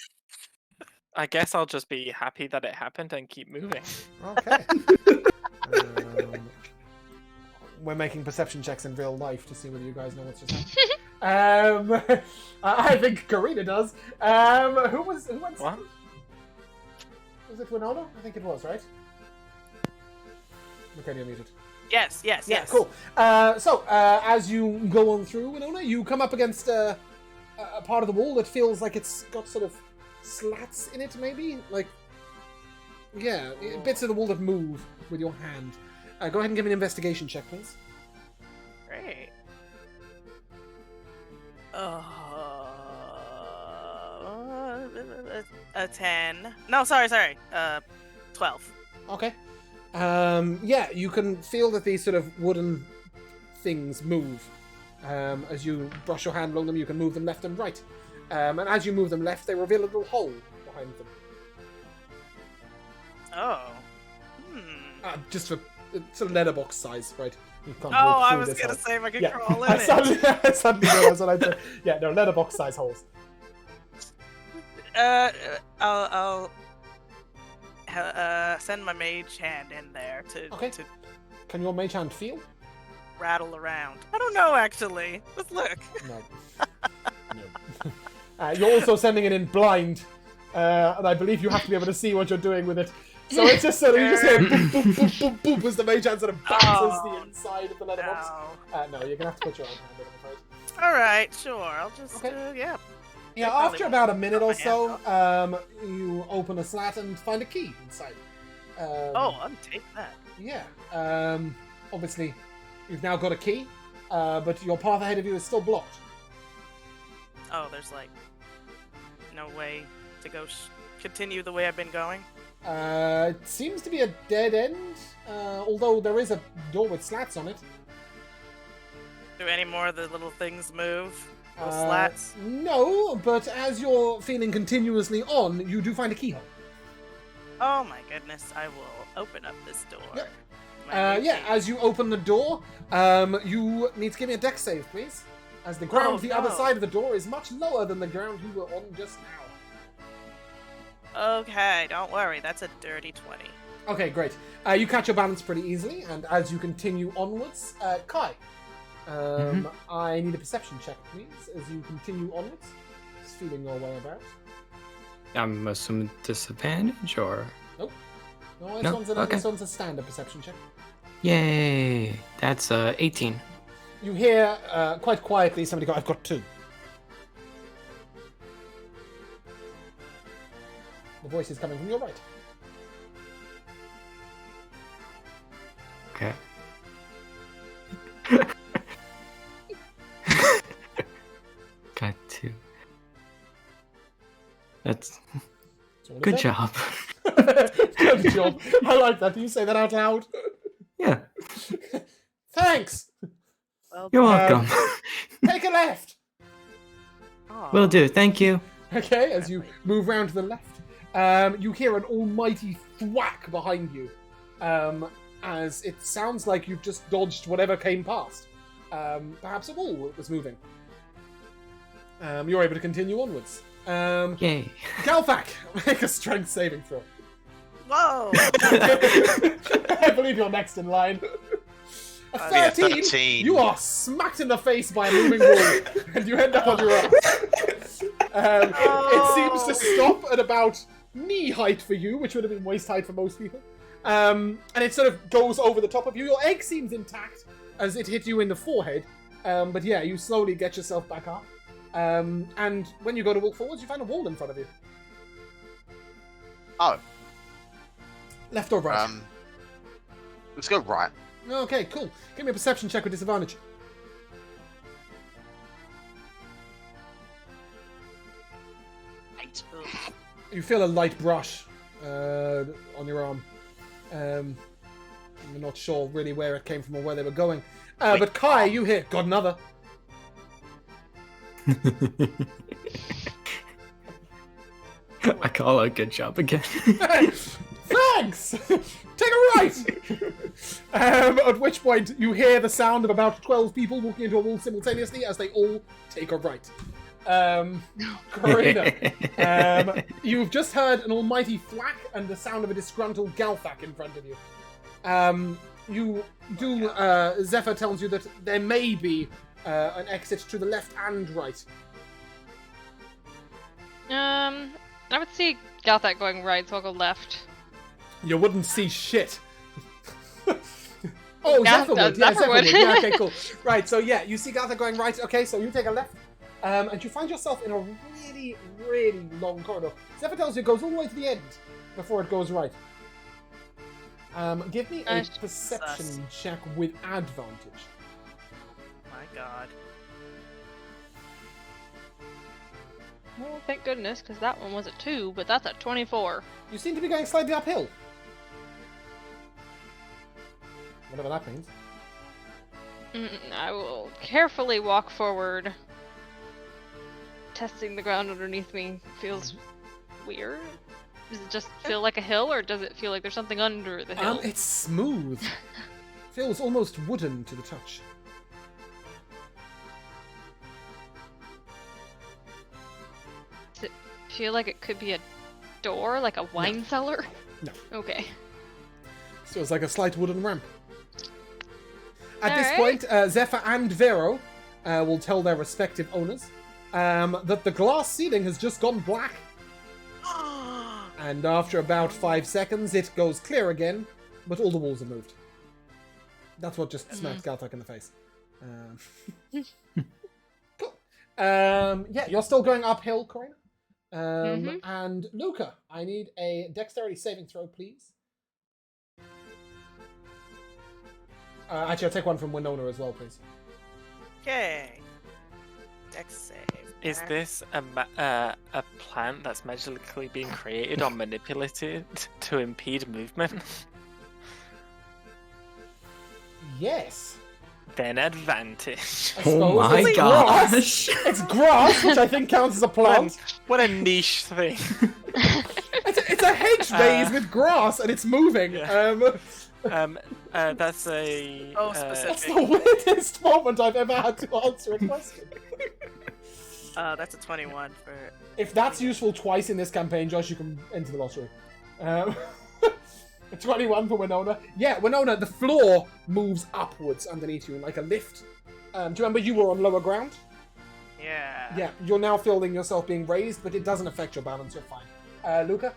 I guess I'll just be happy that it happened and keep moving. Okay. We're making perception checks in real life to see whether you guys know what's just happened. I think Karina does. Who went? What? Was it Winona? I think it was, right? Okay, you're muted. Yes. Yeah, cool. So, as you go on through, Winona, you come up against a part of the wall that feels like it's got sort of slats in it, maybe? Like, yeah, bits of the wall that move with your hand. Go ahead and give me an investigation check, please. Great. A 10. No, sorry. 12. Okay. Yeah, you can feel that these sort of wooden things move. As you brush your hand along them, you can move them left and right. And as you move them left, they reveal a little hole behind them. Oh. Just for sort of letterbox size, right? You can't Oh, walk I through was this gonna hole. say if I could Yeah, crawl in I it. suddenly realized what I said. Yeah, no, letterbox size holes. I'll send my mage hand in there to Okay. Can your mage hand feel? rattle around. I don't know actually. Let's look. No. No. You're also sending it in blind, and I believe you have to be able to see what you're doing with it. So it's just sort of, you just hear boop, boop, boop, boop, boop, as the mage hand sort of bounces the inside of the letterbox. No. No, you're gonna have to put your own hand in, I'm afraid. All right, sure. I'll just Okay. yeah. Yeah, probably after won't about a minute or put my so, you open a slat and find a key inside. Oh, I'll take that. Yeah. Obviously, you've now got a key, but your path ahead of you is still blocked. Oh, there's like no way to go continue the way I've been going. It seems to be a dead end, although there is a door with slats on it. Do any more of the little things move? Little slats? No, but as you're feeling continuously on, you do find a keyhole. Oh my goodness, I will open up this door. Yep. My new Yeah, key. as you open the door, you need to give me a dex save, please. as the ground Oh, the other no. side of the door is much lower than the ground you were on just now. Okay, don't worry. That's a dirty 20. Okay, great. You catch your balance pretty easily, and as you continue onwards, Kai, I need a perception check, please, as you continue onwards. Just feeling your way about. I'm assuming disadvantage or. No, this, No? one's Okay. this one's a standard perception check. Yay! That's 18. You hear quite quietly somebody go, "I've got 2." The voice is coming from your right. Okay. Got 2. That's So what is good it? job. Good job. I like that. Do you say that out loud? Yeah, Thanks. Well, you're Um, welcome. Take a left. aw. Will do. Thank you. Okay, as you move round to the left, you hear an almighty thwack behind you, as it sounds like you've just dodged whatever came past. Perhaps a wall that was moving. You're able to continue onwards. Yay. Galthak, make a strength saving throw. Whoa! I believe you're next in line. A Yeah, 13, 13. you are smacked in the face by a moving wall, and you end up on your own. It seems to stop at about knee height for you, which would have been waist height for most people. And it sort of goes over the top of you. Your egg seems intact as it hit you in the forehead. But yeah, you slowly get yourself back up. And when you go to walk forwards, you find a wall in front of you. Oh, Left or right? let's go right. Okay, cool. Give me a perception check with disadvantage. Eight. You feel a light brush on your arm. You're not sure really where it came from or where they were going. But Kai, you hear, got another. I call a good job again. Thanks! Take a right! At which point you hear the sound of about 12 people walking into a wall simultaneously as they all take a right. Karina, you've just heard an almighty thwack and the sound of a disgruntled Galthak in front of you. Zephyr tells you that there may be an exit to the left and right. I would see Galthak going right, so I'll go left. You wouldn't see shit. Oh, Yeah, Zephyr would. Yeah, Zephyr Zephyr would. would. Yeah, okay, cool. Right, so yeah, you see Galthak going right. Okay, so you take a left. And you find yourself in a really, really long corridor. Zephyr tells you it goes all the way to the end before it goes right. Give me a Nice. perception check with advantage. My god. Oh, thank goodness, because that one was a 2, but that's a 24. You seem to be going slightly uphill. Whatever that means. I will carefully walk forward. Testing the ground underneath me feels weird. Does it just feel like a hill, or does it feel like there's something under the hill? It's smooth. Feels almost wooden to the touch. Does it feel like it could be a door, like a wine cellar? No. Okay. Feels like a slight wooden ramp. At this Alright. point, Zephyr and Vero will tell their respective owners that the glass ceiling has just gone black. And after about 5 seconds, it goes clear again, but all the walls are moved. That's what just smacked Galthak in the face. Cool. Yeah, you're still going uphill, Corina. And Luca, I need a dexterity saving throw, please. Actually, I'll take one from Winona as well, please. Okay. Dex save. Is this a plant that's magically being created or manipulated to impede movement? Yes. Then advantage. I Oh suppose. my It's gosh! grass. It's grass, which I think counts as a plant. What a niche thing. It's a hedge maze with grass, and it's moving. Yeah. That's a. Oh, That's specific. the weirdest moment I've ever had to answer a question. That's a 21 for. If that's useful twice in this campaign, Josh, you can enter the lottery. Um, 21 for Winona. Yeah, Winona, the floor moves upwards underneath you like a lift. Do you remember you were on lower ground? Yeah. Yeah, you're now feeling yourself being raised, but it doesn't affect your balance. You're fine. Luca?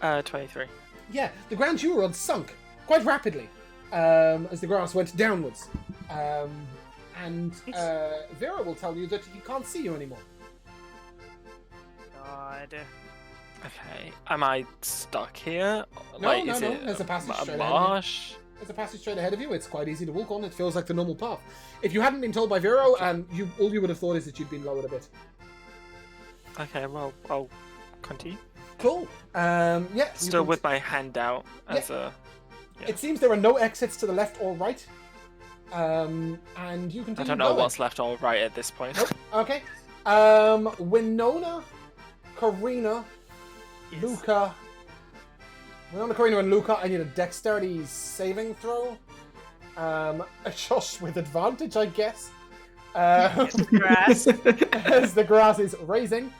Oh, good. 23. Yeah, the ground you were on sunk quite rapidly as the grass went downwards. And Vera will tell you that he can't see you anymore. God. Okay. Am I stuck here? No, like, no, is no. it There's a passage a straight ahead of you. marsh? There's a passage straight ahead of you. It's quite easy to walk on. It feels like the normal path. If you hadn't been told by Vero, all you would have thought is that you'd been lowered a bit. Okay, well, I'll continue. Cool. Yeah. you Still can- with my hand out as a. Yeah. It seems there are no exits to the left or right. And you continue I don't know going. what's left or right at this point. Nope. Okay. Winona, Karina, Yes. Luca. Winona, Karina, and Luca. I need a dexterity saving throw. A Josh with advantage, I guess. It's the grass. As the grass is raising.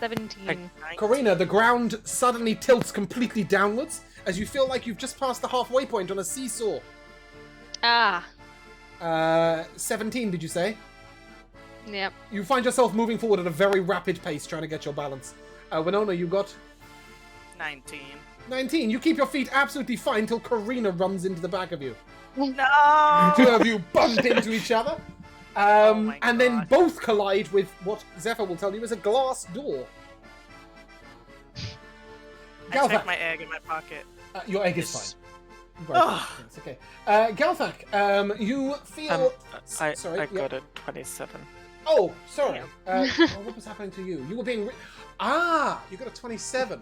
17. Karina, the ground suddenly tilts completely downwards as you feel like you've just passed the halfway point on a seesaw. Ah. 17, did you say? Yep. You find yourself moving forward at a very rapid pace, trying to get your balance. Winona, you got 19. 19. You keep your feet absolutely fine till Karina runs into the back of you. No! Two of you bump into each other. my And then God. both collide with what Zephyr will tell you is a glass door. I Galvac, checked my egg in my pocket. your egg is Yes. fine. Right, Ugh. it's okay. Galvac, you feel... I sorry, yeah. got a 27. Oh, sorry. Well, what was happening to you? You were being... you got a 27.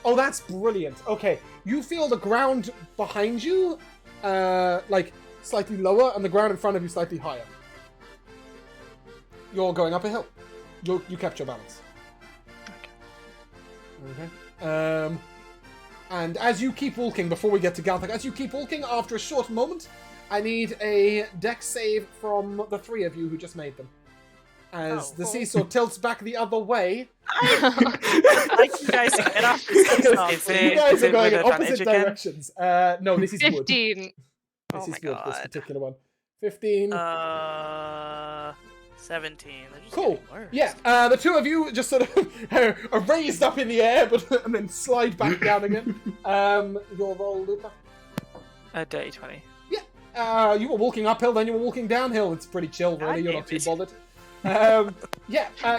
Oh, that's brilliant. Okay, you feel the ground behind you, like, slightly lower, and the ground in front of you slightly higher. You're going up a hill. You kept your balance. Okay. And as you keep walking, before we get to Galthak, as you keep walking, after a short moment, I need a dex save from the three of you who just made them. As Oh, the cool. seesaw tilts back the other way. I like you guys to get off this stuff. Is You it- guys is are it going with in opposite advantage again? directions. No, this is wood. 15. This Oh is my wood, this God. particular one. 15. 17. They're just Cool. getting worse. Yeah, the two of you just sort of are raised up in the air, but and then slide back down again. Your roll, Luca. Dirty 20. You were walking uphill, then you were walking downhill. It's pretty chill, really. God You're not damn too it. bothered.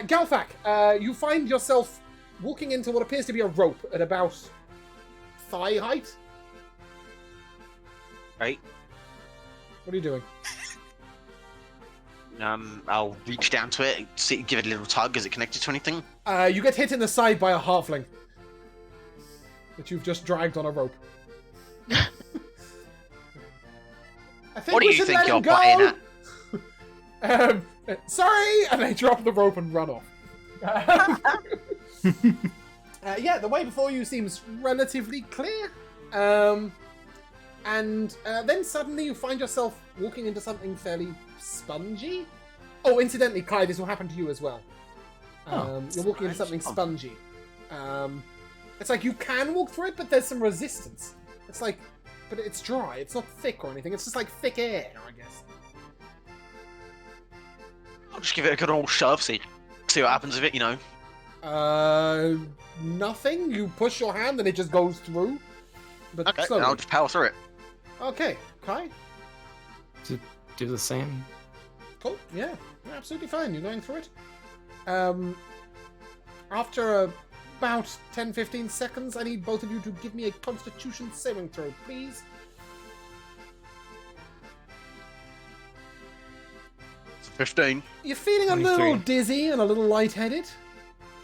Galthak, you find yourself walking into what appears to be a rope at about thigh height. Right. What are you doing? I'll reach down to it, give it a little tug. Is it connected to anything? You get hit in the side by a halfling that you've just dragged on a rope. I think What do we you should think let him you're go. buying at? Sorry, and they drop the rope and run off. Yeah, the way before you seems relatively clear. And then suddenly you find yourself walking into something fairly spongy. Oh, incidentally, Kai, this will happen to you as well. You're walking into something spongy. It's like you can walk through it, but there's some resistance. It's like, but it's dry. It's not thick or anything. It's just like thick air, I guess. I'll just give it a good old shove, see what happens with it, you know. Nothing. You push your hand and it just goes through. But Okay, slowly. then I'll just power through it. Okay, Kai. To do the same. Cool. Yeah, you're absolutely fine. You're going through it. After about 10-15 seconds, I need both of you to give me a Constitution saving throw, please. 15. You're feeling a 23. little dizzy and a little lightheaded,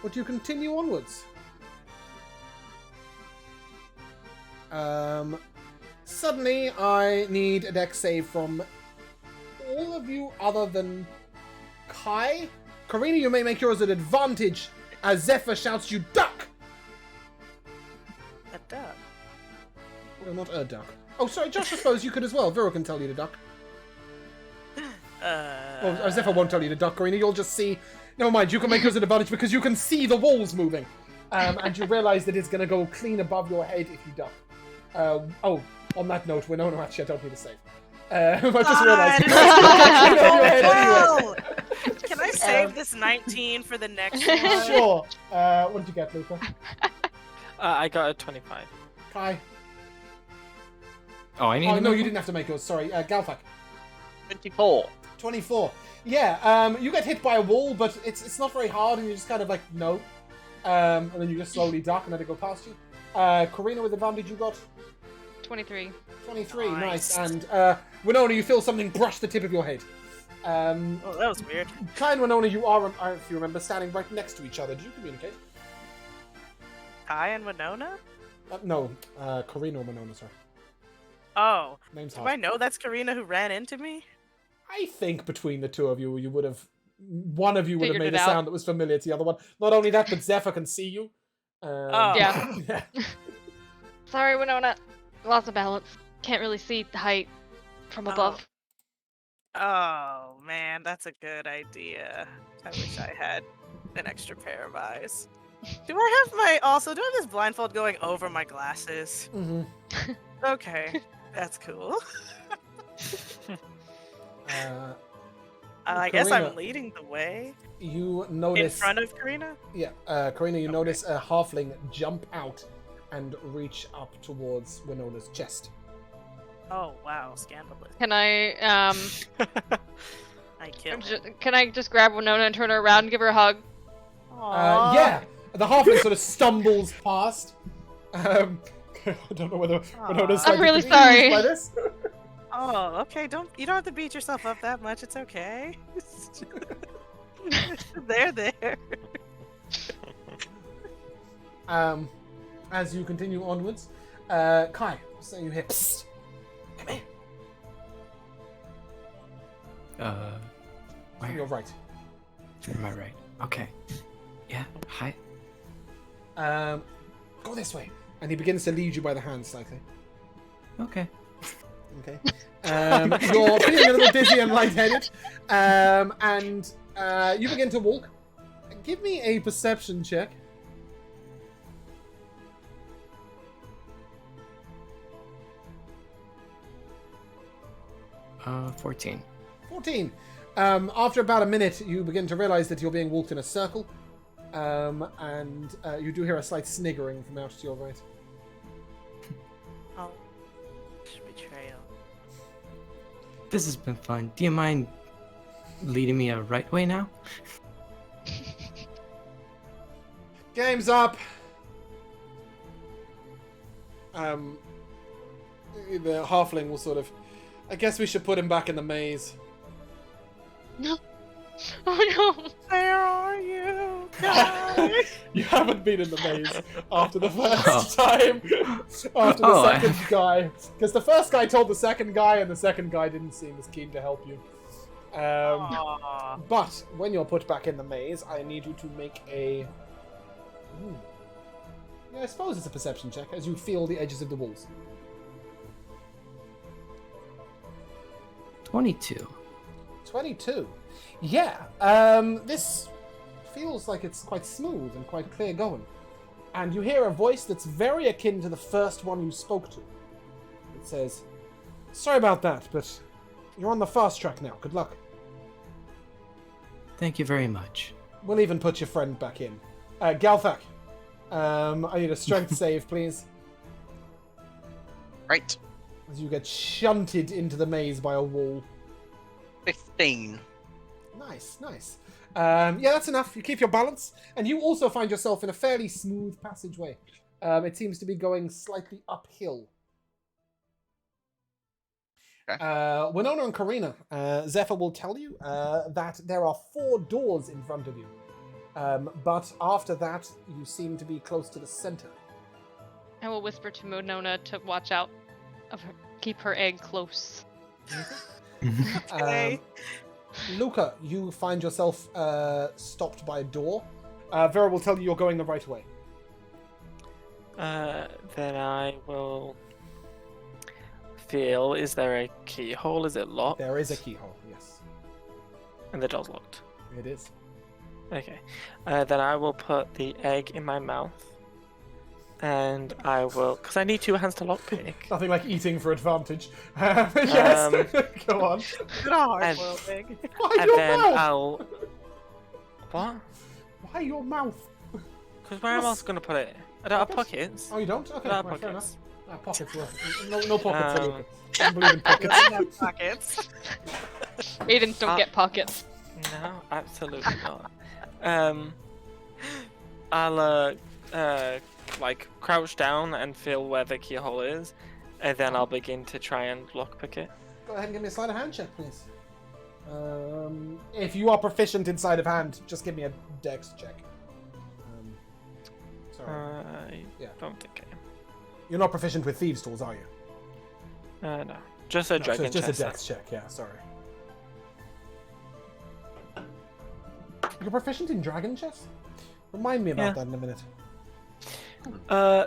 but you continue onwards. Suddenly, I need a dex save from all of you other than Kai. Karina, you may make yours at advantage as Zephyr shouts you duck! A duck. not a duck. Oh, sorry, Josh, I suppose you could as well. Vero can tell you to duck. Or Zephyr won't tell you to duck, Karina. You'll just see... Never mind, you can make us an advantage because you can see the walls moving. And you realise that it's going to go clean above your head if you duck. Oh, on that note, Winona, actually, I don't need to save. I just realised. Well, can I save this 19 for the next one? Sure. What did you get, Luca? I got a 25. Kai? Oh, I need. Oh, no, you didn't have to make yours. Sorry. Galfak? 24. 24. Yeah, you get hit by a wall, but it's not very hard, and you're just kind of like, no. And then you just slowly duck and let it go past you. Karina, with advantage, you got 23. 23. Nice. Nice. And Winona, you feel something brush the tip of your head. Oh, that was weird. Kai and Winona, you are, if you remember, standing right next to each other. Did you communicate? Kai and Winona? No, Karina and Winona, sorry. Oh. Name's Do hard. I know that's Karina who ran into me? I think between the two of you, you would have... One of you would have Figured made it a out. sound that was familiar to the other one. Not only that, but Zephyr can see you. Yeah. Yeah. Sorry, Winona. Lost of balance. Can't really see the height from above. Oh, man, that's a good idea. I wish I had an extra pair of eyes. Do I have this blindfold going over my glasses? Mm-hmm. Okay, that's cool. I guess Karina, I'm leading the way. You In notice... front of Karina? Yeah, Karina, you notice a halfling jump out and reach up towards Winona's chest. Oh, wow, scandalous. Can I I killed him. can I just grab Winona and turn her around and give her a hug? Aw. Yeah, the halfling sort of stumbles past. I don't know whether Winona's I'm slightly really confused sorry. by this. Oh, okay. You don't have to beat yourself up that much. It's okay. There. As you continue onwards, Kai, so you hear, psst, come here. To Where? your right. Am I right? Okay. Yeah. Hi. Go this way. And he begins to lead you by the hand slightly. Okay. Okay. You're feeling a little dizzy and lightheaded. And you begin to walk. Give me a perception check. Uh, 14. 14. After about a minute, you begin to realize that you're being walked in a circle. And you do hear a slight sniggering from out to your right. Oh, betrayal. This has been fun. Do you mind leading me a right way now? Game's up. The halfling will sort of... I guess we should put him back in the maze. No. Oh no. Where are you, guys? You haven't been in the maze after the first Oh. time. After the Oh, second guy. Because the first guy told the second guy, and the second guy didn't seem as keen to help you. Aw. But when you're put back in the maze, I need you to make a... Yeah, I suppose it's a perception check, as you feel the edges of the walls. 22. 22. Yeah, this feels like it's quite smooth and quite clear going. And you hear a voice that's very akin to the first one you spoke to. It says, sorry about that, but you're on the fast track now. Good luck. Thank you very much. We'll even put your friend back in. Galthak, I need a strength save, please. Right. As you get shunted into the maze by a wall. 15. Nice, nice. Yeah, that's enough. You keep your balance, and you also find yourself in a fairly smooth passageway. It seems to be going slightly uphill. Okay. Winona and Karina, Zephyr will tell you that there are 4 doors in front of you. But after that, you seem to be close to the center. I will whisper to Winona to watch out, keep her egg close. Okay. Luca, you find yourself stopped by a door. Vera will tell you you're going the right way. Then I will feel, is there a keyhole? Is it locked? There is a keyhole, yes. And the door's locked. It is. Okay. Then I will put the egg in my mouth. And I will, because I need 2 hands to lockpick. Nothing like eating for advantage. Yes, go on. Good hard-boiled egg. Why And your then mouth? I'll. What? Why your mouth? Because where am I going to put it? I don't have pockets. Oh, you don't? Okay, I don't have right, fair enough. pockets. Pockets. No pockets. Um, I don't believe in pockets. I have pockets. Maidens don't get pockets. No, absolutely not. I'll like crouch down and feel where the keyhole is, and then I'll begin to try and lockpick it. Go ahead and give me a sleight of hand check, please. If you are proficient in sleight of hand, just give me a dex check. Sorry. I don't think I You're not proficient with thieves' tools, are you? am. No, just a No, so dragon it's just chest. a dex check, yeah, sorry. You're proficient in dragon chess? Remind me about Yeah. that in a minute.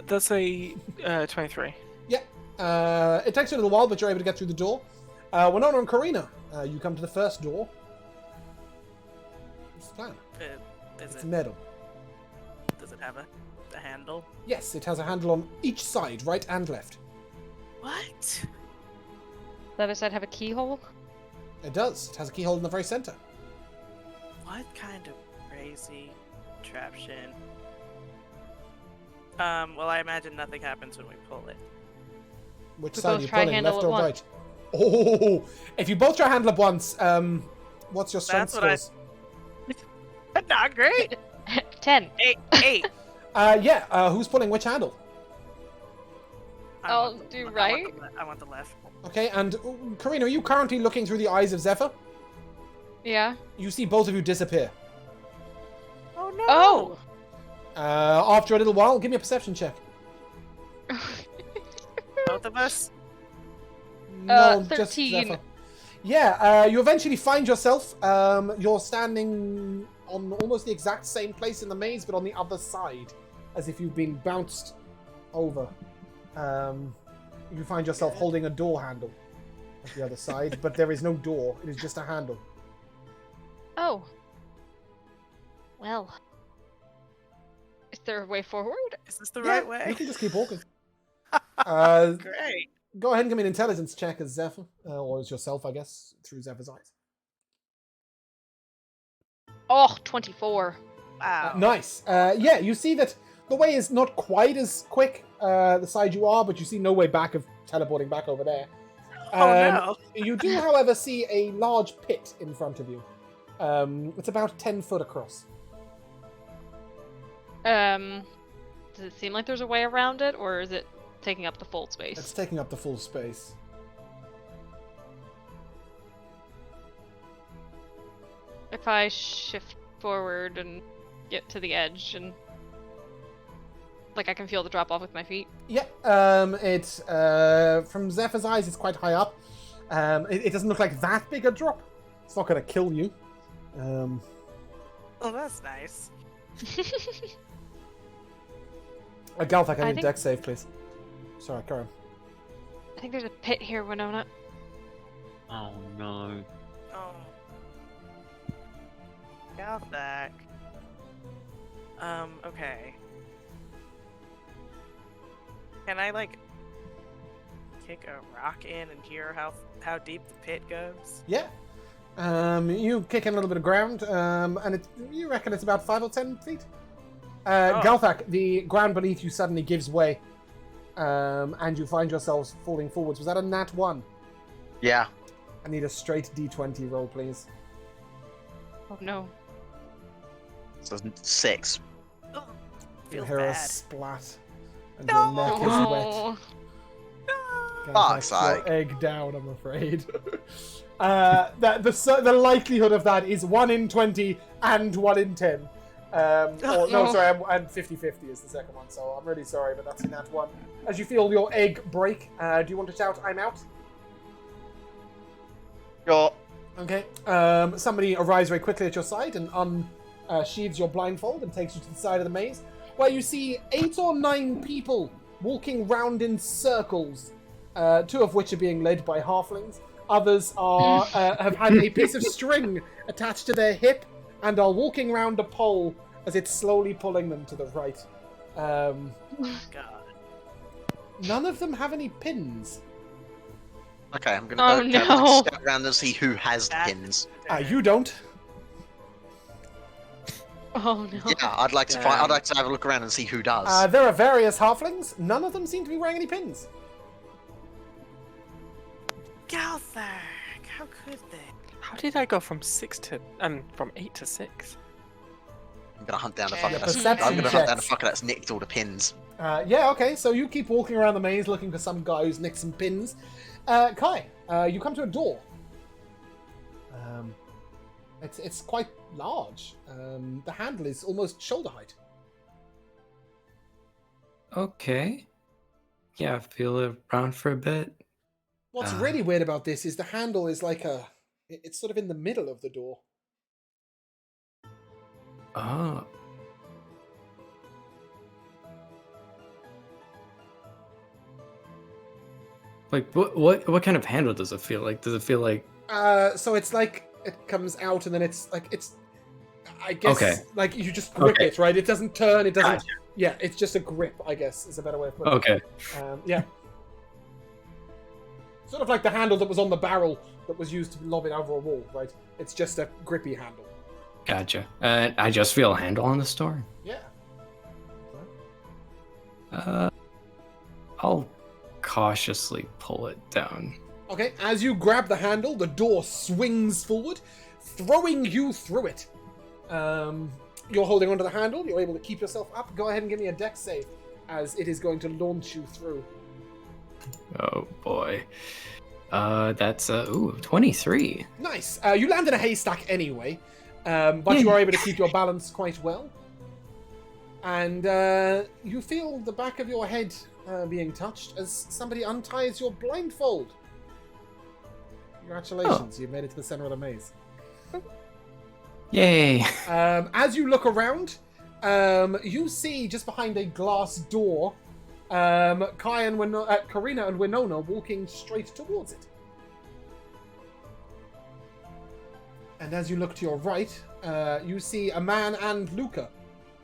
That's a 23. Yeah. It takes you a little while, but you're able to get through the door. Winona and Karina, you come to the first door. What's the plan? Is It's it, metal. does it have a handle? Yes, it has a handle on each side, right and left. What? The other side have a keyhole? It does. It has a keyhole in the very center. What kind of crazy contraption? Well, I imagine nothing happens when we pull it. Which We side are both you try pulling, handle left at or once. right? Oh, if you both try handle at once, what's your strength That's what I- scores? Not great. 10. 8. Who's pulling which handle? I'll do right. I want the left. Okay, and Karina, are you currently looking through the eyes of Zephyr? Yeah. You see both of you disappear. Oh no. Oh! After a little while, give me a perception check. Both of us. No, just 13. Zephyr. Yeah, you eventually find yourself. You're standing on almost the exact same place in the maze, but on the other side, as if you've been bounced over. You find yourself holding a door handle at the other side, but there is no door. It is just a handle. Oh. Well. Is there a way forward? Is this the Yeah, right you way? can just keep walking. Great. Go ahead and give me an intelligence check as Zephyr, or as yourself, I guess, through Zephyr's eyes. Oh, 24. Wow. Nice. Yeah, you see that the way is not quite as quick the side you are, but you see no way back of teleporting back over there. Oh no. You do, however, see a large pit in front of you. It's about 10 foot across. Does it seem like there's a way around it, or is it taking up the full space? It's taking up the full space. If I shift forward and get to the edge and like I can feel the drop off with my feet. Yeah, it's from Zephyr's eyes, it's quite high up. It doesn't look like that big a drop. It's not going to kill you. Oh, that's nice. Galthak, I I need a think- dex save, please. Sorry, Karen. I think there's a pit here, Winona. Oh no. Oh. Got back. Okay. Can I like kick a rock in and hear how deep the pit goes? Yeah. You kick in a little bit of ground, and you reckon it's about 5 or 10 feet. Galthak, the ground beneath you suddenly gives way, and you find yourselves falling forwards. Was that a nat 1? Yeah. I need a straight d20 roll, please. Oh no. So 6. Oh, You feels hear a bad. splat, and No! your neck is wet. Oh. No! Fuck's Galthak's your sake. egg down, I'm afraid. The likelihood of that is 1 in 20 and 1 in 10. No. Sorry, and 50-50 is the second one, so I'm really sorry, but that's in that one. As you feel your egg break, do you want to shout, I'm out? Sure. Okay. Somebody arrives very quickly at your side and unsheathes your blindfold and takes you to the side of the maze, where you see 8 or 9 people walking round in circles two of which are being led by halflings. Others are have had a piece of string attached to their hip and are walking around a pole as it's slowly pulling them to the right. God. None of them have any pins. Okay, I'm gonna Oh, go no. scout around and see who has the pins. You don't. Oh no. Yeah, I'd like to find. I'd like to have a look around and see who does. There are various halflings. None of them seem to be wearing any pins. Galther, how could they? How did I go from 6 to from 8 to 6? I'm gonna hunt down a Okay. fucker. Yeah, That's, perception I'm gonna hunt down a checks. fucker that's nicked all the pins. Yeah, okay, so you keep walking around the maze looking for some guy who's nicked some pins. Kai, you come to a door. It's quite large. The handle is almost shoulder height. Okay. Yeah, feel around for a bit. What's really weird about this is the handle is like it's sort of in the middle of the door. Oh. Like what kind of handle does it feel like? Does it feel like So it's like it comes out and then it's like I guess Okay. like you just grip Okay. it, right? It doesn't turn, it doesn't Gotcha. Yeah, it's just a grip, I guess, is a better way of putting Okay. it. Yeah. Sort of like the handle that was on the barrel that was used to lob it over a wall, right? It's just a grippy handle. Gotcha. I just feel a handle on the store. Yeah. I'll cautiously pull it down. Okay, as you grab the handle, the door swings forward, throwing you through it. You're holding onto the handle, you're able to keep yourself up. Go ahead and give me a dex save, as it is going to launch you through. Oh boy. That's 23. Nice. You land in a haystack anyway, but you are able to keep your balance quite well. And you feel the back of your head being touched as somebody unties your blindfold. Congratulations, you've made it to the center of the maze. Yay. As you look around, you see just behind a glass door, Karina and Winona walking straight towards it. And as you look to your right, you see a man and Luca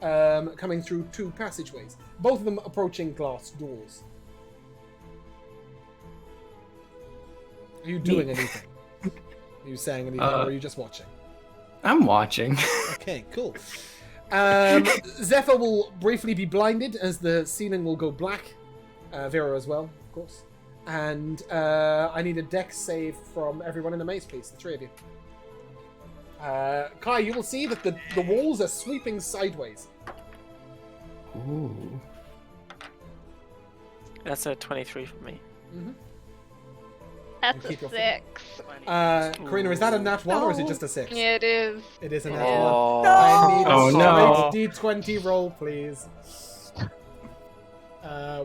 coming through two passageways, both of them approaching glass doors. Are you doing anything? Are you saying anything, or are you just watching? I'm watching. Okay, cool. Zephyr will briefly be blinded as the ceiling will go black. Vera as well, of course. And I need a dex save from everyone in the maze, please, the three of you. Kai, you will see that the walls are sweeping sideways. Ooh. That's a 23 for me. Mm-hmm. That's keep a your 6. Karina, is that a nat 1 or is it just a 6? Yeah, it is. It is a nat 1. Oh, I need a Oh, no. straight D20 roll, please.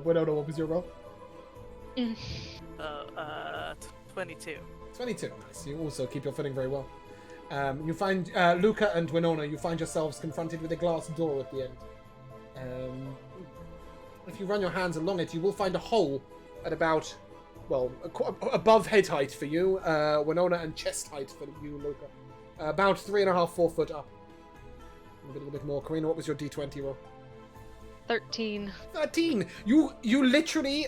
Winona, what was your roll? 22. 22. Nice. You also keep your footing very well. You find Luca and Winona. You find yourselves confronted with a glass door at the end. If you run your hands along it, you will find a hole at about, well, above head height for you, Winona, and chest height for you, Luca. About 3.5, 4 foot up. A little bit more. Karina, what was your D20 roll? 13. 13. You literally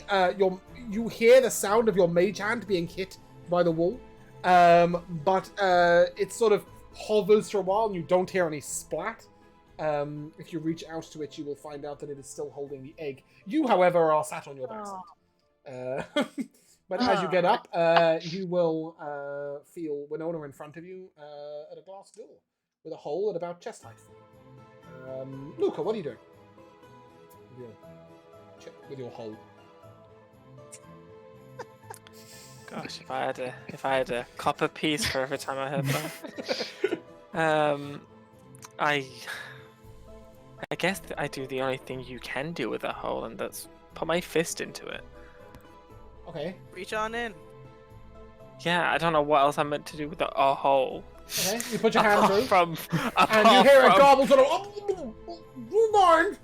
you hear the sound of your mage hand being hit by the wall, but it sort of hovers for a while and you don't hear any splat. If you reach out to it, you will find out that it is still holding the egg. You, however, are sat on your backside. But as you get up, you will feel Winona in front of you at a glass door with a hole at about chest height. Luca, what are you doing? With your hole. Gosh, if I had a copper piece for every time I heard that. I guess I do the only thing you can do with a hole, and that's put my fist into it. Okay. Reach on in. Yeah, I don't know what else I'm meant to do with a hole. Okay. You put your hand through, From and you hear a gobble sort of. Oh, mine.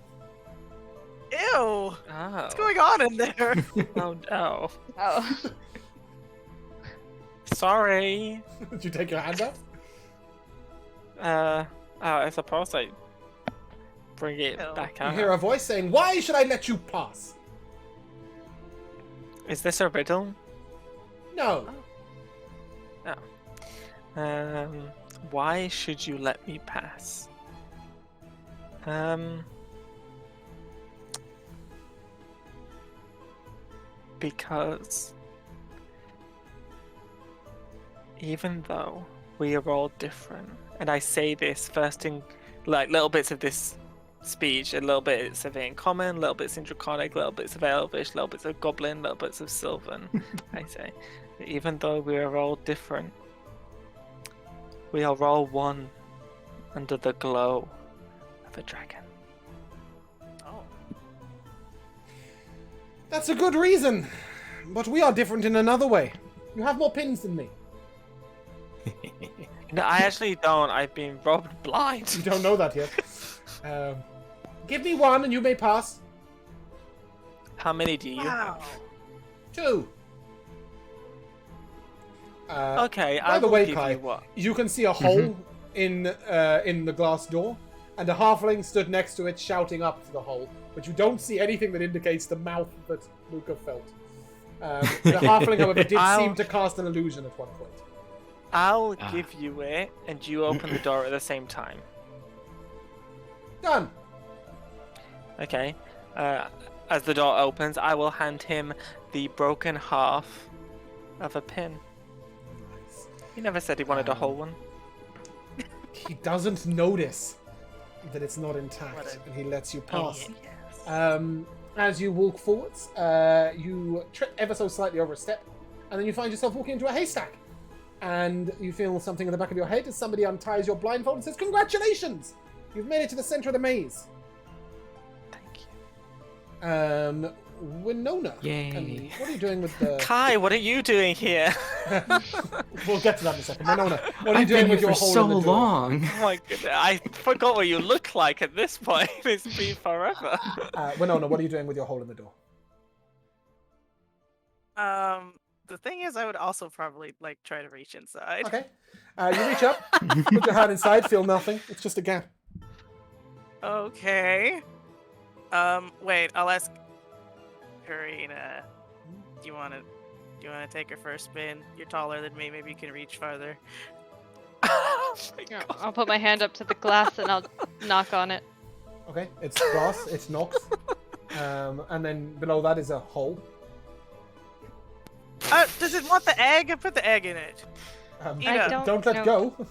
Ew. What's Oh. going on in there? Oh no. Oh. Sorry. Did you take your hand up? I suppose I bring it Ew. back You out. hear a voice saying, "Why should I let you pass?" Is this a riddle? No. Why should you let me pass? Because even though we are all different, and I say this first in like little bits of this speech, a little bits of it in common, little bits in draconic, little bits of elvish, little bits of goblin, little bits of sylvan. I say, that even though we are all different, we are all one under the glow of a dragon. Oh. That's a good reason. But we are different in another way. You have more pins than me. No, I actually don't. I've been robbed You blind. don't know that yet. Give me one and you may pass. How many do you Wow. have? 2. Okay, by I the will way, give Kai, you what. you can see a hole in the glass door, and a halfling stood next to it shouting up to the hole, but you don't see anything that indicates the mouth that Luca felt. The halfling, however, did seem to cast an illusion at one point. I'll give you it, and you open the door at the same time. Done. Okay. As the door opens, I will hand him the broken half of a pin. He never said he wanted a whole one. He doesn't notice that it's not What intact, a and he lets you pass. Yes. As you walk forwards, you trip ever so slightly over a step, and then you find yourself walking into a haystack. And you feel something in the back of your head as somebody unties your blindfold and says, "Congratulations! You've made it to the center of the maze." Thank you. Winona. Yay. And what are you doing with the... Kai, what are you doing here? We'll get to that in a second. Winona, what are you I've doing been with here your for hole so in the door? long. Oh my goodness, I forgot what you look like at this point. It's been forever. Winona, what are you doing with your hole in the door? The thing is, I would also probably like try to reach inside. Okay. You reach up, put your hand inside, feel nothing. It's just a gap. Okay. Wait, I'll ask Karina. Do you wanna take her first spin? You're taller than me, maybe you can reach farther. Oh my Yeah, God. I'll put my hand up to the glass and I'll knock on it. Okay, it's glass, it knocks. And then below that is a hole. Does it want the egg? I put the egg in it. Um, I don't let know. go.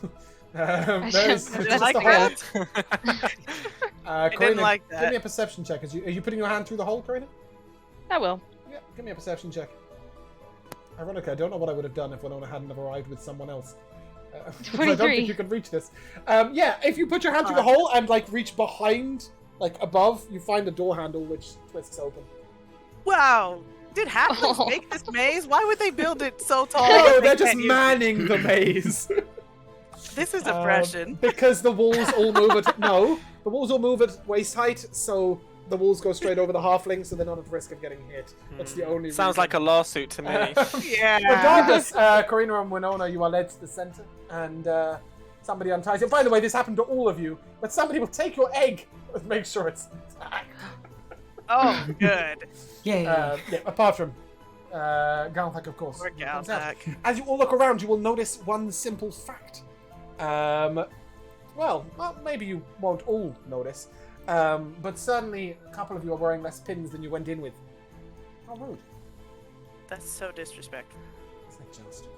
There is I it's Did just like a hole. that? I Karina, didn't like give that. me a perception check. Are you putting your hand through the hole, Karina? I will. Yeah, give me a perception check. Ironically, I don't know what I would have done if Winona hadn't have arrived with someone else. 'Cause I don't 23. think you can reach this. Yeah, if you put your hand through the hole and like reach behind, like above, you find a door handle which twists open. Wow. Did halflings make this maze? Why would they build it so tall? No, that they they're just can't use manning the maze. it? This is oppression. Because the walls all move at the walls all move at waist height, so the walls go straight over the halfling, so they're not at risk of getting hit. That's the only. Sounds reason. like a lawsuit to me. Yeah. Regardless, Karina and Winona, you are led to the center, and somebody unties you. By the way, this happened to all of you, but somebody will take your egg and make sure it's intact. Oh, good. Yay. Yeah, apart from Galthak, of course. Poor who comes out. Galthak. As you all look around, you will notice one simple fact. Well, maybe you won't all notice, but certainly a couple of you are wearing less pins than you went in with. How rude. That's so disrespectful. Isn't it just?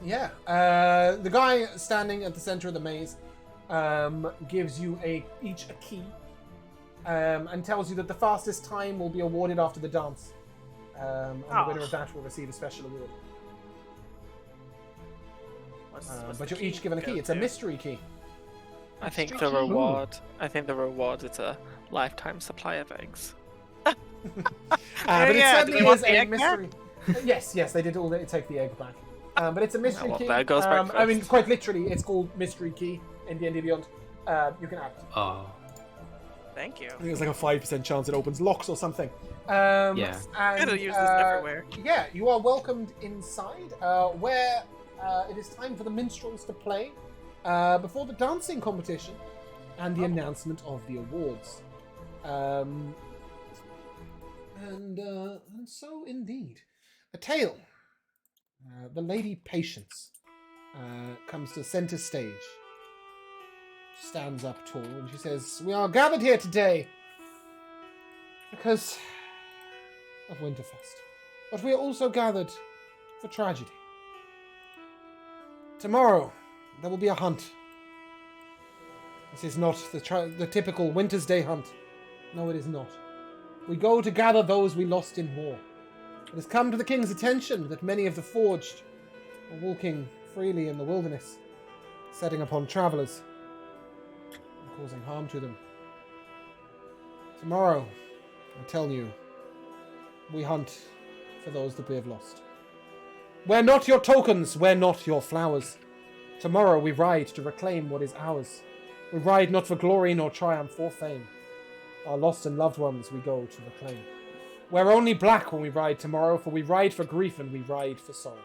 Yeah. The guy standing at the center of the maze gives you each a key and tells you that the fastest time will be awarded after the dance. And the winner of that will receive a special award. What's But the you're each given a key. go It's a to? mystery key. I think the reward. I think the reward is a lifetime supply of eggs. But it yeah, certainly do we want is the a egg back? mystery. Yes, they did all take the egg back. But it's a mystery well, key. there goes I mean, breakfast. quite literally, it's called mystery key in D&D Beyond. You can add it. Oh. Thank you. I think it's like a 5% chance it opens locks or something. Yeah. I'm And, gonna use this everywhere. Yeah, you are welcomed inside, where it is time for the minstrels to play before the dancing competition and the announcement of the awards. And so, indeed, a tale. The Lady Patience comes to center stage, stands up tall, and she says, "We are gathered here today because of Winterfest, but we are also gathered for tragedy. Tomorrow, there will be a hunt. This is not the typical Winter's Day hunt. No, it is not. We go to gather those we lost in war. It has come to the king's attention that many of the Forged are walking freely in the wilderness, setting upon travelers and causing harm to them. Tomorrow, I tell you, we hunt for those that we have lost. We're not your tokens, we're not your flowers. Tomorrow we ride to reclaim what is ours. We ride not for glory nor triumph or fame. Our lost and loved ones we go to reclaim. We're only black when we ride tomorrow, for we ride for grief and we ride for sorrow.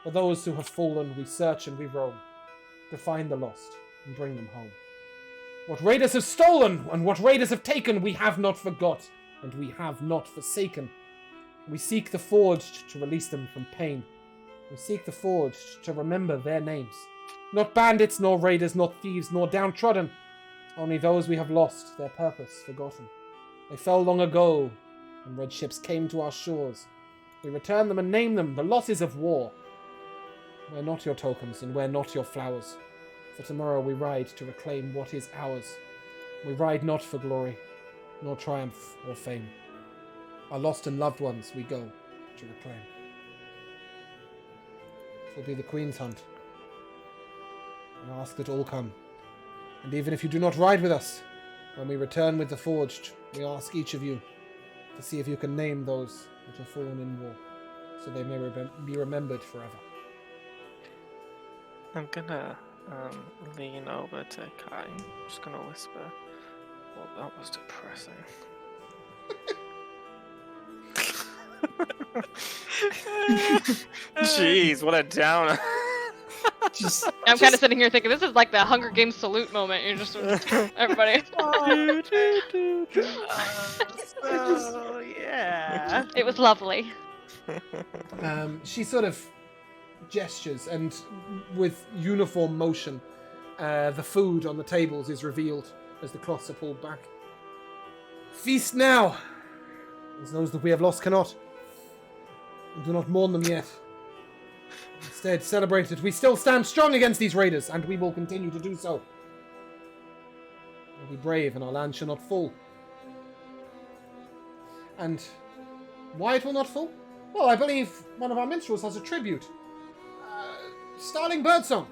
For those who have fallen, we search and we roam, to find the lost and bring them home. What raiders have stolen and what raiders have taken, we have not forgot, and we have not forsaken. We seek the Forged to release them from pain. We seek the Forged to remember their names. Not bandits, nor raiders, not thieves, nor downtrodden. Only those we have lost, their purpose forgotten. They fell long ago, when red ships came to our shores. We return them and name them the losses of war. We're not your tokens, and we're not your flowers. For tomorrow we ride to reclaim what is ours. We ride not for glory, nor triumph or fame. Our lost and loved ones we go to reclaim. It will be the Queen's hunt. I ask that all come. And even if you do not ride with us, when we return with the Forged, we ask each of you to see if you can name those which have fallen in war, so they may be remembered forever. I'm gonna lean over to Kai. I'm just gonna whisper, "Well, that was depressing." Jeez, what a downer. I'm kind of sitting here thinking this is like the Hunger Games salute moment. You're just everybody. So, yeah. It was lovely. She sort of gestures, and with uniform motion, the food on the tables is revealed as the cloths are pulled back. Feast now, as those that we have lost cannot. And do not mourn them yet. Instead, celebrate that we still stand strong against these raiders, and we will continue to do so. We'll be brave, and our land shall not fall. And why it will not fall? Well, I believe one of our minstrels has a tribute. Starling Birdsong.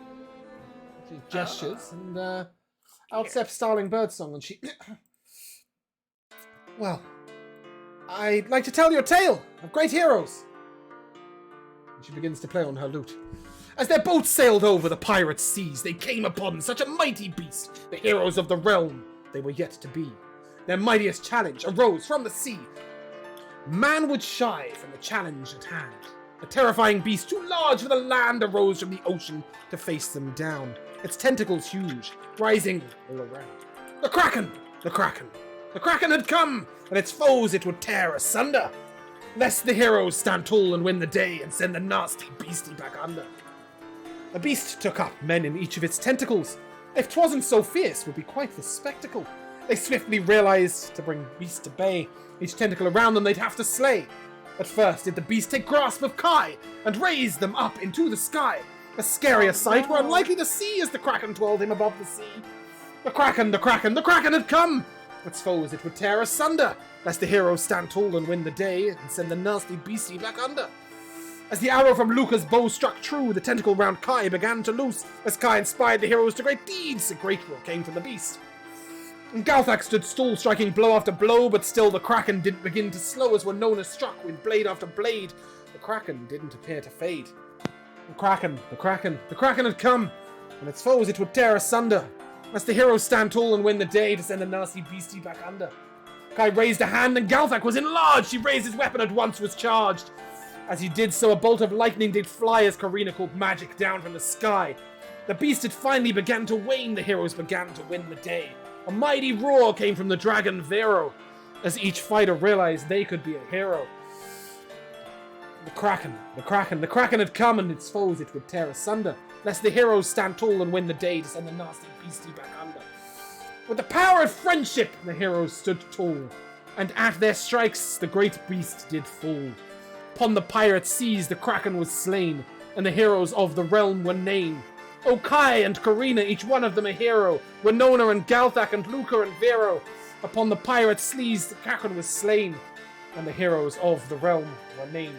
She gestures, and out steps Starling Birdsong, and she... Well, I'd like to tell you a tale of great heroes. And she begins to play on her lute. As their boats sailed over the pirates' seas, they came upon such a mighty beast, the heroes of the realm they were yet to be. Their mightiest challenge arose from the sea. Man would shy from the challenge at hand. A terrifying beast too large for the land arose from the ocean to face them down, its tentacles huge, rising all around. The Kraken! The Kraken! The Kraken had come, and its foes it would tear asunder, lest the heroes stand tall and win the day and send the nasty beastie back under. The beast took up men in each of its tentacles. If 'twasn't so fierce, would be quite the spectacle. They swiftly realized to bring beast to bay, each tentacle around them they'd have to slay. At first did the beast take grasp of Kai and raise them up into the sky. A scarier sight were unlikely to see as the Kraken twirled him above the sea. The Kraken, the Kraken, the Kraken had come! Its foes it would tear asunder, lest the heroes stand tall and win the day and send the nasty beastie back under. As the arrow from Luca's bow struck true, the tentacle round Kai began to loose. As Kai inspired the heroes to great deeds, a great will came from the beast. And Galthak stood stall, striking blow after blow, but still the Kraken didn't begin to slow, as Winona struck with blade after blade. The Kraken didn't appear to fade. The Kraken, the Kraken, the Kraken had come, and its foes it would tear asunder, As the heroes stand tall and win the day to send the nasty beastie back under. Kai raised a hand and Galthak was enlarged. He raised his weapon at once, was charged. As he did so, a bolt of lightning did fly as Karina called magic down from the sky. The beast had finally began to wane. The heroes began to win the day. A mighty roar came from the dragon Vero, as each fighter realized they could be a hero. The Kraken had come, and its foes it would tear asunder, lest the heroes stand tall and win the day to send the nasty beastie back under. With the power of friendship, the heroes stood tall, and at their strikes the great beast did fall. Upon the pirate seas the Kraken was slain, and the heroes of the realm were named. O Kai and Karina, each one of them a hero. Winona and Galthak and Luca and Vero. Upon the pirate seas the Kraken was slain, and the heroes of the realm were named.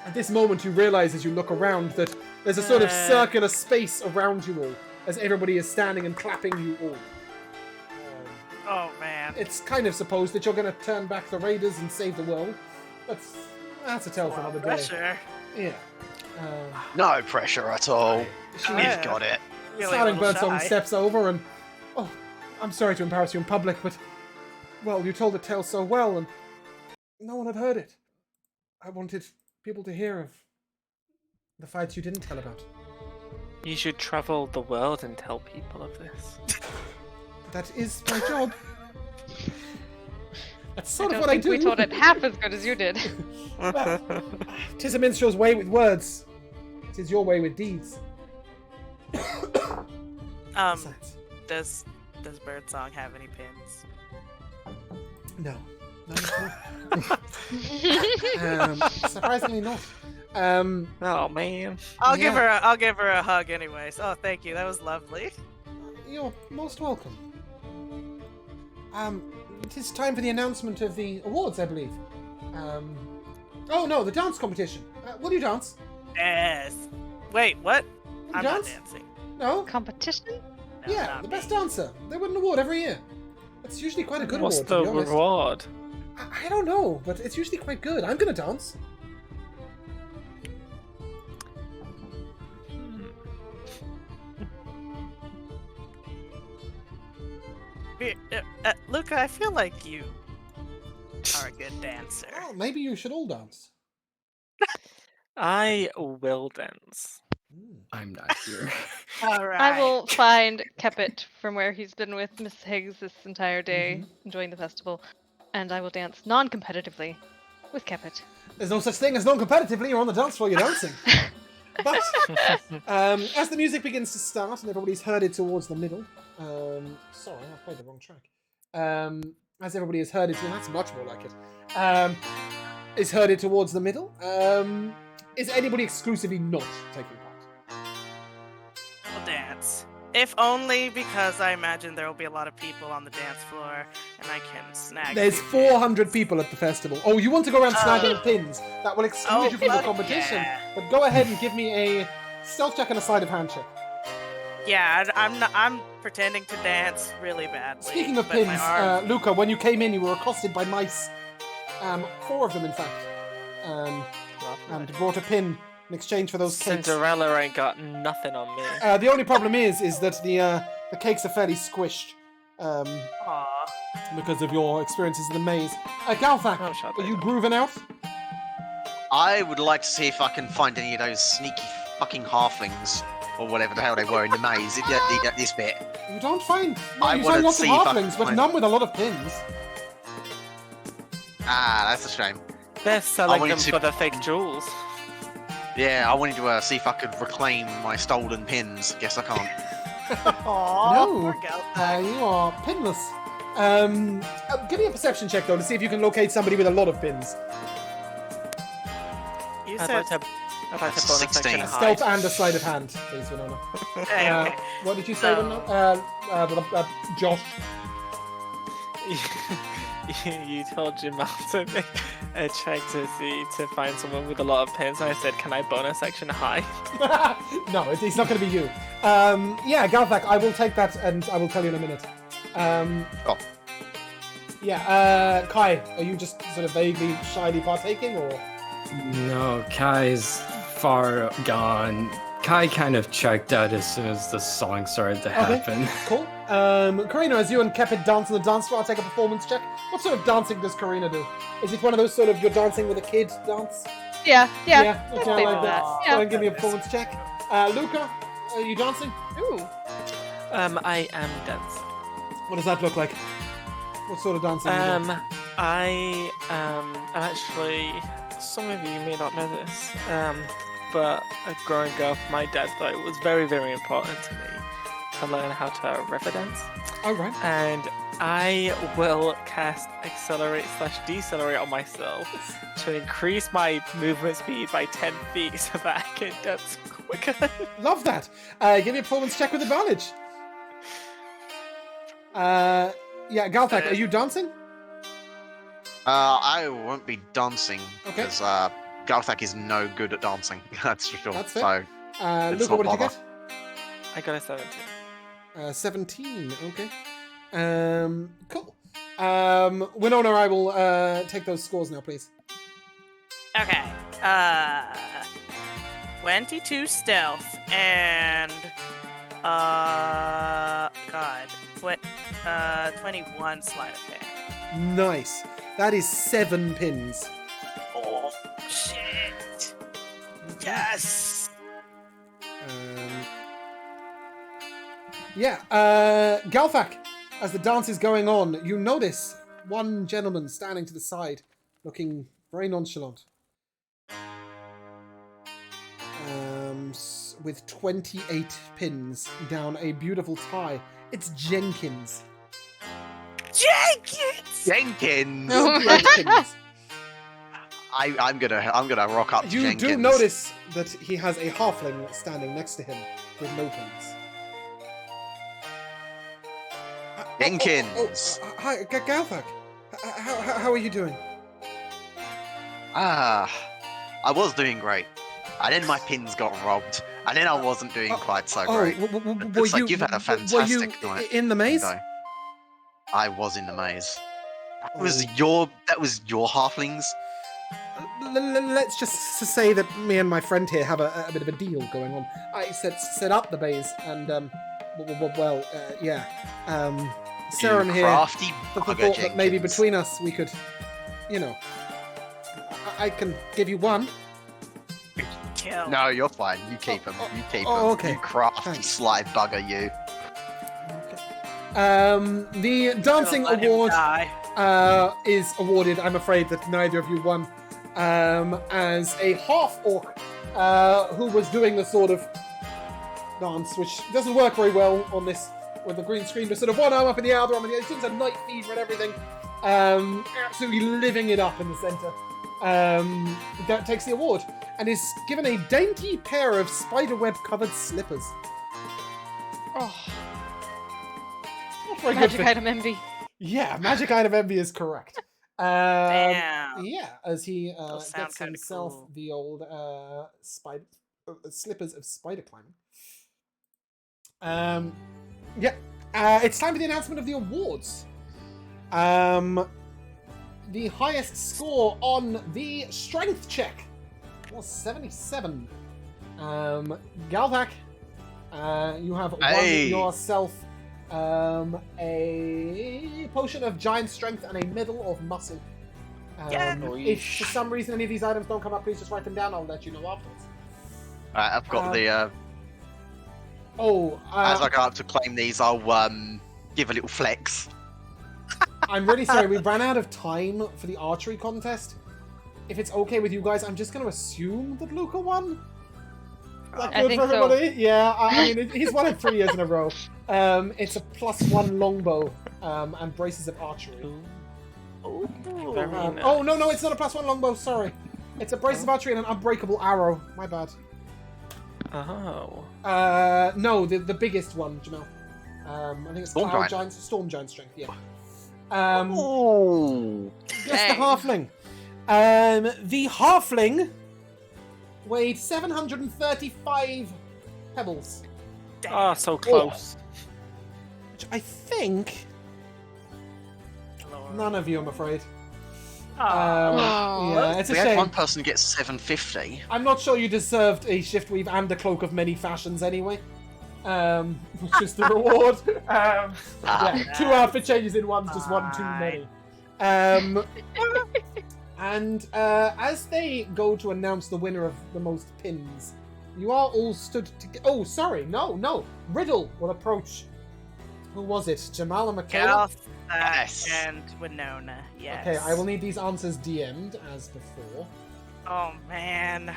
At this moment you realize as you look around that there's a sort of circular space around you all, as everybody is standing and clapping you all. Oh man. It's kind of supposed that you're going to turn back the raiders and save the world, but that's a tale for another day. Pressure. Yeah. No pressure at all. Yeah. You've got it. Feeling a Starting little Birdsong shy. steps over and... Oh, I'm sorry to embarrass you in public, but... Well, you told the tale so well, and no one had heard it. I wanted people to hear of the fights you didn't tell about. You should travel the world and tell people of this. That is my job. That's I sort of don't what I think do. we told it half as good as you did. Well, 'tis a minstrel's way with words. 'Tis your way with deeds. Besides, Does Birdsong have any pins? no. Surprisingly not. Oh man. I'll give her a hug anyways. Oh, thank you. That was lovely. You're most welcome. It is time for the announcement of the awards, I believe. Oh no, the dance competition. Will you dance? Yes. Wait, what? You I'm dance? not dancing. No? Competition? No, Yeah, not the me. best dancer. They win an award every year. It's usually quite a good What's award, the to be honest. reward? I don't know, but it's usually quite good. I'm gonna dance. Luca, I feel like you are a good dancer. Well, maybe you should all dance. I will dance. I'm not here. All right. I will find Kepit from where he's been with Miss Higgs this entire day, enjoying the festival, and I will dance non-competitively with Kepit. There's no such thing as non-competitively. You're on the dance floor, you're dancing. But as the music begins to start and everybody's herded towards the middle, sorry, I played the wrong track. As everybody is herded, well, that's much more like it. Is herded towards the middle. Is anybody exclusively not taking part? We'll dance. If only because I imagine there will be a lot of people on the dance floor, and I can snag. There's people. 400 people at the festival. Oh, you want to go around snagging pins? That will exclude you from the fuck competition. yeah. But go ahead and give me a stealth check and a sleight of hand check. Yeah, I'm pretending to dance really badly. Speaking of but my pins, arms- Luca, when you came in, you were accosted by mice. 4 of them, in fact. And brought a pin in exchange for those cakes. Cinderella ain't got nothing on me. The only problem is that the cakes are fairly squished. Aw. Because of your experiences in the maze. Galthak, Oh, shut are up. you grooving out? I would like to see if I can find any of those sneaky fucking halflings or whatever the hell they were in the maze. This bit. You don't find... I you wanna find lots of see if I can halflings, but find- none with a lot of pins. Ah, that's a shame. They're selling wanted them to- for the fake jewels. Yeah, I wanted to see if I could reclaim my stolen pins. Guess I can't. Aw, No. poor gal. You are pinless. Give me a perception check, though, to see if you can locate somebody with a lot of pins. You I'd said like to That's bonus 16. action A hide. stealth and a sleight of hand, please, Winona. Hey, What did you say, No. Winona? Josh. You told Jamal to make a check to find someone with a lot of pins, and I said, "Can I bonus action high?" No, it's not going to be you. Yeah, Galthak, I will take that, and I will tell you in a minute. Oh. Yeah, Kai, are you just sort of vaguely, shyly partaking, or...? No, Kai's far gone. Kai kind of checked out as soon as the song started to happen. Cool. Karina, as you and Kepid dance on the dance floor, I'll take a performance check. What sort of dancing does Karina do? Is it one of those sort of you're dancing with a kid dance? Yeah. Okay, I Let's like do that. that. Go Yeah. ahead and give me a performance check. Luca, are you dancing? Ooh. I am dancing. What does that look like? What sort of dancing? are you doing? I'm actually, some of you may not know this, but growing up, my dad thought it was very, very important to me to learn how to river dance. Oh, right. And I will cast Accelerate/Decelerate on myself to increase my movement speed by 10 feet so that I can dance quicker. Love that. Give me a performance check with advantage. Yeah, Galthak, are you dancing? I won't be dancing Okay. because Garthak is no good at dancing. That's for sure. That's fair. So It's Luca, not what did you bother. get? I got a 17. 17. Okay. Cool. Winona, I will take those scores now, please. Okay. 22 stealth and 21 sleight of hand. Nice. That is 7 pins. Oh shit! Yes. Galthak, as the dance is going on, you notice one gentleman standing to the side, looking very nonchalant. With 28 pins down a beautiful tie. It's Jenkins. Jenkins! Jenkins. Jenkins. I'm gonna rock up to You Jenkins. do notice that he has a halfling standing next to him with no pins. Jenkins. Hi, Galthak. How are you doing? I was doing great. And then my pins got robbed. And then I wasn't doing quite so great. Looks like you've had a fantastic night. In the maze? though. I was in the maze. That was Oh. your halflings? Let's just say that me and my friend here have a bit of a deal going on. I set up the maze, and Saren You here crafty thought bugger, that maybe Jenkins. between us we could, I can give you one. Kill. No, you're fine. You keep them. You keep them. okay. You crafty Thanks. sly bugger, you. The dancing Let him award die. is awarded. I'm afraid that neither of you won. As a half orc who was doing the sort of dance, which doesn't work very well on this with the green screen, but sort of one arm up in the air, other arm in the air. It's a night fever and everything. Absolutely living it up in the center. That takes the award and is given a dainty pair of spiderweb covered slippers. Oh, Not very magic good. item envy. Yeah, magic item envy is correct. Damn. Yeah, as he Those sound gets kinda himself cool. the old slippers of spider climbing. It's time for the announcement of the awards. The highest score on the strength check was 77. Galvac, you have Hey. won yourself a potion of giant strength and a medal of muscle. Yeah. If for some reason any of these items don't come up, please just write them down. I'll let you know afterwards. Alright, I've got the. As I go up to claim these, I'll give a little flex. I'm really sorry. We ran out of time for the archery contest. If it's okay with you guys, I'm just going to assume that Luca won. Is that I good think for so. everybody? Yeah, I mean, he's won it 3 years in a row. It's a +1 longbow and braces of archery. Very nice. Oh, no, it's not a +1 longbow, sorry. It's a braces of archery and an unbreakable arrow. My bad. Oh. No, the biggest one, Jamal. I think it's Storm Cloud Giant. Giant, Storm Giant Strength, yeah. Oh. Yes, the Dang. halfling. The halfling weighed 735 pebbles, Ah, so close. which I think Lord. none of you, I'm afraid. Yeah, it's a We had shame. one person get 750. I'm not sure you deserved a shift weave and a cloak of many fashions anyway. Which is the reward. Yeah, 2 outfit changes in one's just one too many. And as they go to announce the winner of the most pins, you are all stood together. Oh, sorry, no. Riddle will approach. Who was it? Jamal and Michaela? Yes. And Winona, yes. Okay, I will need these answers DM'd as before. Oh, man.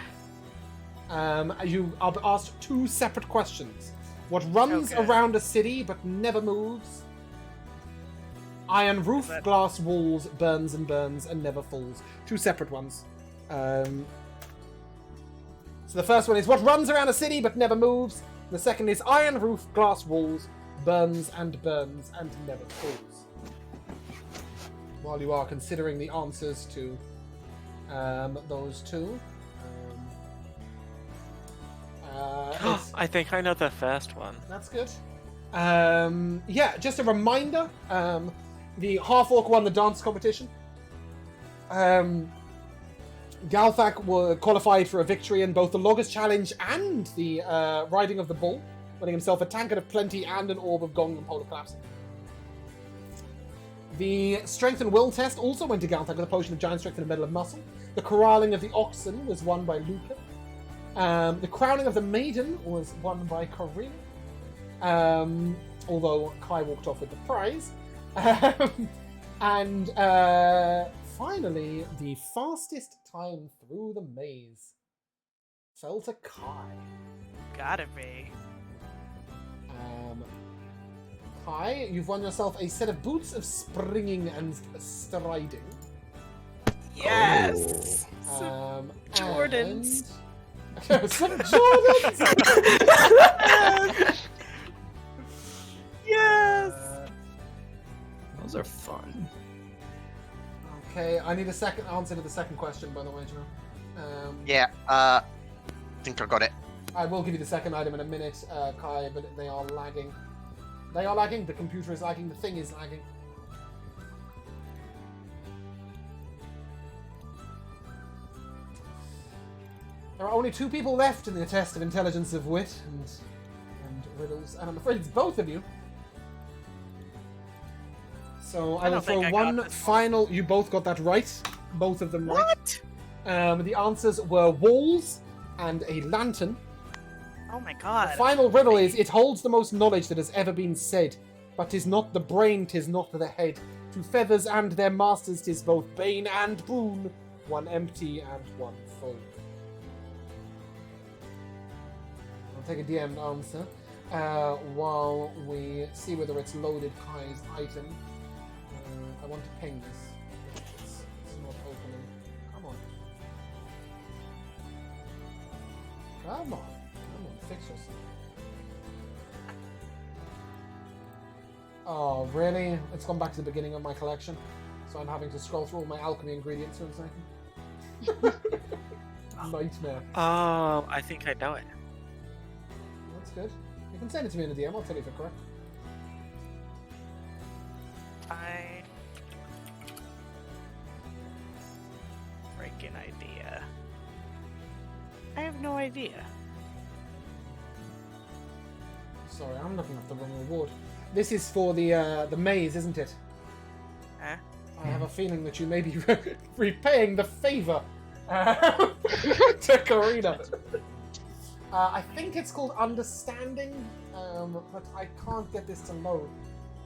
You are asked 2 separate questions. What runs Okay. around a city but never moves? Iron roof, glass walls, burns and never falls. 2 separate ones. So the first one is what runs around a city but never moves. The second is iron roof, glass walls, burns and never falls. While you are considering the answers to those 2. I think I know the first one. That's good. Yeah, just a reminder. The half-orc won the dance competition. Galthak were qualified for a victory in both the Loggers Challenge and the Riding of the Bull, winning himself a tankard of plenty and an orb of gong and polar collapse. The Strength and Will test also went to Galthak with a potion of giant strength and a medal of muscle. The Corralling of the Oxen was won by Luca. The Crowning of the Maiden was won by Corinne. Although Kai walked off with the prize. And finally, the fastest time through the maze fell to Kai. Gotta be. Kai, you've won yourself a set of boots of springing and striding. Yes! Jordans. Jordans. Some Jordans! Yes! Those are fun. Okay, I need a second answer to the second question, by the way, Joe. Yeah, I think I got it. I will give you the second item in a minute, Kai, but they are lagging. They are lagging, the computer is lagging, the thing is lagging. There are only 2 people left in the test of intelligence of wit and riddles, and I'm afraid it's both of you. So I will don't think throw I got one this final. You both got that right. Both of them right. What? The answers were walls and a lantern. Oh my god. The final riddle is, it holds the most knowledge that has ever been said, but 'tis not the brain, 'tis not the head. To feathers and their masters 'tis both bane and boon, one empty and one full. I'll take a DM'd answer while we see whether it's loaded Kai's item. I want to ping this. It's not opening. Come on, fix yourself. Oh, really? It's gone back to the beginning of my collection, so I'm having to scroll through all my alchemy ingredients for a second. Nightmare. Oh, I think I know it. That's good. You can send it to me in the DM, I'll tell you if it's correct. Fine. Freaking idea. I have no idea. Sorry, I'm looking up the wrong reward. This is for the maze, isn't it? Huh? I have a feeling that you may be repaying the favor to Karina. I think it's called Understanding, but I can't get this to load.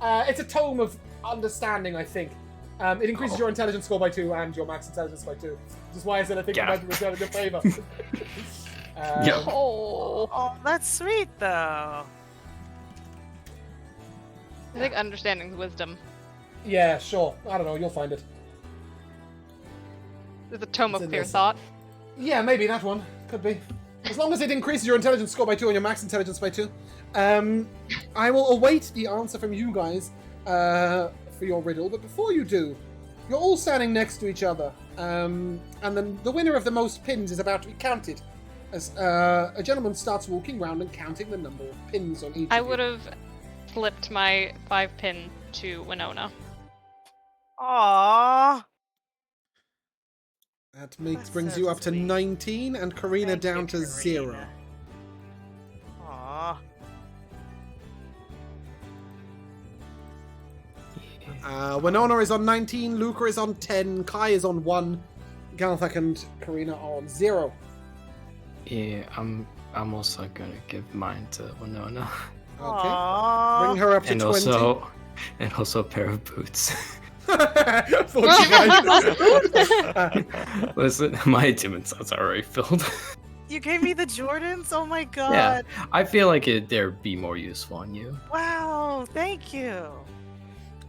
It's a tome of understanding, I think. It increases your intelligence score by 2 and your max intelligence by 2. Which is why I said I think it might be returning the favor. Oh, that's sweet though. I think understanding's wisdom. Yeah, sure. I don't know, you'll find it. There's a tome It's of in clear this. thought. Yeah, maybe that one. Could be. As long as it increases your intelligence score by 2 and your max intelligence by 2. I will await the answer from you guys for your riddle, but before you do, you're all standing next to each other, and then the winner of the most pins is about to be counted, as a gentleman starts walking around and counting the number of pins on each I of you. would have flipped my 5 pin to Winona. Aww. That That's brings so you up to sweet. 19, and Karina Thank you, down to Karina. 0. Aww. Winona is on 19, Luca is on 10, Kai is on 1, Galthak and Karina are on 0. Yeah, I'm also gonna give mine to Winona. Okay. Aww. Bring her up to And 20. also a pair of boots. For you guys. Listen, my achievement set's already filled. You gave me the Jordans? Oh my god. Yeah, I feel like they'd be more useful on you. Wow, thank you.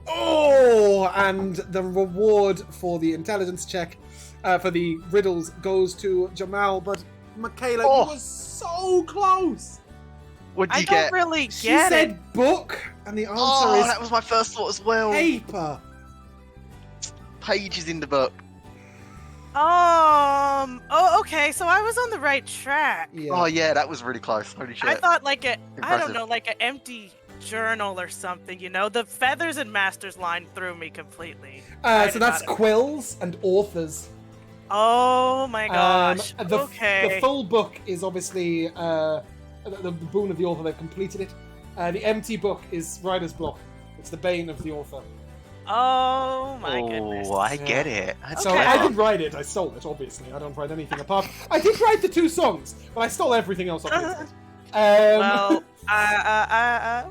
Oh, and the reward for the intelligence check, for the riddles, goes to Jamal, but Michaela, Oh. you were so close. What'd I you don't get? really She get said it. book, and the answer Oh, is that was my first thought as well. paper. Pages in the book. Oh, okay, so I was on the right track. Yeah. Oh yeah, that was really close. Holy shit. I thought like I don't Impressive. know, like an empty journal or something, you know? The feathers and masters line threw me completely. I So did that's not- quills and authors. Oh my gosh. The Okay. full book is obviously the boon of the author. They've completed it. The empty book is writer's block. It's the bane of the author. Oh my goodness. Oh, I get it. That's So Okay. I clever. didn't write it. I stole it. Obviously, I don't write anything apart. I did write the 2 songs, but I stole everything else off the internet. Well,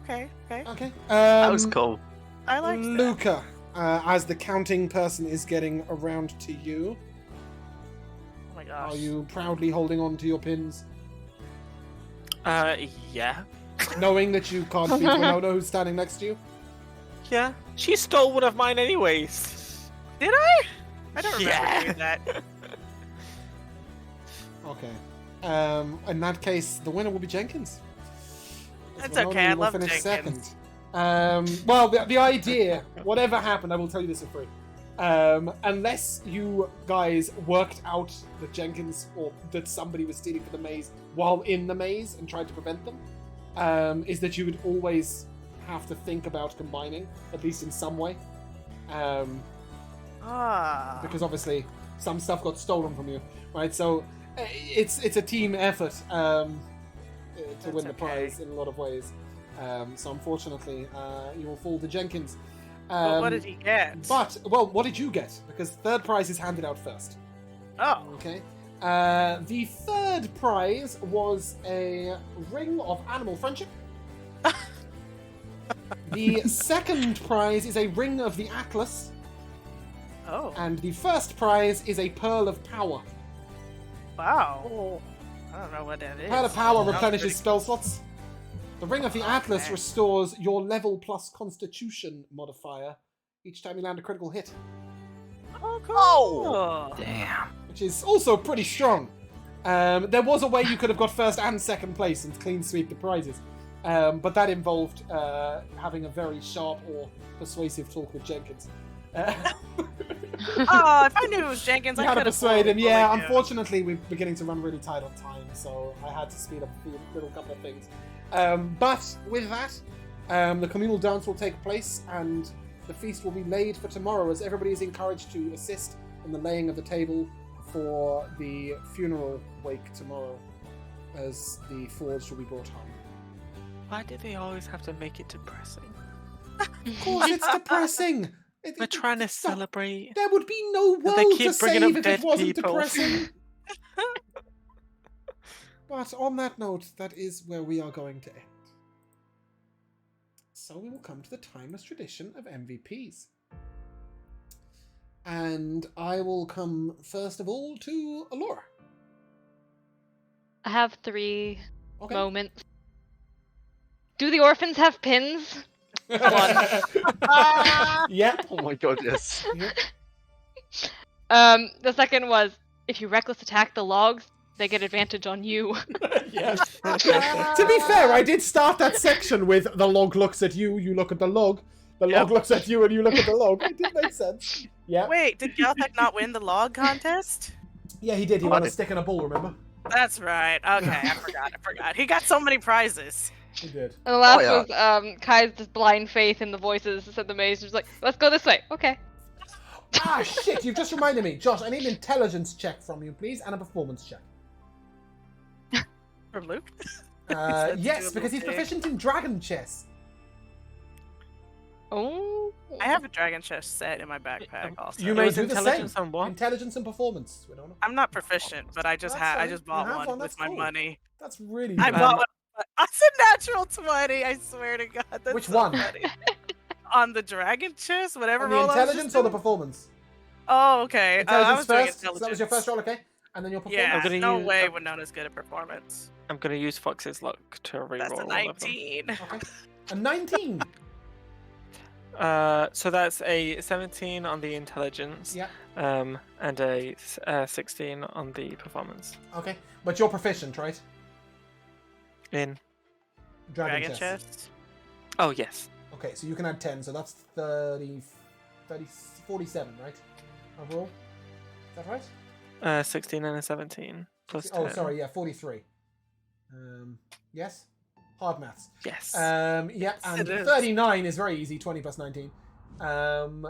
okay. Okay. That was cool. I like that. Luca, as the counting person is getting around to you, Oh my gosh. are you proudly holding on to your pins, Yeah. knowing that you can't beat Winona, who's standing next to you? Yeah. She stole one of mine anyways. Did I? I don't remember Yeah. doing that. Okay. In that case, the winner will be Jenkins. That's Winona, okay, I you will love finish Jenkins. second. Well, the idea, whatever happened, I will tell you this for free. Unless you guys worked out that Jenkins or that somebody was stealing for the maze while in the maze and tried to prevent them, is that you would always have to think about combining, at least in some way. Because obviously some stuff got stolen from you, right? So it's a team effort to win the okay. prize in a lot of ways. So unfortunately, you will fall to Jenkins. But what did he get? But, well, what did you get? Because third prize is handed out first. Oh. Okay. The third prize was a ring of animal friendship. The second prize is a ring of the Atlas. Oh. And the first prize is a pearl of power. Wow. I don't know what that is. Pearl of power Sounds replenishes pretty- spell slots. The ring of the Atlas Okay. restores your level plus constitution modifier each time you land a critical hit, Oh, cool. Oh. Damn. which is also pretty strong. There was a way you could have got first and second place and clean sweep the prizes, but that involved having a very sharp or persuasive talk with Jenkins. Oh, if I knew it was Jenkins, You I had to could have persuade him. bullied Yeah, him. unfortunately, we're beginning to run really tight on time, so I had to speed up a few little couple of things. But with that, the communal dance will take place, and the feast will be laid for tomorrow, as everybody is encouraged to assist in the laying of the table for the funeral wake tomorrow, as the forge will be brought home. Why do they always have to make it depressing? Of course, it's depressing. We're trying to it's not- celebrate. There would be no They world keep to bringing save up if dead it wasn't people. depressing. But on that note, that is where we are going to end. So we will come to the timeless tradition of MVPs. And I will come first of all to Alora. I have 3 Okay. moments. Do the orphans have pins? Yep. Oh my god, yes. Yep. The second was, if you reckless attack the logs, they get advantage on you. Yes. To be fair, I did start that section with the log looks at you, you look at the log. The log looks at you and you look at the log. It did make sense. Yeah. Wait, did Galthak not win the log contest? Yeah, he did. He Oh, won I a did. stick and a ball, remember? That's right. Okay, I forgot. He got so many prizes. He did. And the last yeah. was Kai's just blind faith in the voices said the maze. Just like, let's go this way. Okay. Ah, shit! You've just reminded me, Josh. I need an intelligence check from you, please, and a performance check. From Luke? That's Yes, doable, because he's Dave. proficient in dragon chess. Oh. I have a dragon chest set in my backpack also. You It may was do the same. intelligence and what? Intelligence and performance. We don't know. I'm not proficient, but I just That's I fine. just You bought have one one, with that's my cool. money. That's really I good. bought one. That's a natural 20. I swear to God. That's Which so one? funny. On the dragon chest, whatever On the roll I was intelligence just or the doing? performance? Oh, okay. I Intelligence was doing first. So intelligence. that was your first roll, okay? And then your performance. Yeah, gonna no use- way I'm- Winona's good at performance. I'm gonna use Fox's luck to reroll That's a all of them. 19. Okay. A 19. So that's a 17 on the intelligence, Yeah. and a 16 on the performance. Okay. But you're proficient, right? In Dragon chess. chest. oh yes, Okay, so you can add 10, so that's 30, 47, right? Overall? Is that right? 16 and a 17 plus 10. Oh, sorry, yeah, 43. Yes? Hard maths. Yes. Yeah, Yes, and it is. 39 is very easy, 20 plus 19.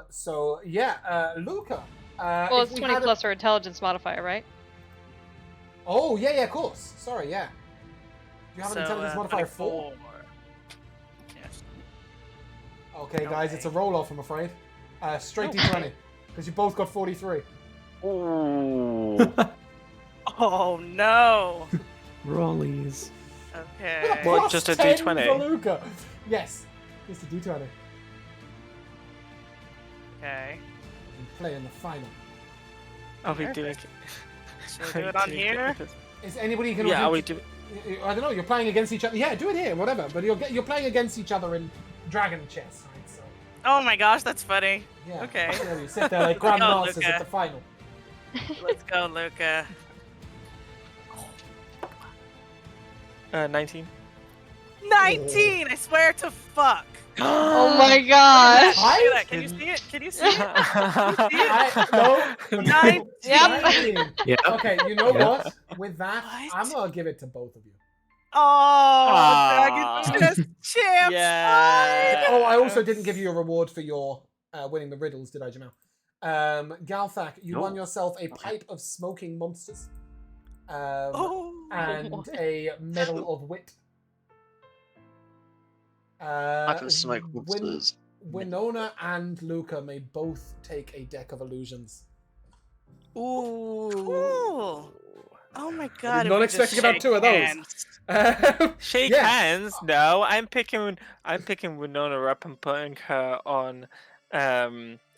So, yeah, Luca. Well, if it's we 20 had a- plus our intelligence modifier, right? Oh, yeah, of course. Sorry, yeah. Do you have an So, intelligence modifier 4? 24. Yes. Okay, guys, it's a Okay. roll-off, I'm afraid. Straight Okay. D20, because you both got 43. Ooh. Oh no. Rollies. Okay. What, Plus just a 10 D20? for Luca. Yes, just a D20. Okay. And play in the final. Are we doing? Should we do it on here? Is anybody going Yeah, to? are we doing? I don't know. You're playing against each other. Yeah, do it here, whatever. But you're playing against each other in dragon chess, right? So Oh my gosh, that's funny. yeah. Okay. Yeah, you sit there like grandmasters Luca. at the final. Let's go, Luca. 19. 19! I swear to fuck. Oh my gosh! Look at that. Can you see it? Can you see it? No. Nine- Yep. 19. Yeah. Okay, you know Yeah. what? With that, What? I'm gonna give it to both of you. Oh, Dragon Chest champs! Yeah. Oh, I also didn't give you a reward for your winning the riddles, did I, Jamal? Galthak, you No. won yourself a pipe of smoking monsters. Oh. And a medal of wit. I can smoke monsters. Winona and Luca may both take a deck of illusions. Ooh. Cool. Oh my god. not if we expect just to get about shake 2 of those. hands. Shake Yeah. hands? No, I'm picking Winona up and putting her on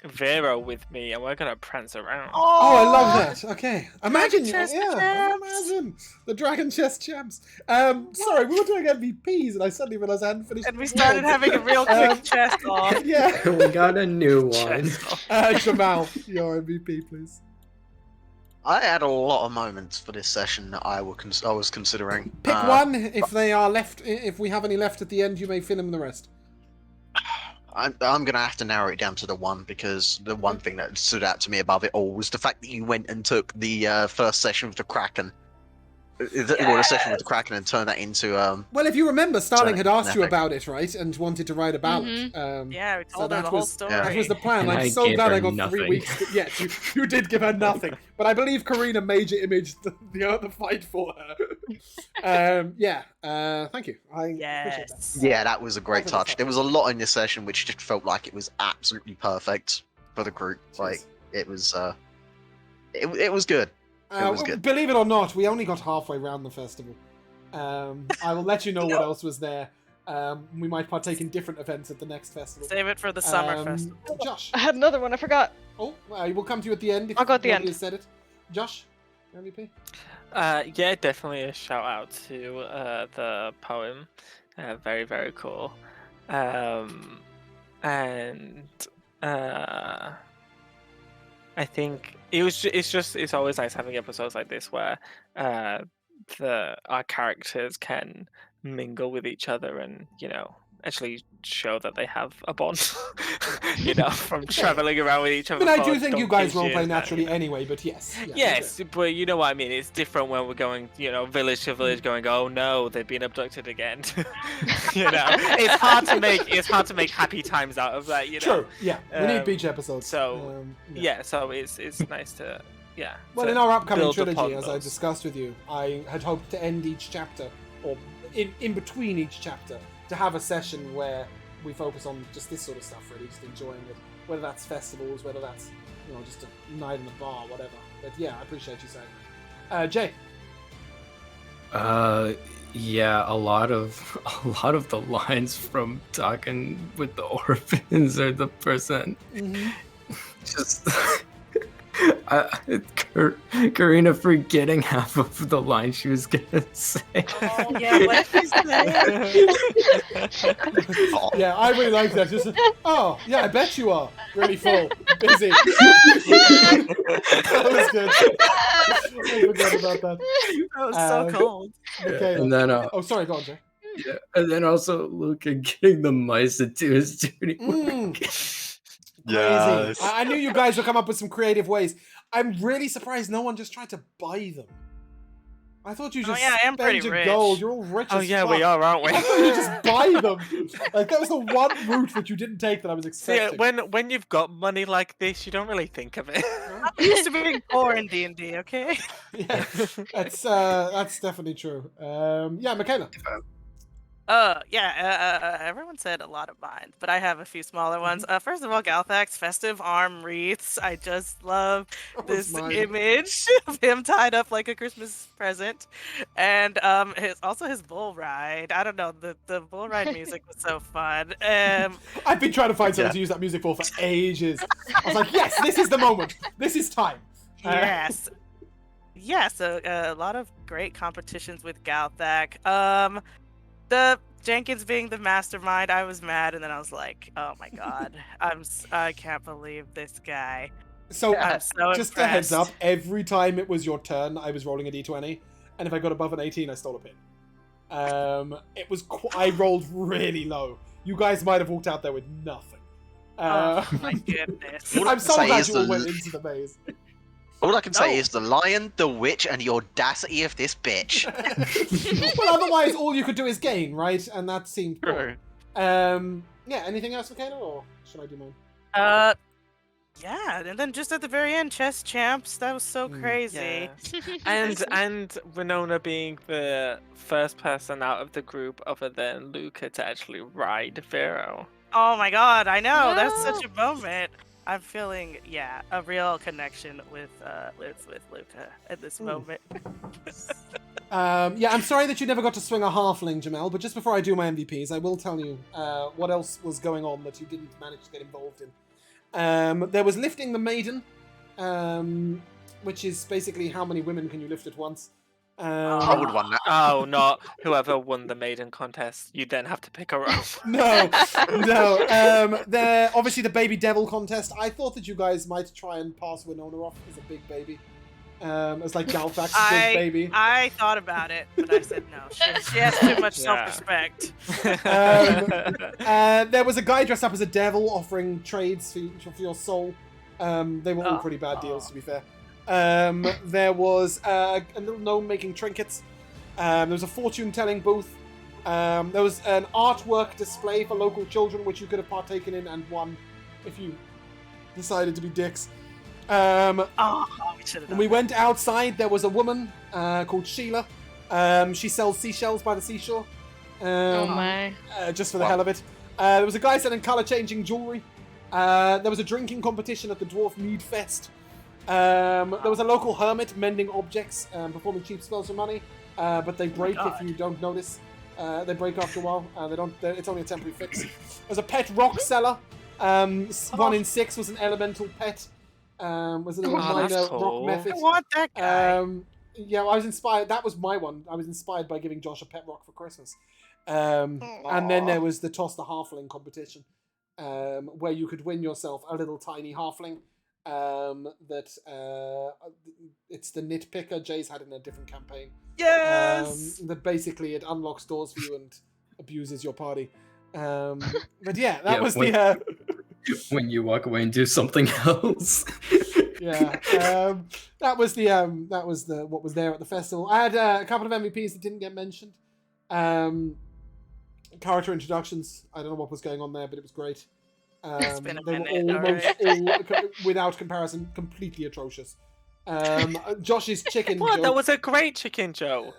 Vera with me, and we're gonna prance around. Oh, I love that. Okay, imagine, Chest yeah, champs. imagine the Dragon Chest champs. Sorry, we were doing MVPs, and I suddenly realized I hadn't finished. And we the started words. having a real quick chest off. Yeah, We got a new one. Chest off. Jamal, your MVP, please. I had a lot of moments for this session that I was considering. Pick one. If they are left, if we have any left at the end, you may fill in the rest. I'm gonna have to narrow it down to the one, because the one thing that stood out to me above it all was the fact that you went and took the first session with the Kraken, or the session with the Kraken, and turned that into Well, if you remember, Starling had asked you Epic. about it, right, and wanted to write about it. Yeah, we So told her that the whole was- story. That was the plan. And I'm I so gave glad her I got 3 nothing. weeks. Yes, you did give her nothing, but I believe Karina major imaged the fight for her. Yeah. Thank you. I appreciate that. Yes. Yeah, that was a great That's touch. There was a lot in this session which just felt like it was absolutely perfect for the group. Like Cheers. it was, it was good. It was good. Believe it or not, we only got halfway round the festival. I will let you know what else was there. We might partake in different events at the next festival. Save it for the summer festival. Josh. I had another one. I forgot. Oh, we'll come to you at the end. If I'll go at the nobody end. has said it. Josh, your MVP. Yeah, definitely a shout out to the poem. Very, very cool. And I think it's always nice having episodes like this where our characters can mingle with each other and actually show that they have a bond, from traveling around with each I other. mean, I do for think you guys donkey's roleplay years now, naturally anyway, but yes. Yeah, Yes, but you know what I mean. It's different when we're going, village to village, going, "Oh no, they've been abducted again." It's hard to make happy times out of that. True. Yeah, we need Um, beach episodes. So yeah. so it's nice to Well, to in our upcoming build trilogy, upon as I those. discussed with you, I had hoped to end each chapter, or in between each chapter, to have a session where we focus on just this sort of stuff, really, just enjoying it. Whether that's festivals, whether that's just a night in the bar, whatever. But yeah, I appreciate you saying that. Jay. Yeah, a lot of the lines from talking with the orphans or the person. Just Karina forgetting half of the line she was gonna say. Oh, yeah, what did you say? Yeah, I really like that. Just, oh, yeah, I bet you are. Really full. Busy. That was good. I forgot about that. That was so cold. Okay. And then, oh, sorry, go on, Jay. yeah, and then also Luca getting the mice to do his dirty work. Crazy. I knew you guys would come up with some creative ways. I'm really surprised no one just tried to buy them. I thought you just I am pretty spend your rich. gold. You're all rich Oh as yeah, fuck. we are, aren't we? I thought you just buy them. Like, that was the one route that you didn't take that I was See, expecting. when you've got money like this, you don't really think of it. I'm used to being poor in D&D, okay? Yeah, that's definitely true. Yeah, Michaela. Everyone said a lot of mine, but I have a few smaller ones. First of all, Galthax festive arm wreaths. I just love this image of him tied up like a Christmas present, and his bull ride. I don't know, the bull ride music was so fun. I've been trying to find something to use that music for ages. I was like, yes, this is the moment. This is time. Yes. Yeah, so a lot of great competitions with Galthak. The Jenkins being the mastermind, I was mad, and then I was like, "Oh my god, I can't believe this guy." So, I'm so just a heads impressed. up, every time it was your turn, I was rolling a d20, and if I got above an 18, I stole a pin. It was I rolled really low. You guys might have walked out there with nothing. Oh my goodness! I'm so glad you all went into the maze. All I can say is the lion, the witch, and the audacity of this bitch. Well, otherwise, all you could do is gain, right? And that seemed cool. True. Yeah, anything else, Michaela, or should I do mine? Yeah, and then just at the very end, chess champs. That was so crazy. And Winona being the first person out of the group other than Luca to actually ride Pharaoh. Oh my god, I know. That's such a moment. I'm feeling, a real connection with Luca at this moment. Yeah, I'm sorry that you never got to swing a halfling, Jamel, but just before I do my MVPs, I will tell you what else was going on that you didn't manage to get involved in. There was lifting the maiden, which is basically how many women can you lift at once. I would want that. Oh, not whoever won the maiden contest. You then have to pick her up. No. Obviously the baby devil contest. I thought that you guys might try and pass Winona off as a big baby. As like Galfax's big baby. I thought about it, but I said no. She has too much self-respect. There was a guy dressed up as a devil offering trades for your soul. They were all pretty bad deals, to be fair. There was a little gnome making trinkets. There was a fortune-telling booth. There was an artwork display for local children, which you could have partaken in and won if you decided to be dicks. We should have When done we went outside, there was a woman called Sheila. She sells seashells by the seashore. Oh my. Just for the hell of it. There was a guy selling colour-changing jewellery. There was a drinking competition at the Dwarf Mead Fest. There was a local hermit mending objects, performing cheap spells for money, but they break if you don't notice. They break after a while. It's only a temporary fix. There's a pet rock seller. 1 in 6 was an elemental pet. Was a little minor rock method. I want that guy. Yeah, I was inspired. That was my one. I was inspired by giving Josh a pet rock for Christmas. And then there was the Toss the Halfling competition, where you could win yourself a little tiny halfling. It's the nitpicker Jay's had in a different campaign. Yes. That basically it unlocks doors for you and abuses your party. But yeah, that Yeah, was when- the When you walk away and do something else. yeah. That was the what was there at the festival. I had a couple of MVPs that didn't get mentioned. Character introductions. I don't know what was going on there, but it was great. It's been a They were minute, all, without comparison, completely atrocious. Josh's chicken What? joke. That was a great chicken joke.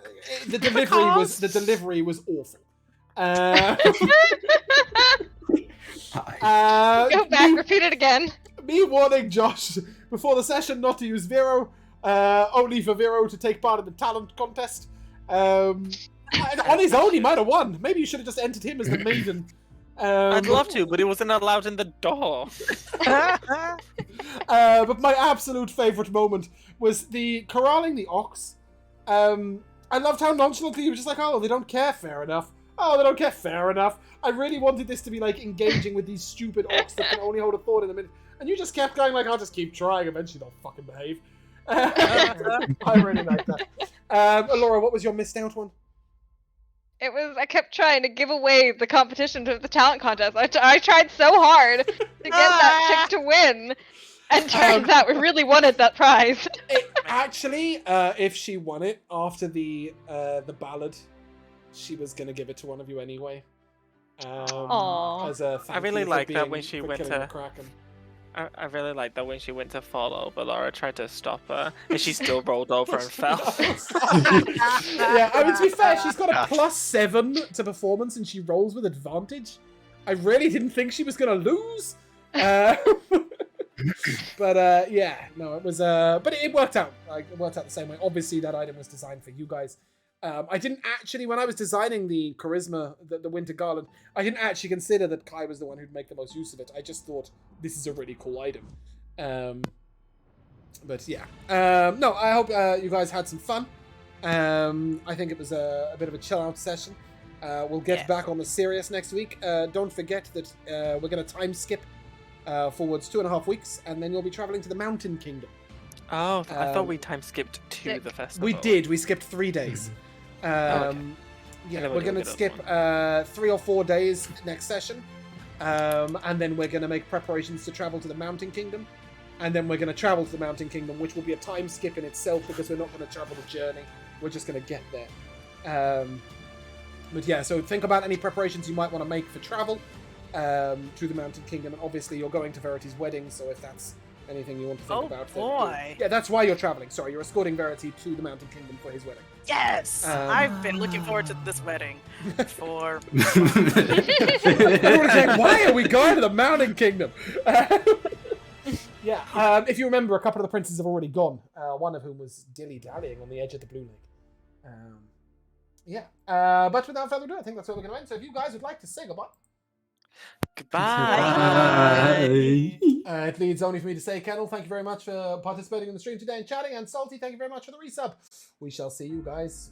The delivery was awful. Go back, repeat it again. Me warning Josh before the session not to use Vero, only for Vero to take part in the talent contest. And on his own, he might have won. Maybe you should have just entered him as the maiden. I'd love to, but he wasn't allowed in the door. But my absolute favourite moment was the corralling the ox. I loved how nonchalantly he was just like, oh, they don't care, fair enough. Oh, they don't care, fair enough. I really wanted this to be like engaging with these stupid ox that can only hold a thought in a minute. And you just kept going like, I'll just keep trying, eventually they'll fucking behave. I really like that. Laura, what was your missed out one? I kept trying to give away the competition to the talent contest. I tried so hard to get that chick to win. And turns out we really wanted that prize. Actually, if she won it after the ballad, she was gonna give it to one of you anyway. Aww. As a thank I really you for like that being- when she for went killing to- the Kraken. I really like that when she went to fall over, Laura tried to stop her, and she still rolled over and fell. Yeah, I mean, to be fair, she's got a +7 to performance and she rolls with advantage. I really didn't think she was gonna lose. But yeah, no, it was but it worked out. Like, it worked out the same way. Obviously, that item was designed for you guys. I didn't actually, when I was designing the charisma, the winter garland, I didn't actually consider that Kai was the one who'd make the most use of it. I just thought this is a really cool item. But yeah, no, I hope you guys had some fun. I think it was a bit of a chill out session. We'll get back on the serious next week. Don't forget that we're going to time skip forwards 2.5 weeks, and then you'll be traveling to the Mountain Kingdom. Oh, I thought we time skipped to the festival. We did. We skipped 3 days. Okay. Yeah, we're going to skip 3 or 4 days next session, and then we're going to make preparations to travel to the Mountain Kingdom, and then we're going to travel to the Mountain Kingdom, which will be a time skip in itself because we're not going to travel the journey. We're just going to get there. But yeah, so think about any preparations you might want to make for travel to the Mountain Kingdom, and obviously you're going to Verity's wedding, so if that's anything you want to think about. Boy. Yeah, that's why you're traveling. Sorry, you're escorting Verity to the Mountain Kingdom for his wedding. Yes! I've been looking forward to this wedding for... Everyone's like, why are we going to the Mountain Kingdom? Yeah, if you remember, a couple of the princes have already gone. One of whom was dilly-dallying on the edge of the Blue Lake. Yeah, but without further ado, I think that's where we're going to end. So if you guys would like to say goodbye. Goodbye. It leaves only for me to say, Kendall, thank you very much for participating in the stream today and chatting, and Salty, thank you very much for the resub. We shall see you guys